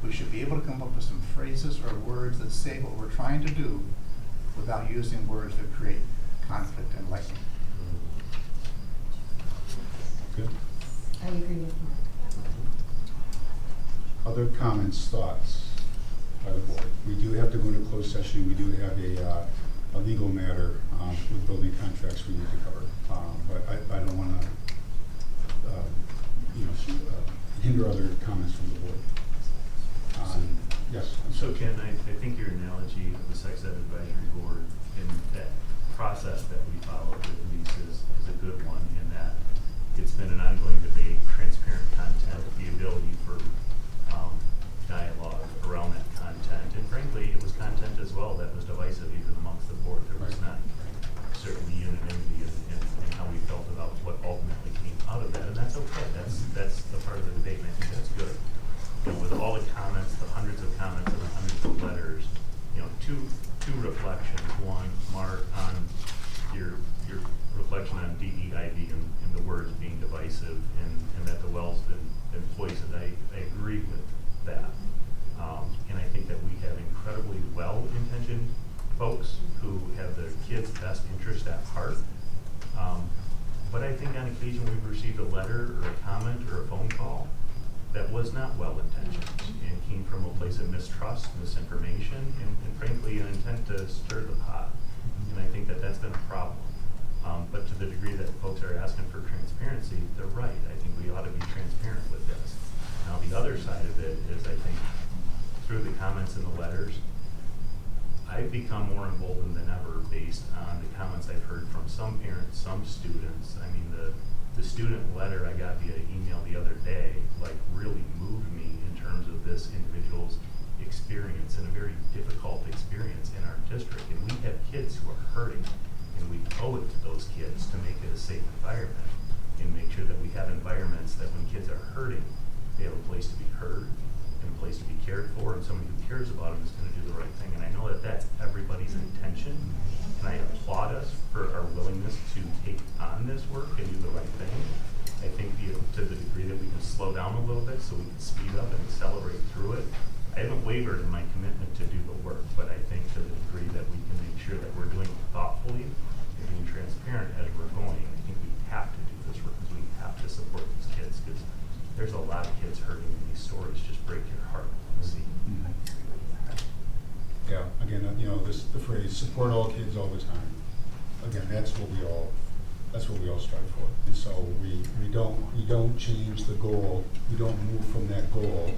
we should be able to come up with some phrases or words that say what we're trying to do without using words that create conflict and lightning. Good. I agree with Mark. Other comments, thoughts by the board? We do have to go into closed session. We do have a legal matter with building contracts we need to cover. But I don't want to hinder other comments from the board. Yes, I'm sorry. So Ken, I think your analogy of the sex ed advisory board and that process that we follow with Lisa is a good one in that it's been an ongoing debate, transparent content, the ability for dialogue around that content. And frankly, it was content as well that was divisive even amongst the board. There was not certainly unanimity in how we felt about what ultimately came out of that. And that's okay. That's the part of the debate, and I think that's good. You know, with all the comments, the hundreds of comments and the hundreds of letters, you know, two reflections. One, Mark, on your reflection on DEIB and the words being divisive and that the well's been poisoned. I agree with that. And I think that we have incredibly well-intentioned folks who have their kids' best interest at heart. But I think on occasion we've received a letter or a comment or a phone call that was not well-intentioned and came from a place of mistrust, misinformation, and frankly an intent to stir the pot. And I think that that's been a problem. But to the degree that folks are asking for transparency, they're right. I think we ought to be transparent with this. Now the other side of it is, I think, through the comments in the letters, I've become more emboldened than ever based on the comments I've heard from some parents, some students. I mean, the student letter I got via email the other day, like, really moved me in terms of this individual's experience and a very difficult experience in our district. And we have kids who are hurting, and we owe it to those kids to make it a safe environment and make sure that we have environments that when kids are hurting, they have a place to be heard and a place to be cared for, and somebody who cares about them is going to do the right thing. And I know that that's everybody's intention, and I applaud us for our willingness to take on this work and do the right thing. I think to the degree that we can slow down a little bit so we can speed up and accelerate through it. I haven't wavered in my commitment to do the work, but I think to the degree that we can make sure that we're doing it thoughtfully and being transparent as we're going, I think we have to do this work because we have to support these kids, because there's a lot of kids hurting, and these stories just break your heart to see. Yeah, again, you know, the phrase, support all kids all the time. Again, that's what we all strive for. And so we don't change the goal, we don't move from that goal.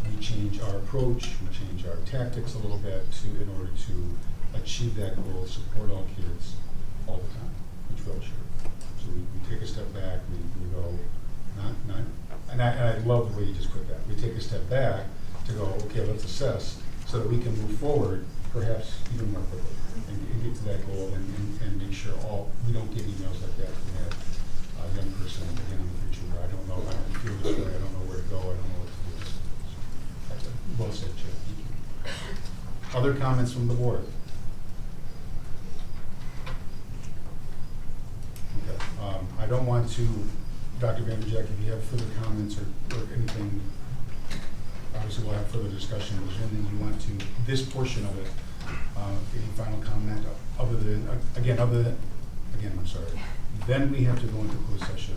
We change our approach, we change our tactics a little bit in order to achieve that goal, support all kids all the time, which we all should. So we take a step back, we go, and I love the way you just put that. We take a step back to go, okay, let's assess so that we can move forward perhaps even more quickly and get to that goal and make sure we don't get emails like that. We have a young person again in the future where I don't know, I don't feel this way, I don't know where to go, I don't know what to do. So, well said, Chip. Thank you. Other comments from the board? Okay. I don't want to, Dr. Vanderjack, if you have further comments or anything, obviously we'll have further discussion. Is there anything you want to, this portion of it, any final comment other than, I'm sorry. Then we have to go into closed session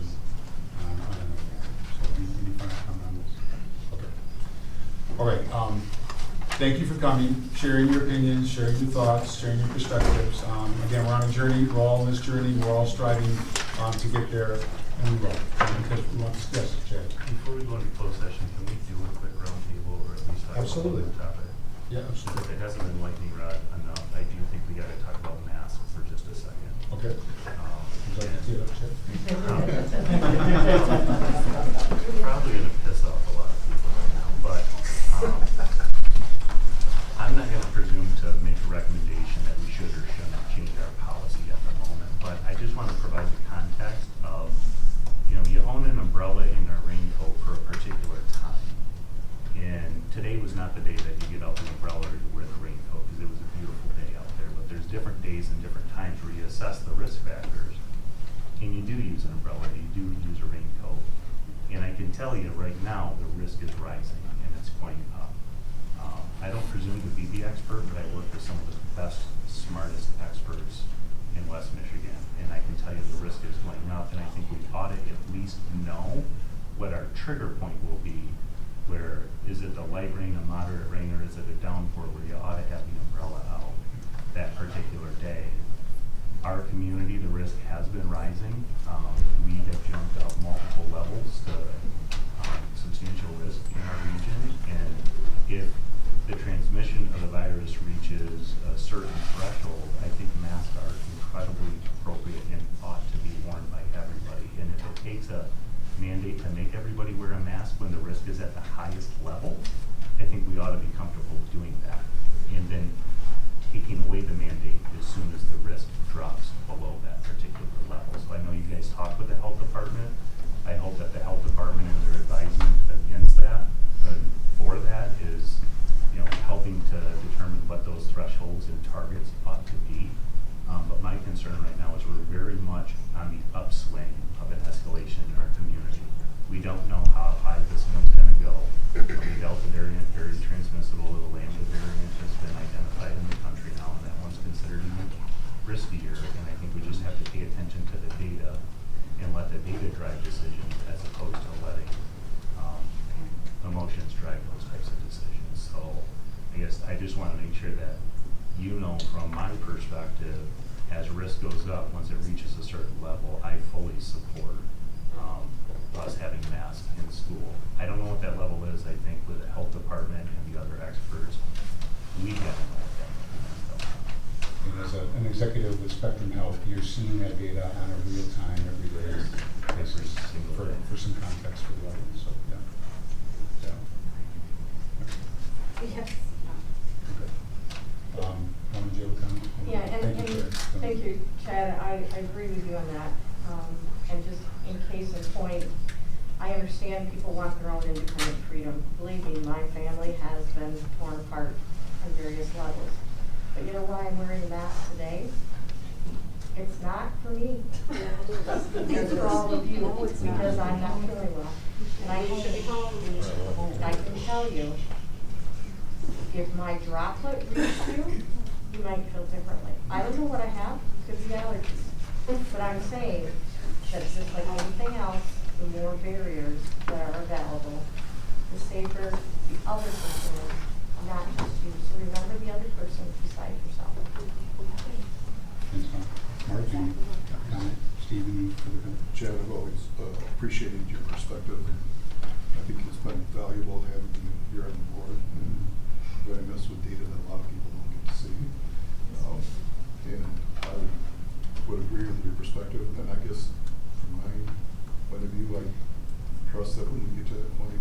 on another matter. So any final comment on this? Okay. All right. Thank you for coming, sharing your opinions, sharing your thoughts, sharing your perspectives. Again, we're on a journey. We're all on this journey. We're all striving to get there, and we will. Because we want to, yes, Chad. Before we go into closed session, can we do a quick roundtable or at least talk Absolutely. about the topic? Yeah, absolutely. If it hasn't been lightning rod enough, I do think we got to talk about masks for just a second. Okay. Would you like to tee it up, Chad? Probably going to piss off a lot of people right now, but I'm not going to presume to make a recommendation that we should or shouldn't change our policy at the moment, but I just want to provide the context of, you know, you own an umbrella and a raincoat for a particular time. And today was not the day that you get out the umbrella or you wear the raincoat, because it was a beautiful day out there. But there's different days and different times where you assess the risk factors, and you do use an umbrella, you do use a raincoat. And I can tell you right now, the risk is rising, and it's going up. I don't presume to be the expert, but I work with some of the best, smartest experts in West Michigan, and I can tell you the risk is going up, and I think we ought to at least know what our trigger point will be. Where is it the light rain, a moderate rain, or is it a downpour where you ought to have the umbrella out that particular day? Our community, the risk has been rising. We have jumped up multiple levels to substantial risk in our region, and if the transmission virus reaches a certain threshold, I think masks are incredibly appropriate and ought to be worn by everybody. And if it takes a mandate to make everybody wear a mask when the risk is at the highest level, I think we ought to be comfortable doing that. And then taking away the mandate as soon as the risk drops below that particular level. So I know you guys talked with the health department. I hope that the health department and their advising against that, for that is, you know, helping to determine what those thresholds and targets ought to be. But my concern right now is we're very much on the upswing of an escalation in our community. We don't know how high this one's going to go. The Delta variant, very transmissible. The Lambda variant has been identified in the country now, and that one's considered even riskier. And I think we just have to pay attention to the data and let the data drive decisions as opposed to letting emotions drive those types of decisions. So I guess I just want to make sure that you know from my perspective, as risk goes up, once it reaches a certain level, I fully support us having masks in school. I don't know what that level is. I think with the health department and the other experts, we have to know what that level is. And as an executive with Spectrum Health, you're seeing that data on a real time, every day basis for some context for the audience. So yeah. Yes. Okay. Did you have a comment? Yeah, and Thank you, Chair. thank you, Chad. I agree with you on that. And just in case in point, I understand people want their own independent freedom. Believe me, my family has been torn apart on various levels. But you know why I'm wearing a mask today? It's not for me. It's for all of you, because I'm not feeling well. And I should be home. And I can tell you, if my droplet reached you, you might feel differently. I don't know what I have, could be allergies. But I'm saying that just like anything else, the more barriers that are available, the safer the other person is, not just you. So remember the other person beside yourself. Thanks, Tom. Mark, any comment? Steve, any further comment? Chad, I've always appreciated your perspective. I think it's been valuable having you here on the board and providing us with data that a lot of people don't get to see. And I would agree with your perspective. And I guess from my point of view, I trust that when we get to that point,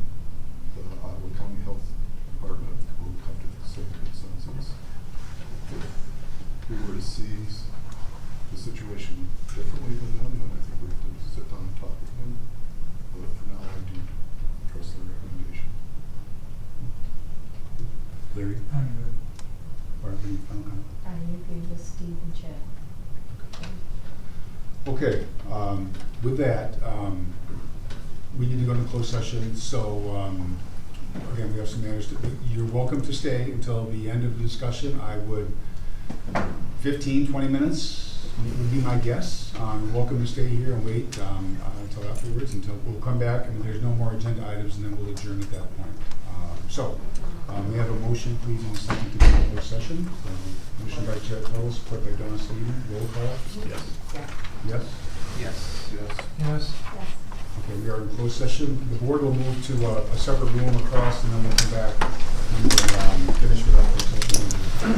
the Ottawa County Health Department will come to the same consensus. If we were to see the situation differently than them, then I think we have to sit down and talk with them. But for now, I do trust their recommendation. Larry? I'm good. Barb, any final comment? I agree with Steve and Chad. Okay, with that, we need to go into closed session, so again, we have some matters you're welcome to stay until the end of the discussion. I would, 15, 20 minutes would be my guess. Welcome to stay here and wait until afterwards, until we'll come back and there's no more agenda items, and then we'll adjourn at that point. We have a motion, please, and a second to go into closed session. Motion by Chair Tullis, support by Donna Stevens. Roll call. Yes. Yes? Yes. Yes. Yes. Okay, we are in closed session. The board will move to a separate room across, and then we'll come back and we'll finish with our closed session.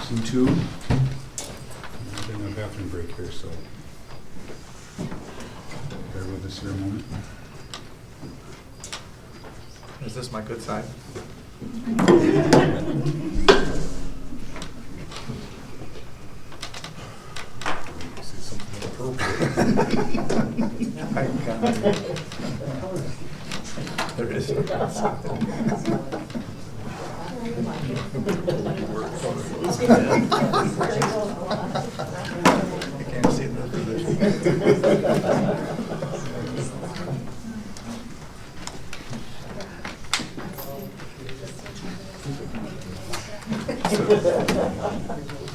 Scene 2. We're in a bathroom break here, so bear with us here a moment. Is this my good side? Say something appropriate. My God. There is no good side. You can't see the position.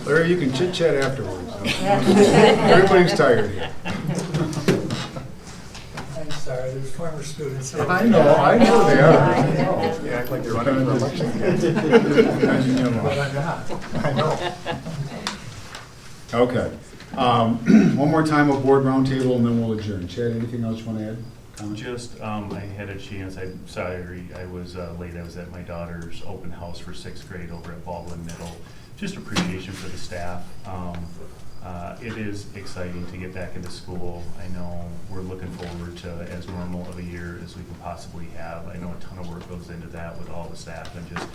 Larry, you can chit chat afterwards. Everybody's tired here. are, they're former students. I know they are. You act like you're running for election. But I'm not. I know. Okay. One more time a board roundtable and then we'll adjourn. Chad, anything else you want to add? Comment? Just, I had a chance, I'm sorry, I was late, I was at my daughter's open house for 6th grade over at Baldwin Middle. Just appreciation for the staff. It is exciting to get back into school. I know we're looking forward to as normal of a year as we can possibly have. I know a ton of work goes into that with all the staff and just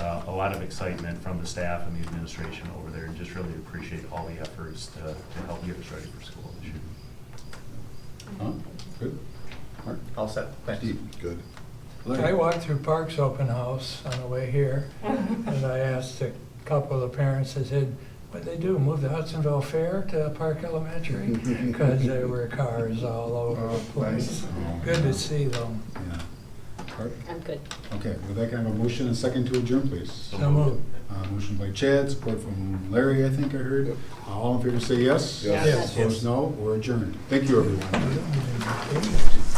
a lot of excitement from the staff and the administration over there, and just really appreciate all the efforts to help get us ready for school this year. Huh? Good. Mark? All set, thanks. Steve? Good. I walked through Park's open house on the way here, and I asked a couple of the parents, I said, what'd they do, move the Hudsonville Fair to Park Elementary? Because there were cars all over the place. Good to see them. Yeah. Art? I'm good. Okay, with that, can I have a motion and second to adjourn, please? So moved. Motion by Chad, support from Larry, I think I heard. All in favor say yes? Yes. Opposed, no. We're adjourned. Thank you, everyone. Yes.